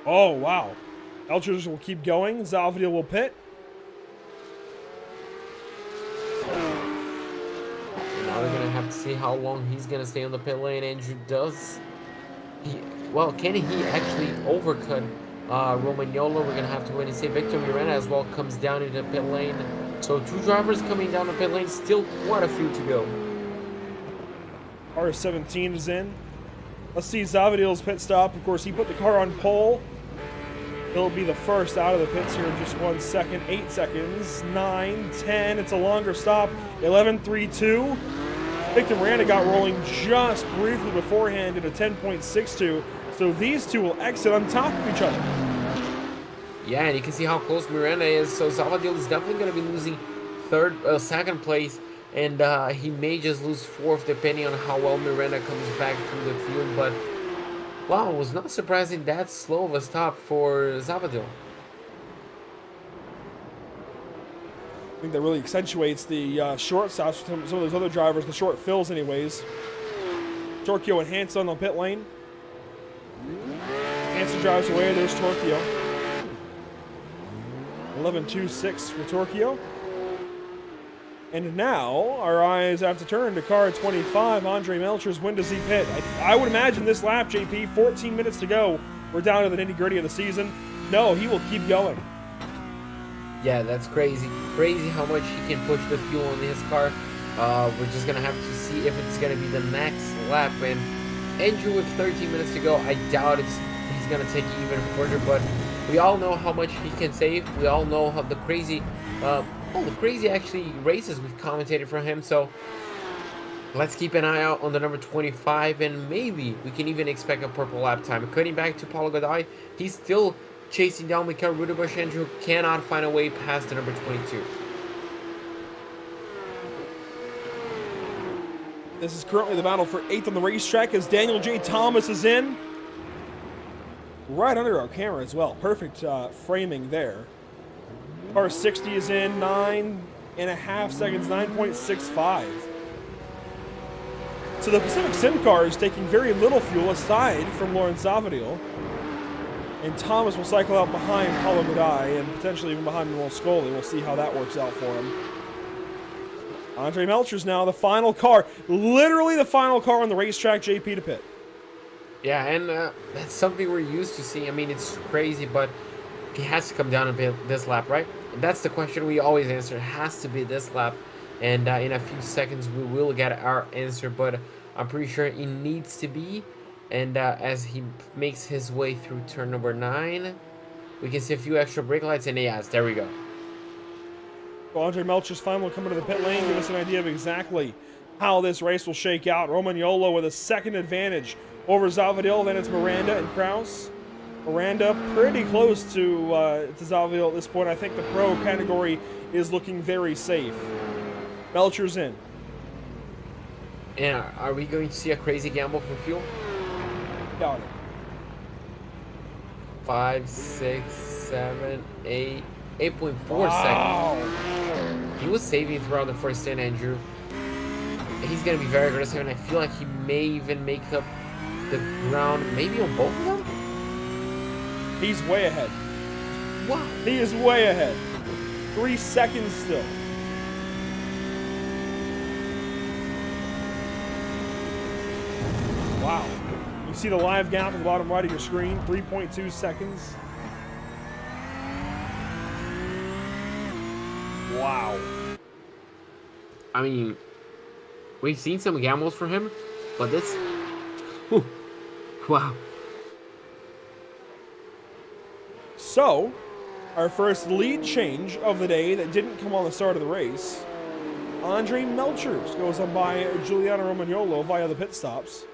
Oh, wow. Melcher will keep going. Zavadil will pit. Now we're gonna have to see how long he's gonna stay on the pit lane. Andrew does. Can he actually overcut Romagnolo? We're gonna have to wait and see. Victor Miranda as well comes down into the pit lane. So 2 drivers coming down the pit lane. Still quite a few to go. R17 is in. Let's see Zavadil's pit stop. Of course, he put the car on pole. He'll be the first out of the pits here in just 1 second. 8 seconds. 9, 10. It's a longer stop. 11, 3, 2. Victor Miranda got rolling just briefly beforehand at a 10.62. So these two will exit on top of each other. Yeah, and you can see how close Miranda is. So Zavadil is definitely going to be losing second place. And he may just lose 4th depending on how well Miranda comes back through the field. But wow, it was not surprising that slow of a stop for Zavadil. I think that really accentuates the short stops for some of those other drivers, the short fills anyways. Torchio and Hansen on the pit lane. Hansen drives away, there's Torchio. 11.26 for Torchio. And now our eyes have to turn to car 25, Andre Melcher's. When does he pit? I would imagine this lap, JP, 14 minutes to go. We're down to the nitty-gritty of the season. No, he will keep going. Yeah, that's crazy. Crazy how much he can push the fuel in his car. We're just going to have to see if it's going to be the next lap. And Andrew with 13 minutes to go, I doubt he's going to take it even further. But we all know how much he can save. We all know how the crazy actually races we've commentated for him. So let's keep an eye out on the number 25. And maybe we can even expect a purple lap time. Cutting back to Paulo Godoy, he's still chasing down Mikael Rudebusch. Andrew cannot find a way past the number 22. This is currently the battle for 8th on the racetrack as Daniel J. Thomas is in. Right under our camera as well. Perfect framing there. Car 60 is in, 9.5 seconds, 9.65. So the Pacific Sim car is taking very little fuel aside from Lawrence Zavadil. And Thomas will cycle out behind Paulo Godoy and potentially even behind Manuel Scully. We'll see how that works out for him. Andre Melcher's now the final car, literally the final car on the racetrack, JP, to pit. Yeah, and that's something we're used to seeing. I mean, it's crazy, but he has to come down a bit this lap, right? That's the question we always answer. It has to be this lap. And in a few seconds, we will get our answer, but I'm pretty sure it needs to be. And as he makes his way through turn number 9, we can see a few extra brake lights, and yes, there we go. Well, Andre Melcher's final will come into the pit lane, give us an idea of exactly how this race will shake out. Romagnolo with a second advantage over Zavadil, then it's Miranda and Kraus. Miranda pretty close to Zavadil at this point. I think the pro category is looking very safe. Melcher's in. And are we going to see a crazy gamble for fuel? Got it. 5, 6, 7, 8, 8.4 Wow. seconds. He was saving throughout the first stint, Andrew. He's going to be very aggressive, and I feel like he may even make up the ground, maybe on both of them? He's way ahead. Wow. He is way ahead. 3 seconds still. Wow. You see the live gap at the bottom right of your screen, 3.2 seconds. Wow. I mean, we've seen some gambles for him, but this... Wow. So, our first lead change of the day that didn't come on the start of the race. Andre Melcher goes on by Giuliano Romagnolo via the pit stops.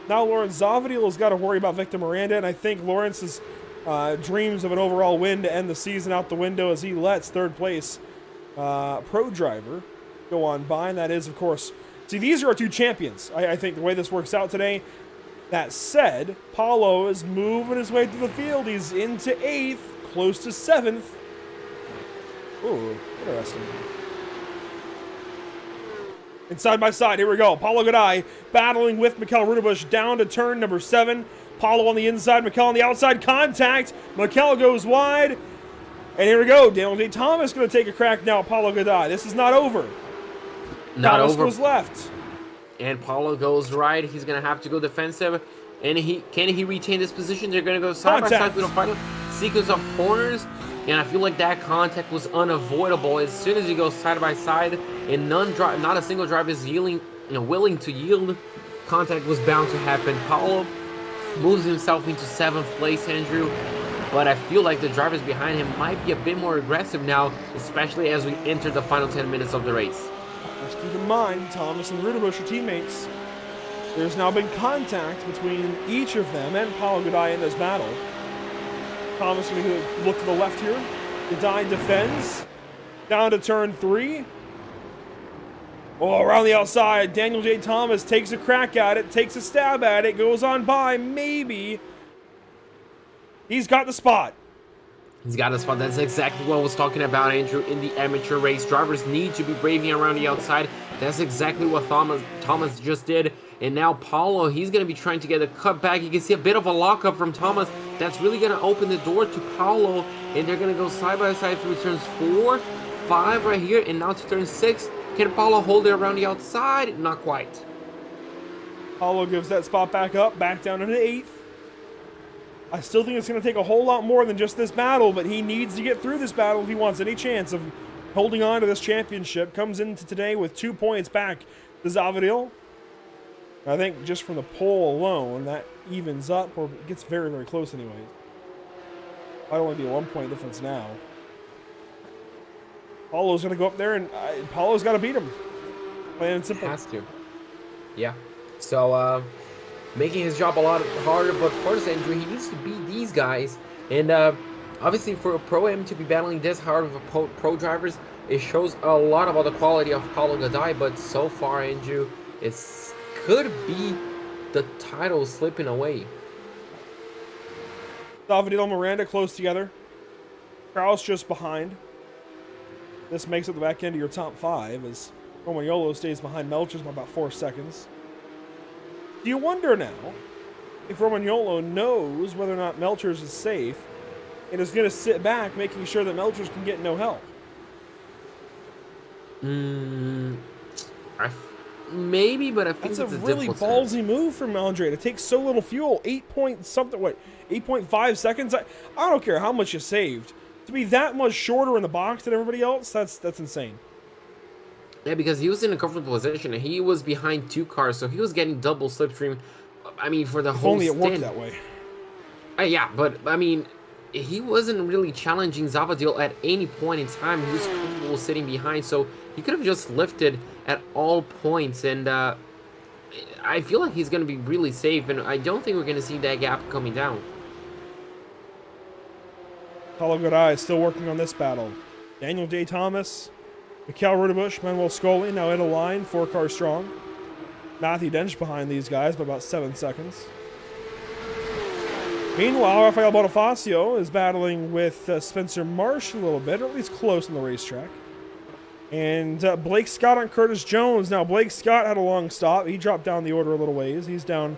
Now Lawrence Zavadil has got to worry about Victor Miranda, and I think Lawrence's dreams of an overall win to end the season out the window as he lets third place pro driver go on by, and that is, of course, See, these are our two champions, I think, the way this works out today. That said, Paulo is moving his way through the field. He's into 8th, close to 7th. Ooh, interesting. And side by side, here we go. Paulo Gaday battling with Mikel Rudebush down to turn number 7. Paulo on the inside, Mikel on the outside. Contact. Mikel goes wide. And here we go. Daniel J. Thomas going to take a crack now at Paulo Gaday. This is not over. Not Thomas over. goes left. And Paulo goes right. He's going to have to go defensive. And can he retain this position? They're going to go side by side with a final sequence of corners. And I feel like that contact was unavoidable. As soon as he goes side by side and not a single driver is willing to yield, contact was bound to happen. Paulo moves himself into 7th place, Andrew. But I feel like the drivers behind him might be a bit more aggressive now, especially as we enter the final 10 minutes of the race. Just keep in mind, Thomas and Rudebush are teammates. There's now been contact between each of them and Paulo Gaday in this battle. Thomas going to look to the left here. Gaday defends. Down to turn 3. Oh, around the outside, Daniel J. Thomas takes a crack at it, takes a stab at it, goes on by, maybe. He's got the spot. He's got a spot. That's exactly what I was talking about, Andrew, in the amateur race. Drivers need to be braving around the outside. That's exactly what Thomas just did. And now Paulo, he's going to be trying to get a cut back. You can see a bit of a lockup from Thomas. That's really going to open the door to Paulo. And they're going to go side by side through turns 4, 5 right here. And now to turn 6. Can Paulo hold it around the outside? Not quite. Paulo gives that spot back up, back down into 8th. I still think it's going to take a whole lot more than just this battle, but he needs to get through this battle if he wants any chance of holding on to this championship. Comes into today with 2 points back to Zavadil. I think just from the pole alone, that evens up, or gets very, very close anyways. Might only be a 1 point difference now. Paulo's going to go up there, and Paulo's got to beat him. Plain and simple. Has to. Yeah. So, making his job a lot harder, but of course, Andrew, he needs to beat these guys. And obviously, for a Pro-Am to be battling this hard with pro drivers, it shows a lot about the quality of Paulo Gaday. But so far, Andrew, it could be the title slipping away. Davidito and Miranda close together. Kraus just behind. This makes it the back end of your top 5 as Romagnolo stays behind Melchers by about 4 seconds. Do you wonder now if Romagnolo knows whether or not Melchers is safe and is going to sit back making sure that Melchers can get no help? Maybe, but I think that's a really ballsy move from Andre to take so little fuel. 8.5 seconds? I don't care how much you saved. To be that much shorter in the box than everybody else, that's insane. Yeah, because he was in a comfortable position and he was behind 2 cars, so he was getting double slipstream. I mean, for the whole stint. If only it worked that way. Yeah, but I mean, he wasn't really challenging Zavadil at any point in time. He was comfortable sitting behind, so he could have just lifted at all points. And I feel like he's going to be really safe, and I don't think we're going to see that gap coming down. Paulo Gaday still working on this battle. Daniel J. Thomas, Mikel Rudebush, Manuel Scully now in a line, 4 cars strong. Matthew Dench behind these guys by about 7 seconds. Meanwhile, Rafael Bonifacio is battling with Spencer Marsh a little bit, or at least close on the racetrack. And Blake Scott on Curtis Jones. Now, Blake Scott had a long stop. He dropped down the order a little ways. He's down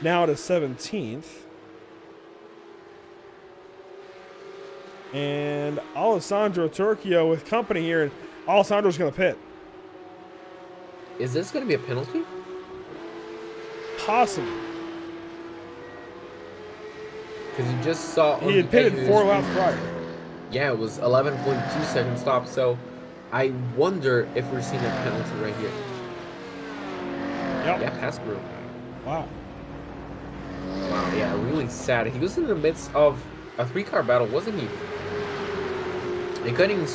now to 17th. And Alessandro Turchio with company here, and Alessandro's going to pit. Is this going to be a penalty? Possibly. Because you just saw... He had pitted 4 laps prior. Yeah, it was 11.2 second stop, so I wonder if we're seeing a penalty right here. Yep. Yeah, pass through. Wow. Wow, yeah, really sad. He was in the midst of a 3-car battle, wasn't he? And cutting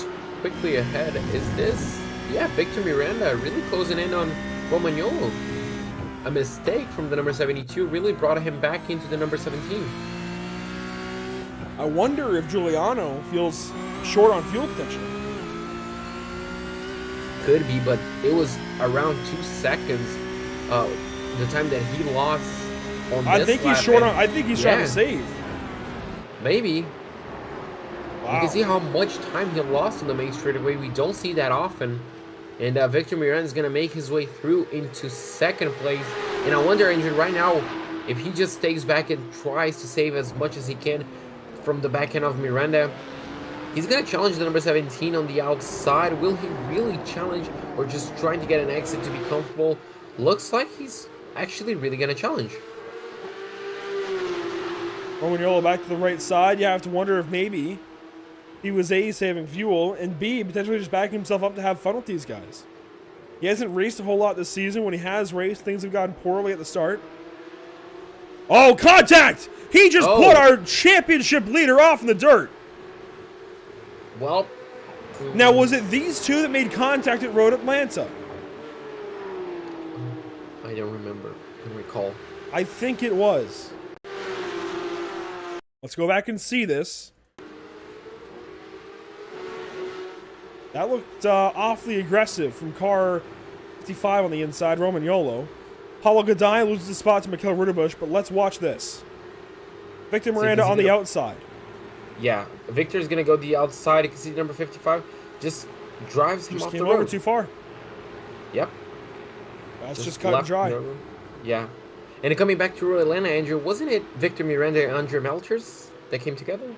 quickly ahead. Is this... Yeah, Victor Miranda really closing in on Romagnolo. A mistake from the number 72 really brought him back into the number 17. I wonder if Giuliano feels short on fuel potential. could be, but it was around 2 seconds. The time that he lost on I this think he's lap, short and- on. I think he's trying to save. Maybe. Wow. You can see how much time he lost on the main straightaway. We don't see that often. And Victor Miranda is going to make his way through into second place. And I wonder, Andrew, right now, if he just stays back and tries to save as much as he can from the back end of Miranda, he's going to challenge the number 17 on the outside. Will he really challenge, or just trying to get an exit to be comfortable? Looks like he's actually really going to challenge. Romagnola back to the right side. You have to wonder if maybe he was A, saving fuel, and B, potentially just backing himself up to have fun with these guys. He hasn't raced a whole lot this season. When he has raced, things have gone poorly at the start. Oh, contact! He just put our championship leader off in the dirt. Well, Now, was it these two that made contact at Road Atlanta? I don't remember. I don't recall. I think it was. Let's go back and see this. That looked awfully aggressive from car 55 on the inside, Romagnola. Paulo Gadai loses the spot to Mikel Rudebusch, but let's watch this. Victor Miranda on the outside. Yeah, Victor's going to go the outside. You can see number 55 just drives him Just off the came road. over too far. Yep. That's just cut and left dry. the road. Yeah. And coming back to Atlanta, Andrew, wasn't it Victor Miranda and Andre Melchers that came together?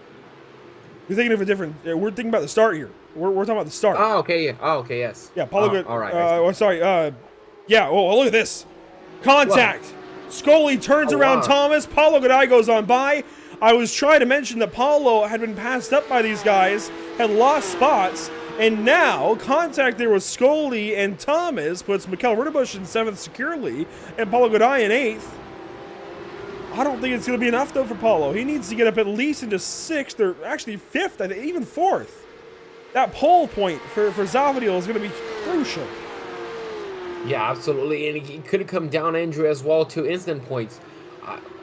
You're thinking of a different... we're thinking about the start here. We're talking about the start. Oh, okay, yeah. Oh, okay, yes. Yeah, Paulo... all right. Yeah, oh, look at this. Contact. Scully turns around Thomas. Paulo Gadai goes on by. I was trying to mention that Paulo had been passed up by these guys, had lost spots, and now contact there with Scully and Thomas puts Mikel Rudebusch in 7th securely and Paulo Gadai in 8th. I don't think it's going to be enough, though, for Paulo. He needs to get up at least into 6th, or actually 5th, I think, even 4th. That pole point for Zavadiel is going to be crucial. Yeah, absolutely. And he could have come down, Andrew, as well to instant points.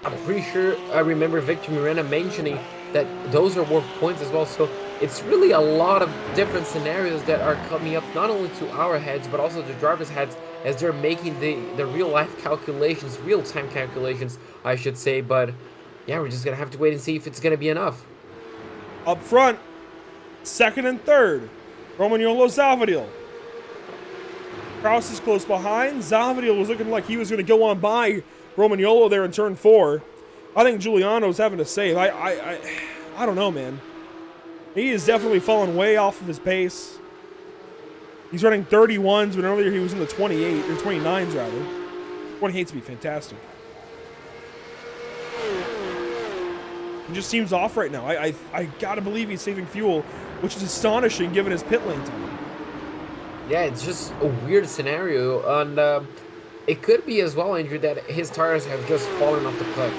I'm pretty sure I remember Victor Miranda mentioning that those are worth points as well. So it's really a lot of different scenarios that are coming up, not only to our heads, but also the drivers' heads, as they're making the real-life calculations, real-time calculations, I should say. But yeah, we're just going to have to wait and see if it's going to be enough. Up front, 2nd and 3rd, Romagnola Zavadiel. Kraus is close behind. Zavadiel was looking like he was going to go on by Romagnola there in turn 4. I think Giuliano's having to save. I don't know, man. He is definitely fallen way off of his pace. He's running 31s, but earlier he was in the 28, or 29s rather. 28s would be fantastic. He just seems off right now. I gotta believe he's saving fuel, which is astonishing given his pit lane time. Yeah, it's just a weird scenario, and it could be as well, Andrew, that his tires have just fallen off the cliff.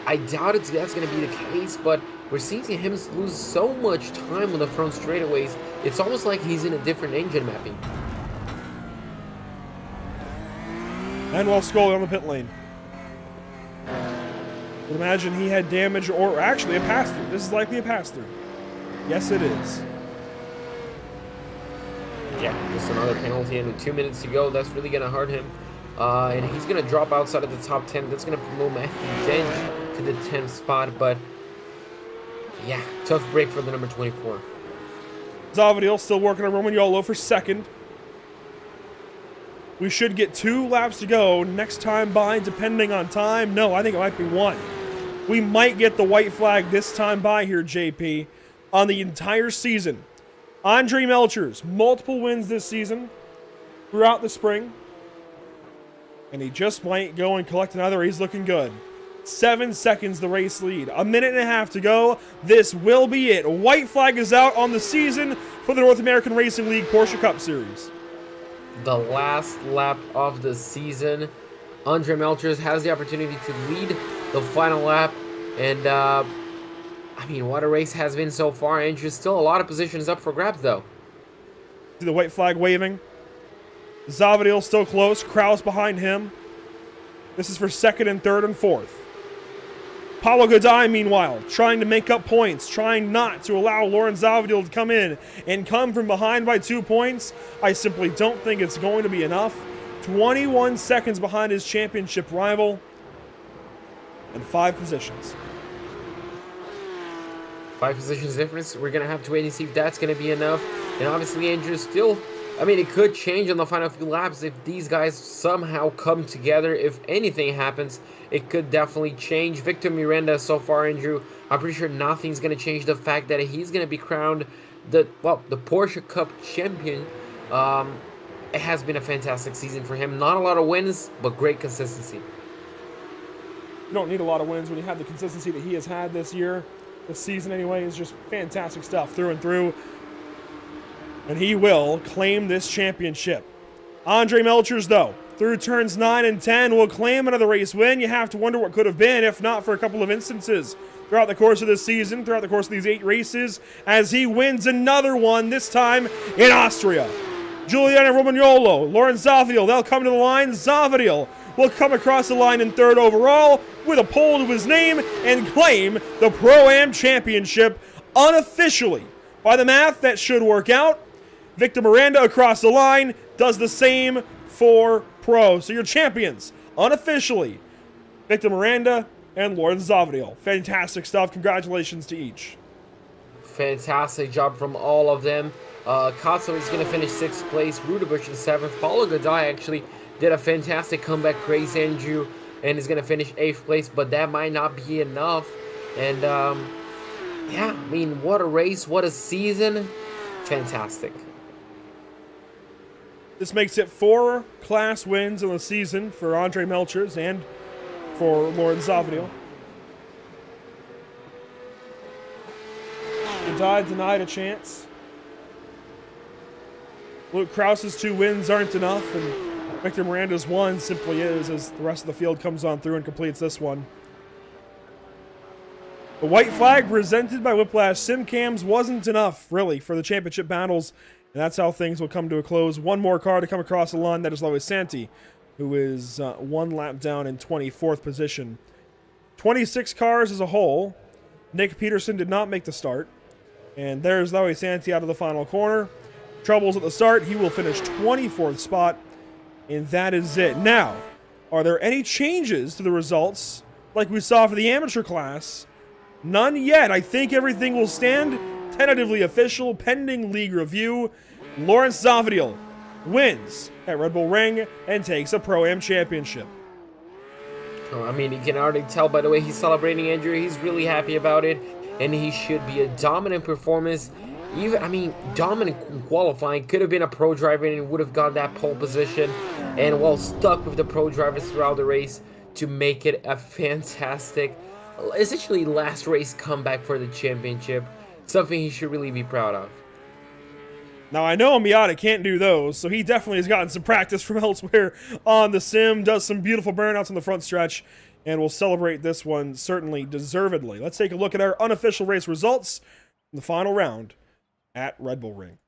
I doubt that's going to be the case, but we're seeing him lose so much time on the front straightaways. It's almost like he's in a different engine mapping. Manuel Scully on the pit lane. Would imagine he had damage, or actually a pass-through. This is likely a pass-through. Yes, it is. Yeah, just another penalty, and with 2 minutes to go, that's really going to hurt him. And he's going to drop outside of the top 10. That's going to promote Matthew Dench to the 10th spot, but yeah, tough break for the number 24. Zavadiel still working on Romagnola for 2nd. We should get 2 laps to go next time by, depending on time. No, I think it might be 1. We might get the white flag this time by here, JP, on the entire season. Andre Melchers, multiple wins this season throughout the spring. And he just might go and collect another. He's looking good. 7 seconds the race lead. 1.5 minutes to go. This will be it. White flag is out on the season for the North American Racing League Porsche Cup Series. The last lap of the season. Andre Melchers has the opportunity to lead the final lap. And, I mean, what a race has been so far, Andrew. Still a lot of positions up for grabs, though. See the white flag waving. Zavadiel still close. Kraus behind him. This is for 2nd and 3rd and 4th. Paulo Godai, meanwhile, trying to make up points, trying not to allow Lauren Zavadil to come in and come from behind by 2 points. I simply don't think it's going to be enough. 21 seconds behind his championship rival and 5 positions. 5 positions difference. We're going to have to wait and see if that's going to be enough. And obviously, Andrew still, I mean, it could change on the final few laps if these guys somehow come together. If anything happens, it could definitely change. Victor Miranda so far, Andrew, I'm pretty sure nothing's going to change the fact that he's going to be crowned the Porsche Cup champion. It has been a fantastic season for him. Not a lot of wins, but great consistency. You don't need a lot of wins when you have the consistency that he has had this year. This season, anyway, is just fantastic stuff through and through. And he will claim this championship. Andre Melchers, though, through turns 9 and 10, will claim another race win. You have to wonder what could have been, if not for a couple of instances throughout the course of this season, throughout the course of these 8 races, as he wins another one, this time in Austria. Giuliano Romagnolo, Lauren Zavadil, they'll come to the line. Zavadil will come across the line in 3rd overall with a pole to his name and claim the Pro-Am Championship unofficially. By the math, that should work out. Victor Miranda across the line does the same for Pro. So your champions, unofficially, Victor Miranda and Lauren Zavadil. Fantastic stuff. Congratulations to each. Fantastic job from all of them. Katso is going to finish 6th place. Rudebush in 7th. Paulo Godai actually did a fantastic comeback race, Andrew, and is going to finish 8th place, but that might not be enough. And, yeah, I mean, what a race, what a season. Fantastic. This makes it 4 class wins in the season for Andre Melchers and for Lauren Zavadil. Godai denied a chance. Luke Krause's 2 wins aren't enough, and Victor Miranda's 1 simply is, as the rest of the field comes on through and completes this one. The white flag presented by Whiplash Simcams wasn't enough, really, for the championship battles, and that's how things will come to a close. One more car to come across the line, that is Lois Santi, who is 1 lap down in 24th position. 26 cars as a whole. Nick Peterson did not make the start, and there's Lois Santi out of the final corner. Troubles at the start, he will finish 24th spot, and that is it. Now, are there any changes to the results like we saw for the amateur class? None yet. I think everything will stand tentatively official, pending league review. Lawrence Zavadil wins at Red Bull Ring and takes a Pro-Am championship. Oh, I mean, you can already tell by the way he's celebrating, Andrew. He's really happy about it, and he should be a dominant performance. Even, I mean, dominant qualifying. Could have been a pro driver and would have got that pole position, and well, stuck with the pro drivers throughout the race to make it a fantastic, essentially last race comeback for the championship. Something he should really be proud of. Now, I know Miata can't do those, so he definitely has gotten some practice from elsewhere on the sim, does some beautiful burnouts on the front stretch, and will celebrate this one certainly deservedly. Let's take a look at our unofficial race results in the final round at Red Bull Ring.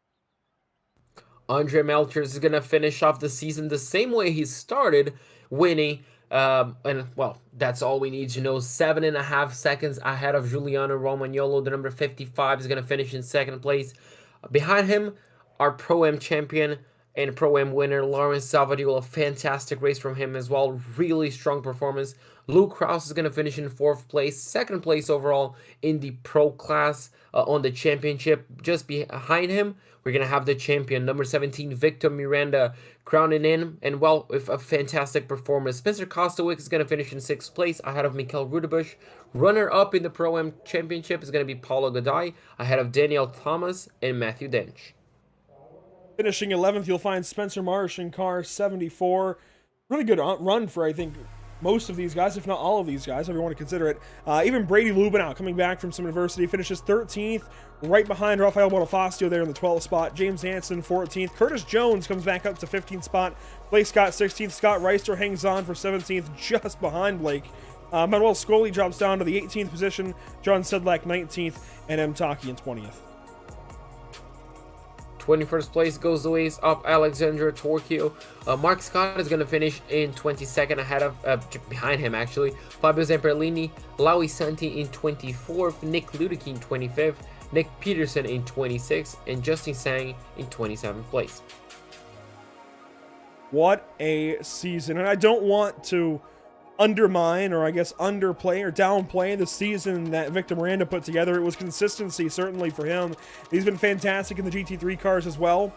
Andre Melchers is going to finish off the season the same way he started, winning. And, well, that's all we need to know. 7.5 seconds ahead of Giuliano Romagnolo. The number 55 is going to finish in 2nd place. Behind him, our Pro-Am champion and Pro-Am winner, Lawrence Zavadil. A fantastic race from him as well. Really strong performance. Luke Krause is going to finish in 4th place. 2nd place overall in the Pro class on the championship. Just behind him, we're going to have the champion, number 17, Victor Miranda, crowning in, and well, with a fantastic performance. Spencer Kostowick is going to finish in 6th place, ahead of Mikael Rudebush. Runner-up in the Pro-Am Championship is going to be Paulo Godai, ahead of Daniel Thomas and Matthew Dench. Finishing 11th, you'll find Spencer Marsh in car 74. Really good run for, I think, most of these guys, if not all of these guys, however you want to consider it. Even Brady Lubinow, coming back from some adversity, finishes 13th, right behind Rafael Bonifacio there in the 12th spot. James Hansen, 14th. Curtis Jones comes back up to 15th spot. Blake Scott, 16th. Scott Reister hangs on for 17th, just behind Blake. Manuel Scully drops down to the 18th position. John Sedlak, 19th, and M. Taki in 20th. 21st place goes the ways of Alexandra Torquio. Mark Scott is going to finish in 22nd ahead of behind him actually. Fabio Zamperlini, Laui Santi in 24th, Nick Ludicky in 25th, Nick Peterson in 26th, and Justin Sang in 27th place. What a season. And I don't want to undermine, or I guess underplay or downplay the season that Victor Miranda put together. It was consistency, certainly, for him. He's been fantastic in the GT3 cars as well.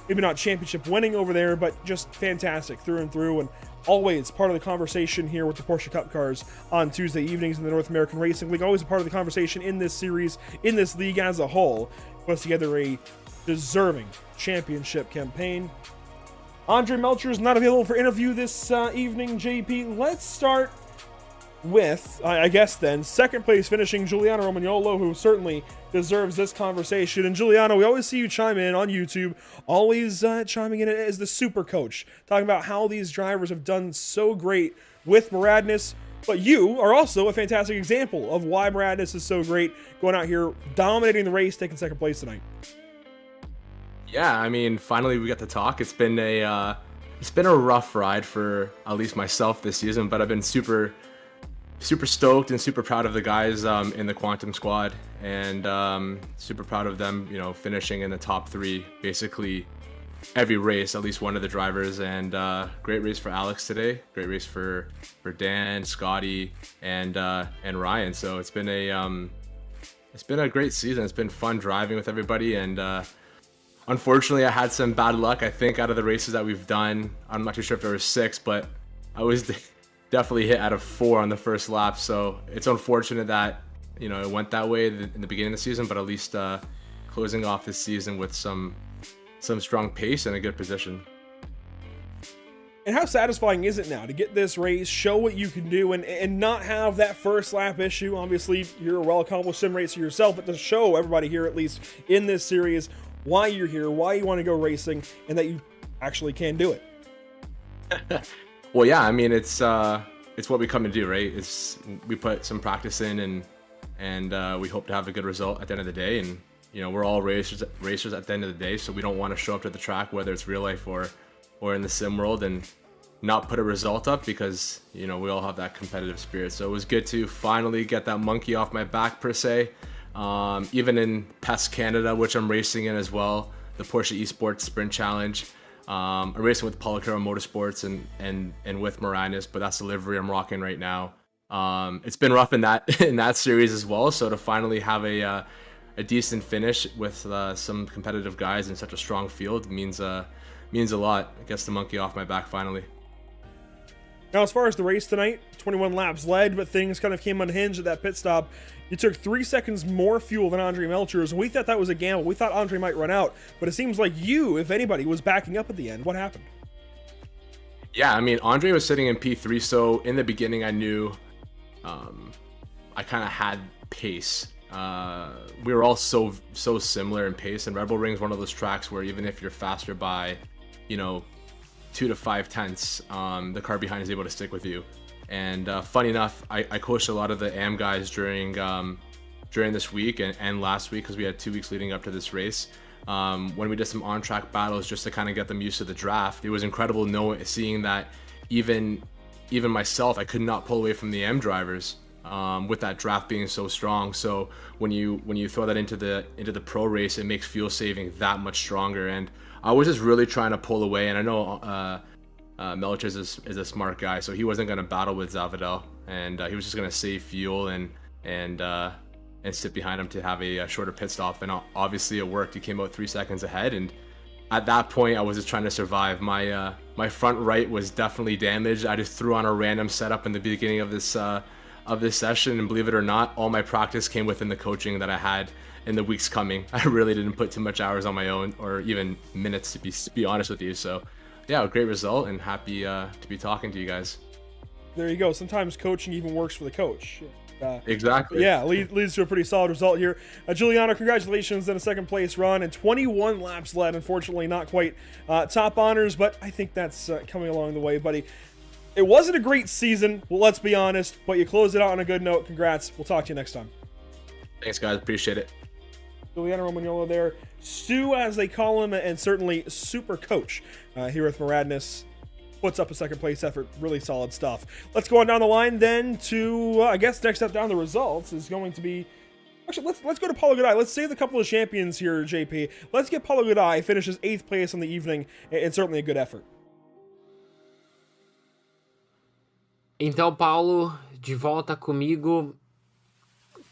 Maybe not championship winning over there, but just fantastic through and through, and always part of the conversation here with the Porsche Cup cars on Tuesday evenings in the North American Racing League. Always a part of the conversation in this series, in this league as a whole. Puts together a deserving championship campaign. Andre Melcher is not available for interview this evening, JP. Let's start with, I guess then, second place finishing Giuliano Romagnolo, who certainly deserves this conversation. And Giuliano, we always see you chime in on YouTube, always chiming in as the super coach, talking about how these drivers have done so great with Maradness. But you are also a fantastic example of why Maradness is so great, going out here, dominating the race, taking second place tonight. Yeah, I mean, finally we got to talk. It's been a rough ride for at least myself this season, but I've been super stoked and super proud of the guys in the Quantum squad, and super proud of them, finishing in the top 3 basically every race, at least one of the drivers. And great race for Alex today, great race for Dan, Scotty, and Ryan. So it's been a great season. It's been fun driving with everybody, and unfortunately, I had some bad luck. I think out of the races that we've done, I'm not too sure if there were 6, but I was definitely hit out of 4 on the first lap. So it's unfortunate that it went that way in the beginning of the season, but at least closing off this season with some strong pace and a good position. And how satisfying is it now to get this race, show what you can do, and not have that first lap issue? Obviously, you're a well-accomplished sim racer yourself, but to show everybody here, at least in this series, why you're here, why you want to go racing, and that you actually can do it. Well, yeah, I mean, it's what we come to do, right? We put some practice in, and we hope to have a good result at the end of the day. And we're all racers at the end of the day, so we don't want to show up to the track, whether it's real life or in the sim world, and not put a result up, because we all have that competitive spirit. So it was good to finally get that monkey off my back, per se. Even in PES Canada, which I'm racing in as well, the Porsche Esports Sprint Challenge. I'm racing with Polycaro Motorsports and with Maradness, but that's the livery I'm rocking right now. It's been rough in that series as well, so to finally have a decent finish with some competitive guys in such a strong field means a lot. It gets the monkey off my back finally. Now, as far as the race tonight, 21 laps led, but things kind of came unhinged at that pit stop. You took 3 seconds more fuel than Andre Melcher's, and we thought that was a gamble. We thought Andre might run out, but it seems like you, if anybody, was backing up at the end. What happened? Yeah, I mean, Andre was sitting in P3, so in the beginning I knew I kind of had pace. We were all so similar in pace, and Red Bull Ring's one of those tracks where even if you're faster by, 2 to 5 tenths, the car behind is able to stick with you. And funny enough, I coached a lot of the AM guys during this week and last week, because we had 2 weeks leading up to this race. When we did some on-track battles just to kind of get them used to the draft, it was incredible seeing that even myself, I could not pull away from the AM drivers with that draft being so strong. So when you throw that into the pro race, it makes fuel saving that much stronger. And I was just really trying to pull away, and I know Melcher is a smart guy, so he wasn't going to battle with Zavadel, and he was just going to save fuel and sit behind him to have a shorter pit stop. And obviously it worked. He came out 3 seconds ahead, and at that point I was just trying to survive. My front right was definitely damaged. I just threw on a random setup in the beginning of this session, and believe it or not, all my practice came within the coaching that I had in the weeks coming. I really didn't put too much hours on my own, or even minutes, to be honest with you. So yeah, a great result, and happy to be talking to you guys. There you go. Sometimes coaching even works for the coach. Exactly. Yeah, leads to a pretty solid result here. Giuliano, congratulations on a second place run and 21 laps led. Unfortunately, not quite top honors, but I think that's coming along the way, buddy. It wasn't a great season, well, let's be honest, but you closed it out on a good note. Congrats. We'll talk to you next time. Thanks, guys. Appreciate it. Juliana Romagnolo there, Stu, as they call him, and certainly Super Coach here with Maradness. Puts up a second place effort. Really solid stuff. Let's go on down the line then to, I guess next up down the results is going to be, actually, let's go to Paulo Gaday. Let's save the couple of champions here, JP. Let's get Paulo Gaday, finishes 8th place on the evening, and certainly a good effort. Então, Paulo, de volta comigo.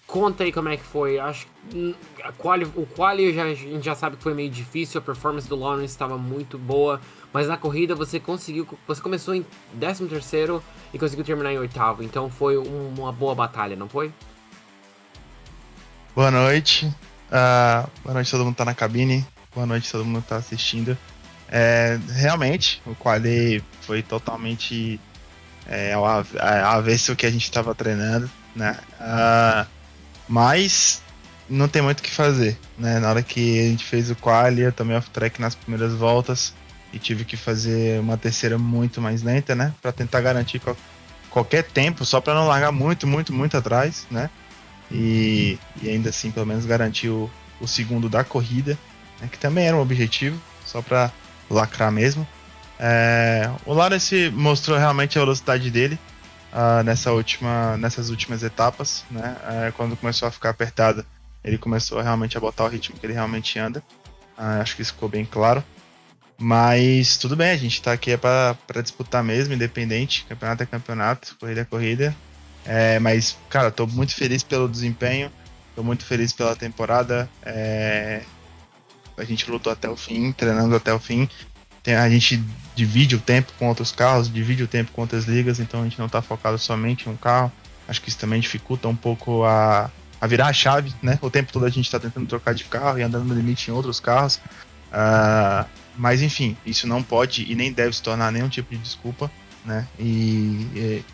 Conta aí como é que foi. Acho que o quali a gente já sabe que foi meio difícil, a performance do Lawrence estava muito boa, mas na corrida você começou em 13º e conseguiu terminar em 8º, então foi uma boa batalha, não foi? Boa noite. Boa noite a todo mundo que tá na cabine. Boa noite a todo mundo que tá assistindo. Realmente, o quali foi totalmente avesso que a gente estava treinando, né? Mas não tem muito o que fazer, né? Na hora que a gente fez o quali, eu tomei off-track nas primeiras voltas e tive que fazer uma terceira muito mais lenta, né? Para tentar garantir qualquer tempo, só para não largar muito atrás, né? E ainda assim, pelo menos garantir o segundo da corrida, né? Que também era um objetivo, só para lacrar mesmo. O Lawrence mostrou realmente a velocidade dele nessas últimas etapas, né? Quando começou a ficar apertado, ele começou realmente a botar o ritmo que ele realmente anda. Acho que isso ficou bem claro. Mas tudo bem, a gente tá aqui para disputar mesmo, independente. Campeonato é campeonato, corrida é corrida. Mas, cara, tô muito feliz pelo desempenho, tô muito feliz pela temporada. A gente lutou até o fim, treinando até o fim. A gente divide o tempo com outros carros, divide o tempo com outras ligas, então a gente não está focado somente em um carro. Acho que isso também dificulta um pouco a virar a chave, né? O tempo todo a gente está tentando trocar de carro e andando no limite em outros carros. Mas enfim, isso não pode e nem deve se tornar nenhum tipo de desculpa, né?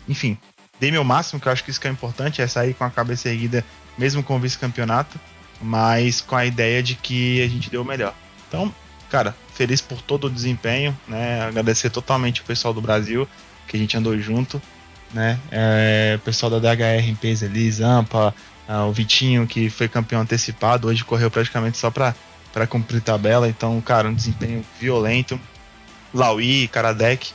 Enfim, dei meu máximo, que eu acho que isso que é importante, é sair com a cabeça erguida, mesmo com o vice-campeonato, mas com a ideia de que a gente deu o melhor. Então, cara, feliz por todo o desempenho, né? Agradecer totalmente o pessoal do Brasil, que a gente andou junto, né? O pessoal da DHR em peso ali, Zampa, o Vitinho, que foi campeão antecipado, hoje correu praticamente só para cumprir tabela, então, cara, um desempenho violento. Lauí, Karadec,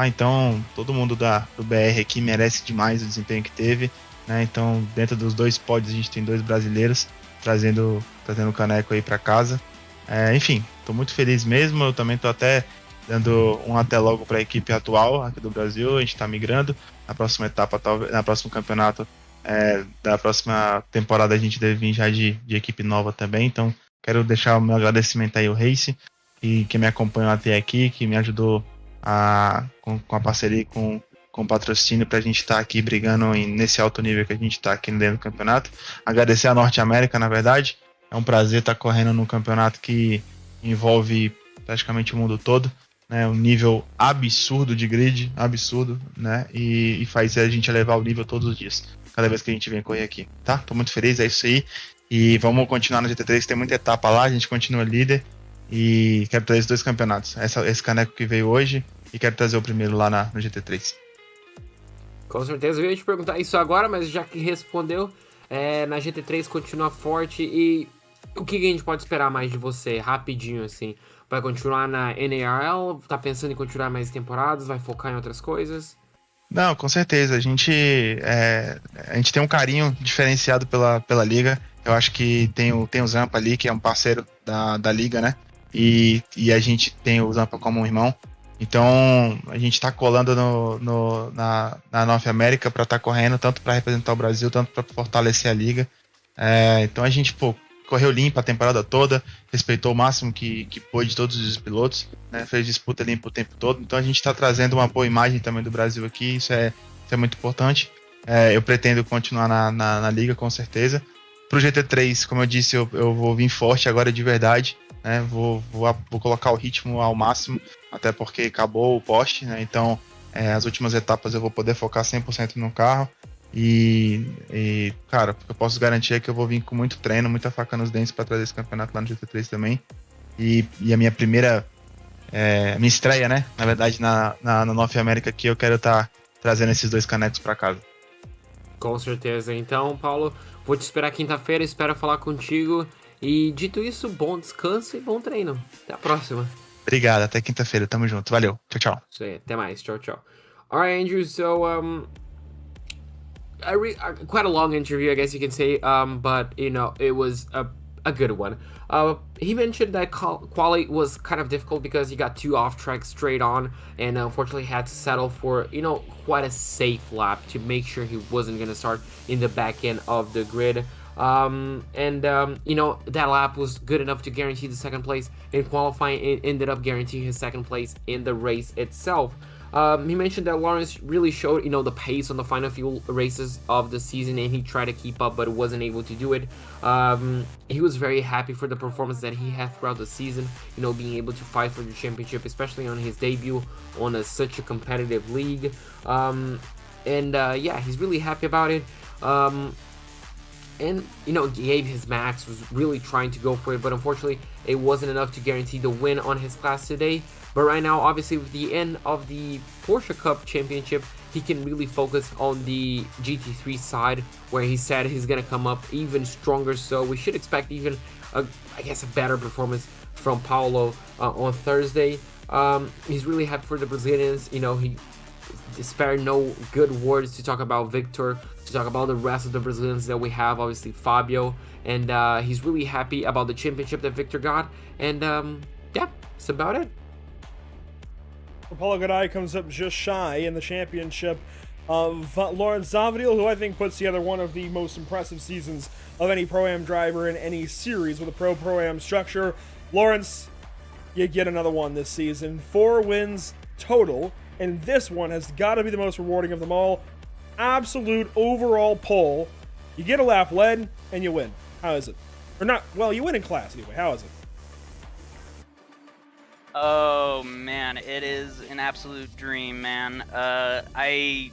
então todo mundo do BR aqui merece demais o desempenho que teve, né? Então, dentro dos dois pódios, a gente tem 2 brasileiros trazendo o caneco aí para casa. Enfim, tô muito feliz mesmo. Eu também tô até dando um até logo para a equipe atual aqui do Brasil. A gente tá migrando. Na próxima etapa, na próximo campeonato da próxima temporada, a gente deve vir já de equipe nova também. Então, quero deixar o meu agradecimento aí ao Race, que me acompanhou até aqui, que me ajudou com a parceria com o patrocínio pra gente estar aqui brigando nesse alto nível que a gente tá aqui dentro do campeonato. Agradecer a Norte América, na verdade. É um prazer estar correndo num campeonato que envolve praticamente o mundo todo, né? Um nível absurdo de grid, absurdo, né? E faz a gente elevar o nível todos os dias, cada vez que a gente vem correr aqui, tá? Tô muito feliz, é isso aí. E vamos continuar no GT3, tem muita etapa lá, a gente continua líder. E quero trazer os 2 campeonatos. Esse caneco que veio hoje e quero trazer o primeiro lá no GT3. Com certeza, eu ia te perguntar isso agora, mas já que respondeu, na GT3 continua forte. E o que a gente pode esperar mais de você, rapidinho assim? Vai continuar na NARL? Tá pensando em continuar mais temporadas? Vai focar em outras coisas? Não, com certeza. A gente tem um carinho diferenciado pela liga. Eu acho que tem o Zampa ali, que é um parceiro da liga, né? E a gente tem o Zampa como um irmão. Então, a gente tá colando na Norte América para estar correndo, tanto para representar o Brasil, tanto para fortalecer a liga. Então, a gente, correu limpa a temporada toda, respeitou o máximo que pôde todos os pilotos, né? Fez disputa limpa o tempo todo. Então, a gente tá trazendo uma boa imagem também do Brasil aqui, isso é muito importante. Eu pretendo continuar na liga, com certeza. Pro GT3, como eu disse, eu vou vir forte agora de verdade, né? Vou colocar o ritmo ao máximo, até porque acabou o Porsche, né? Então, as últimas etapas eu vou poder focar 100% no carro. E, cara, eu posso garantir é que eu vou vir com muito treino, muita faca nos dentes para trazer esse campeonato lá no GT3 também. E a minha primeira, minha estreia, né? Na verdade, na Norte América aqui, eu quero estar trazendo esses 2 canecos para casa. Com certeza. Então, Paulo, vou te esperar quinta-feira, espero falar contigo. E dito isso, bom descanso e bom treino. Até a próxima. Obrigado, até quinta-feira. Tamo junto. Valeu. Tchau, tchau. Isso aí, até mais. Tchau, tchau. All right, Andrew. So, quite a long interview, I guess you can say. But you know, it was a good one. He mentioned that quali was kind of difficult because he got 2 off tracks straight on, and unfortunately had to settle for quite a safe lap to make sure he wasn't gonna start in the back end of the grid. That lap was good enough to guarantee the second place in qualifying. It ended up guaranteeing his second place in the race itself. He mentioned that Lawrence really showed, the pace on the final few races of the season, and he tried to keep up, but wasn't able to do it. He was very happy for the performance that he had throughout the season, being able to fight for the championship, especially on his debut on such a competitive league. He's really happy about it. Gave his max, was really trying to go for it, but unfortunately it wasn't enough to guarantee the win on his class today. But right now, obviously, with the end of the Porsche Cup Championship, he can really focus on the GT3 side, where he said he's going to come up even stronger. So we should expect even, a better performance from Paulo on Thursday. He's really happy for the Brazilians. He spared no good words to talk about Victor, to talk about the rest of the Brazilians that we have, obviously Fabio, and he's really happy about the championship that Victor got, and that's about it. Paulo Garay comes up just shy in the championship of Lawrence Zavadil, who I think puts together one of the most impressive seasons of any Pro-Am driver in any series with a Pro-Am structure. Lawrence, you get another one this season. 4 wins total, and this one has got to be the most rewarding of them all. Absolute overall pole. You get a lap led, and you win. How is it? Or not, well, you win in class anyway. How is it? Oh man, it is an absolute dream, man. I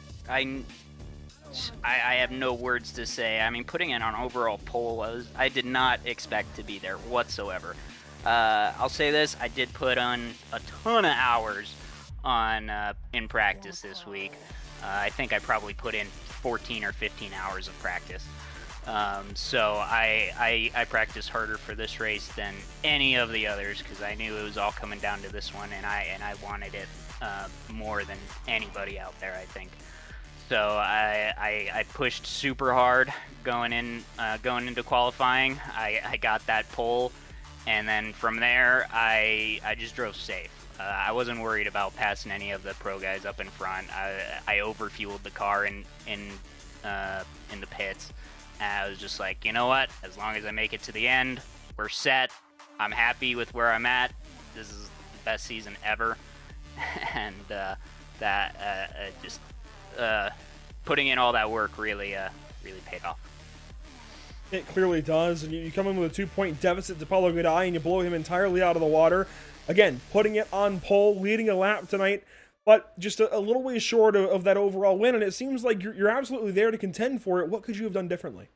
have no words to say. I mean, putting it on overall pole, I did not expect to be there whatsoever. I'll say this: I did put on a ton of hours on in practice this week. I think I probably put in 14 or 15 hours of practice. So I practiced harder for this race than any of the others because I knew it was all coming down to this one, and I wanted it more than anybody out there, I think. So I pushed super hard going into qualifying. I got that pole, and then from there I just drove safe. I wasn't worried about passing any of the pro guys up in front. I overfueled the car in the pits. And I was just like, you know what? As long as I make it to the end, we're set. I'm happy with where I'm at. This is the best season ever. And putting in all that work really paid off. It clearly does. And you come in with a 2-point deficit to Paulo Garay, and you blow him entirely out of the water. Again, putting it on pole, leading a lap tonight, but just a little way short of that overall win. And it seems like you're absolutely there to contend for it. What could you have done differently?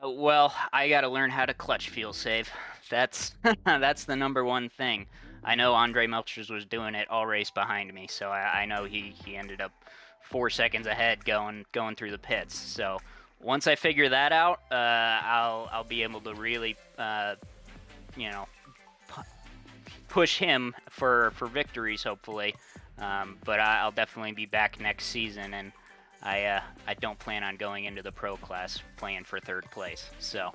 Well, I got to learn how to clutch feel safe. That's the number one thing. I know Andre Melchers was doing it all race behind me, so I know he ended up 4 seconds ahead going through the pits. So once I figure that out, I'll be able to really push him for victories, hopefully. But I'll definitely be back next season, and I don't plan on going into the pro class playing for 3rd place. So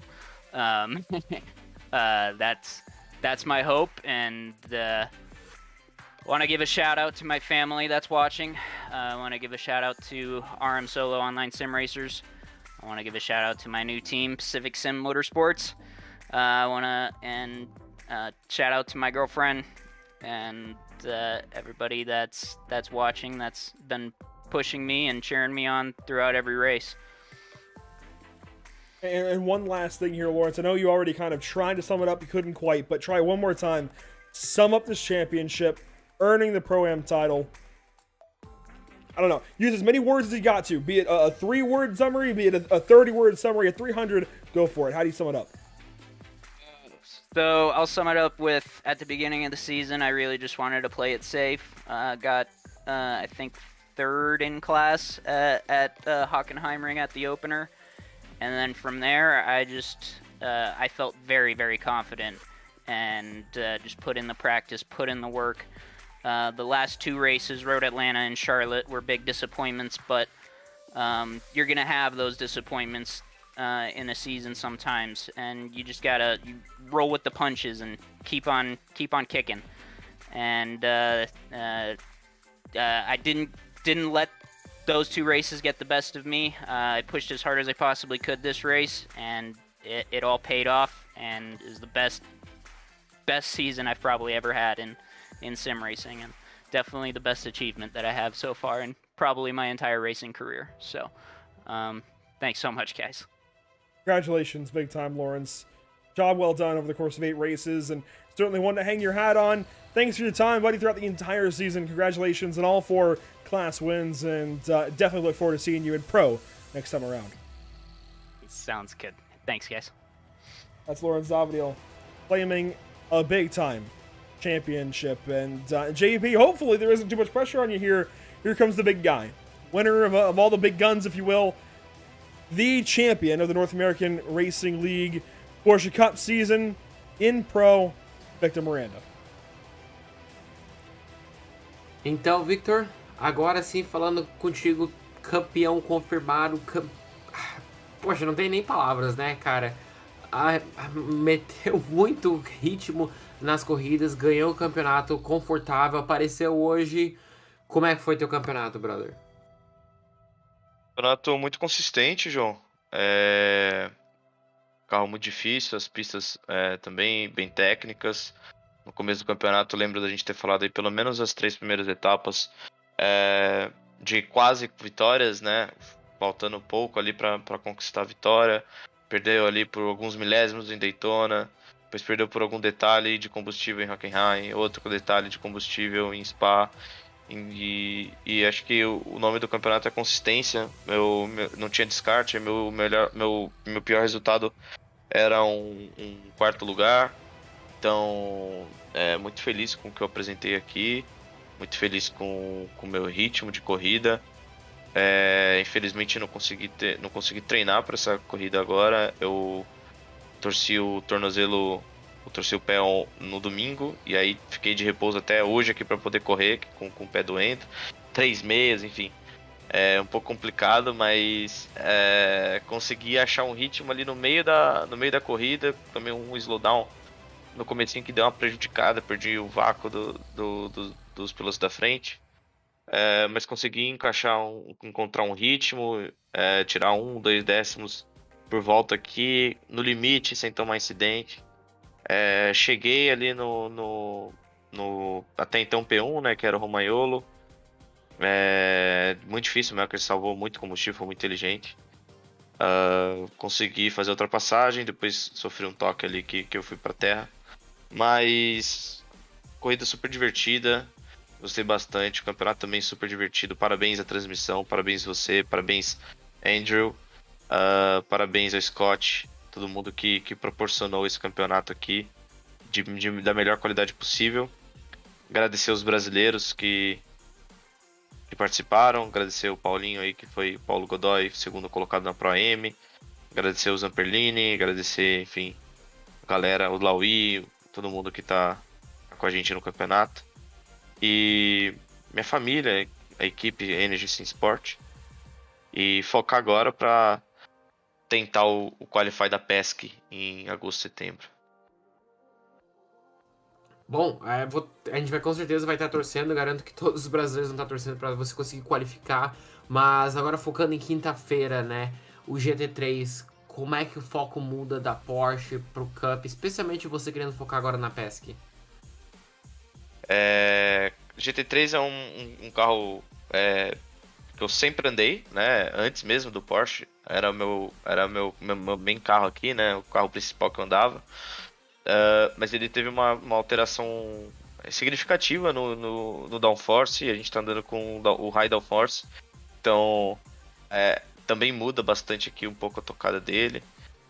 that's my hope, and want to give a shout out to my family that's watching. I want to give a shout out to RM Solo Online Sim Racers. I want to give a shout out to my new team, Pacific Sim Motorsports. I want to shout out to my girlfriend and everybody that's watching, that's been pushing me and cheering me on throughout every race. And one last thing here, Lawrence. I know you already kind of tried to sum it up. You couldn't quite, but try one more time. Sum up this championship, earning the Pro-Am title. I don't know. Use as many words as you got to. Be it a 3-word summary, be it a 30-word summary, a 300. Go for it. How do you sum it up? So I'll sum it up with, at the beginning of the season, I really just wanted to play it safe. Got, I think, 3rd in class at Hockenheimring at the opener. And then from there, I just I felt very, very confident and just put in the practice, put in the work. The last 2 races, Road Atlanta and Charlotte, were big disappointments, but you're going to have those disappointments in a season sometimes, and you just gotta roll with the punches and keep on kicking. And I didn't let those 2 races get the best of me. I pushed as hard as I possibly could this race, and it all paid off, and is the best season I've probably ever had in sim racing, and definitely the best achievement that I have so far in probably my entire racing career. So thanks so much, guys. Congratulations, big time, Lawrence. Job well done over the course of 8 races, and certainly one to hang your hat on. Thanks for your time, buddy, throughout the entire season. Congratulations on all 4 class wins, and definitely look forward to seeing you in pro next time around. Sounds good. Thanks, guys. That's Lawrence Zavadiel claiming a big time championship. And JP, hopefully there isn't too much pressure on you here. Here comes the big guy. Winner of all the big guns, if you will. The champion of the North American Racing League Porsche Cup season in pro, Victor Miranda. Então, Victor, agora sim, falando contigo, campeão confirmado. Poxa, não tem nem palavras, né, cara? Meteu muito ritmo nas corridas, ganhou o campeonato confortável, apareceu hoje. Como é que foi teu campeonato, brother? Campeonato muito consistente, João. Carro muito difícil, as pistas também bem técnicas. No começo do campeonato, lembro da gente ter falado aí pelo menos as 3 primeiras etapas de quase vitórias, né? Faltando pouco ali para conquistar a vitória. Perdeu ali por alguns milésimos em Daytona. Depois perdeu por algum detalhe de combustível em Hockenheim. Outro detalhe de combustível em Spa. E acho que o nome do campeonato é consistência. Não tinha descarte. Meu pior resultado era um 4º lugar. Então, muito feliz com o que eu apresentei aqui. Muito feliz com o meu ritmo de corrida. Infelizmente não consegui treinar para essa corrida agora. Eu torci o tornozelo, torci o pé no domingo, e aí fiquei de repouso até hoje aqui para poder correr com o pé doendo. 3 meses, enfim. É um pouco complicado, mas consegui achar um ritmo ali no meio da corrida. Tomei um slowdown no comecinho que deu uma prejudicada, perdi o vácuo dos pilotos da frente. Mas consegui encontrar um ritmo, tirar 1, 2 décimos por volta aqui, no limite, sem tomar incidente. Cheguei ali no até então P1, né, que era o Romagnolo. Muito difícil, o Melker salvou muito combustível, foi muito inteligente. Consegui fazer a ultrapassagem, depois sofri um toque ali que eu fui pra terra. Mas corrida super divertida. Gostei bastante, o campeonato também super divertido. Parabéns à transmissão, parabéns você, parabéns Andrew, parabéns ao Scott, todo mundo que proporcionou esse campeonato aqui da melhor qualidade possível. Agradecer os brasileiros que participaram, agradecer o Paulinho aí, que foi Paulo Godoy, 2º colocado na Pro AM, agradecer o Zamperlini, agradecer, enfim, a galera, o Laui, todo mundo que tá com a gente no campeonato. E minha família, a equipe Energy Sim Sport. E focar agora para tentar o Qualify da PESC em agosto, setembro. Bom, a gente com certeza vai estar torcendo. Garanto que todos os brasileiros vão estar torcendo para você conseguir qualificar. Mas agora focando em quinta-feira, né? O GT3, como é que o foco muda da Porsche pro Cup? Especialmente você querendo focar agora na PESC. GT3 é um carro que eu sempre andei, né? Antes mesmo do Porsche. Era meu main carro aqui, né? O carro principal que eu andava. Mas ele teve uma alteração significativa no downforce. A gente tá andando com o high downforce. Então, também muda bastante aqui um pouco a tocada dele.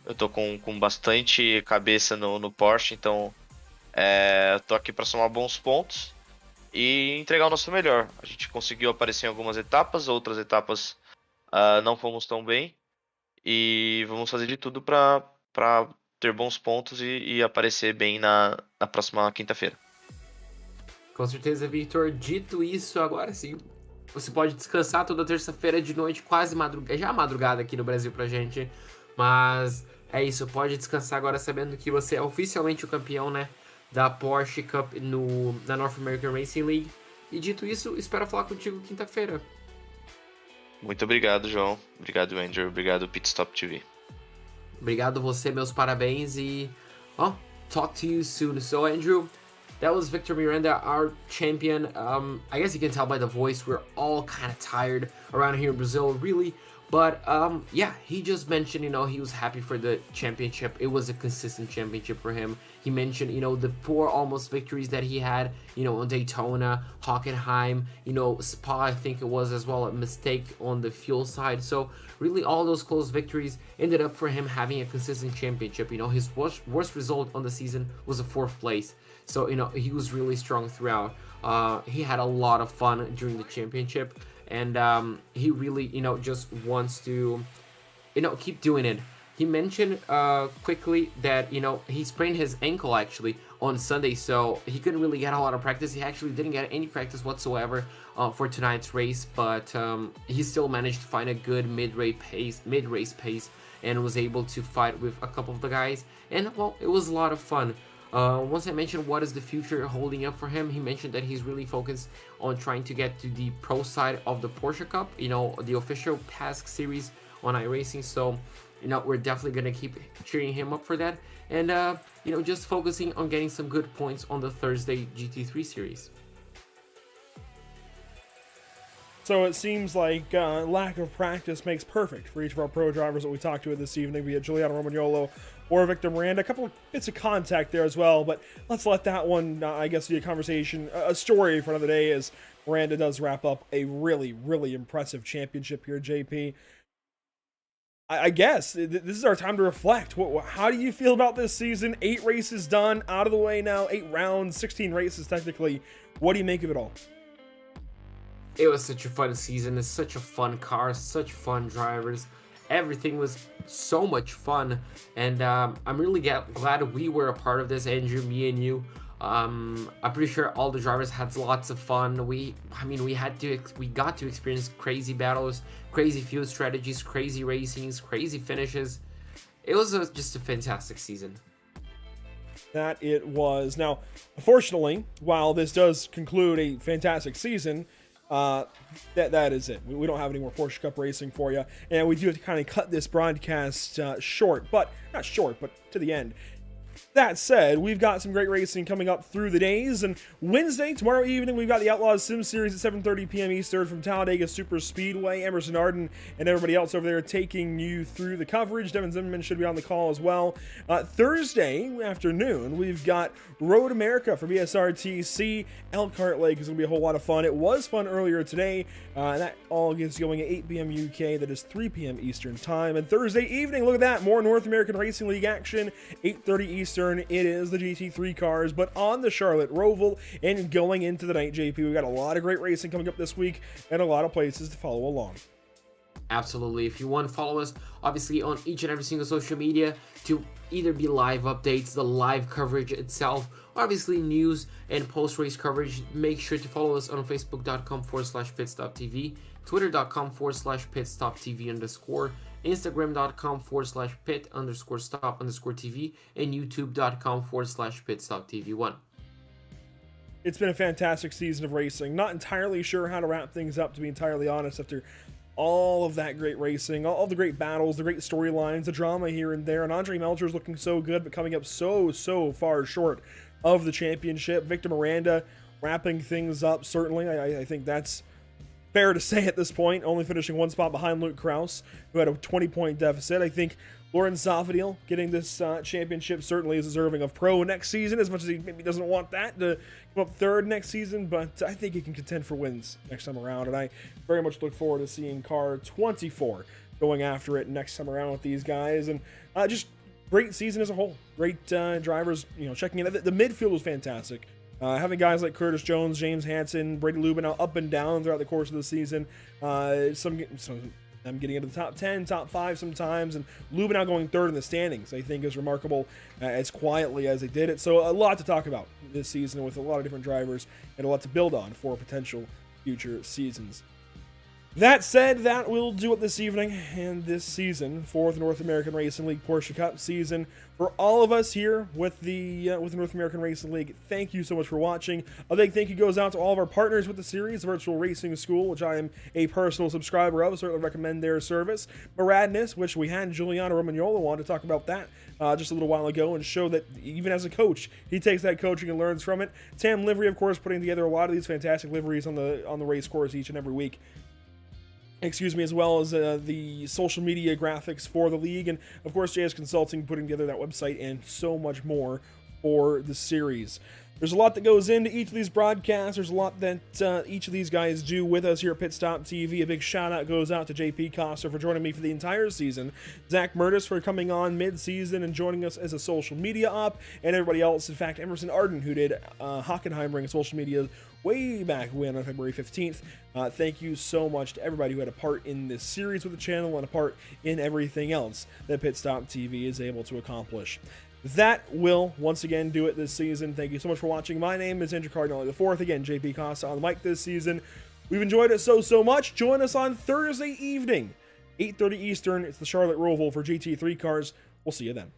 Eu tô com bastante cabeça no Porsche, então eu tô aqui para somar bons pontos e entregar o nosso melhor. A gente conseguiu aparecer em algumas etapas, outras etapas não fomos tão bem. E vamos fazer de tudo para ter bons pontos e aparecer bem na próxima quinta-feira. Com certeza, Victor. Dito isso, agora sim, você pode descansar toda terça-feira de noite, quase madrugada, já madrugada aqui no Brasil pra gente. Mas é isso, pode descansar agora sabendo que você é oficialmente o campeão, né, da Porsche Cup na North American Racing League. E dito isso, espero falar contigo quinta-feira. Muito obrigado, João. Obrigado, Andrew. Obrigado, PitStopTV. Obrigado você, meus parabéns e talk to you soon. So Andrew, that was Victor Miranda, our champion. I guess you can tell by the voice we're all kind of tired around here in Brazil, really. But yeah, he just mentioned, he was happy for the championship. It was a consistent championship for him. He mentioned, the 4 almost victories that he had, on Daytona, Hockenheim, Spa, I think it was as well, a mistake on the fuel side. So really all those close victories ended up for him having a consistent championship. His worst result on the season was a 4th place. So, he was really strong throughout. He had a lot of fun during the championship. And he really, just wants to, keep doing it. He mentioned quickly that, he sprained his ankle actually on Sunday, so he couldn't really get a lot of practice. He actually didn't get any practice whatsoever for tonight's race, but he still managed to find a good mid-race pace and was able to fight with a couple of the guys. And, well, it was a lot of fun. Once I mentioned what is the future holding up for him, he mentioned that he's really focused on trying to get to the pro side of the Porsche Cup, the official task series on iRacing. So, we're definitely going to keep cheering him up for that. And, just focusing on getting some good points on the Thursday GT3 series. So it seems like lack of practice makes perfect for each of our pro drivers that we talked to this evening, be it Giuliano Romagnolo or Victor Miranda. A couple of bits of contact there as well, but let's let that one, I guess, be a conversation, a story for another day, as Miranda does wrap up a really, really impressive championship here, JP. I guess this is our time to reflect. How do you feel about this season? 8 races done, out of the way now, 8 rounds, 16 races technically. What do you make of it all? It was such a fun season. It's such a fun car, such fun drivers. Everything was so much fun, and I'm really glad we were a part of this, Andrew, me and you. I'm pretty sure all the drivers had lots of fun. We got to experience crazy battles, crazy fuel strategies, crazy racings, crazy finishes. It was just a fantastic season. That it was. Now, unfortunately, while this does conclude a fantastic season, that is it. We don't have any more Porsche Cup racing for you, and we do have to kind of cut this broadcast short, but not short, but to the end. That said, we've got some great racing coming up through the days, and Wednesday, tomorrow evening, we've got the Outlaws Sim Series at 7:30 p.m. Eastern from Talladega Super Speedway. Emerson Arden and everybody else over there taking you through the coverage. Devin Zimmerman should be on the call as well. Thursday afternoon, we've got Road America for BSRTC. Elkhart Lake is going to be a whole lot of fun. It was fun earlier today, and that all gets going at 8 p.m. UK. That is 3 p.m. Eastern time. And Thursday evening, look at that, more North American Racing League action, 8:30 Eastern. It is the GT3 cars, but on the Charlotte Roval and going into the night, JP. We've got a lot of great racing coming up this week and a lot of places to follow along. Absolutely. If you want to follow us, obviously, on each and every single social media to either be live updates, the live coverage itself, obviously news and post-race coverage, make sure to follow us on facebook.com/PitStopTV, twitter.com/PitStopTV_, Instagram.com/pit_stop_TV, and YouTube.com/PitStopTV1. It's been a fantastic season of racing. Not entirely sure how to wrap things up, to be entirely honest, after all of that great racing, all the great battles, the great storylines, the drama here and there. And Andre Melcher's looking so good, but coming up so far short of the championship. Victor Miranda wrapping things up, certainly. I think that's fair to say at this point, only finishing one spot behind Luke Krause, who had a 20-point deficit. I think Lorenz Zafadil getting this championship certainly is deserving of pro next season, as much as he maybe doesn't want that to come up third next season, but I think he can contend for wins next time around, and I very much look forward to seeing car 24 going after it next time around with these guys. And just great season as a whole. Great drivers, checking in. The midfield was fantastic. Having guys like Curtis Jones, James Hansen, Brady Lubin out up and down throughout the course of the season. Some them getting into the top 10, top 5 sometimes, and Lubin going third in the standings, I think is remarkable as quietly as they did it. So a lot to talk about this season with a lot of different drivers and a lot to build on for potential future seasons. That said, that will do it this evening and this season for the North American Racing League Porsche Cup season. For all of us here with the North American Racing League, thank you so much for watching. A big thank you goes out to all of our partners with the series, Virtual Racing School, which I am a personal subscriber of. I certainly recommend their service. Maradness, which we had Giuliano Romagnolo on to talk about that just a little while ago and show that even as a coach, he takes that coaching and learns from it. Tam Livery, of course, putting together a lot of these fantastic liveries on the race course each and every week. As well as the social media graphics for the league, and of course JS Consulting putting together that website and so much more for the series. There's a lot that goes into each of these broadcasts. There's a lot that each of these guys do with us here at PitStopTV. A big shout out goes out to JP Costa for joining me for the entire season, Zach Murtis for coming on mid-season and joining us as a social media op, and everybody else. In fact, Emerson Arden, who did Hockenheimring social media way back when on February 15th. Thank you so much to everybody who had a part in this series with the channel and a part in everything else that PitStopTV is able to accomplish. That will once again do it this season. Thank you so much for watching. My name is Andrew Cardinale IV. Again, JP Costa on the mic this season. We've enjoyed it so much. Join us on Thursday evening, 8:30 Eastern. It's the Charlotte Roval for GT3 cars. We'll see you then.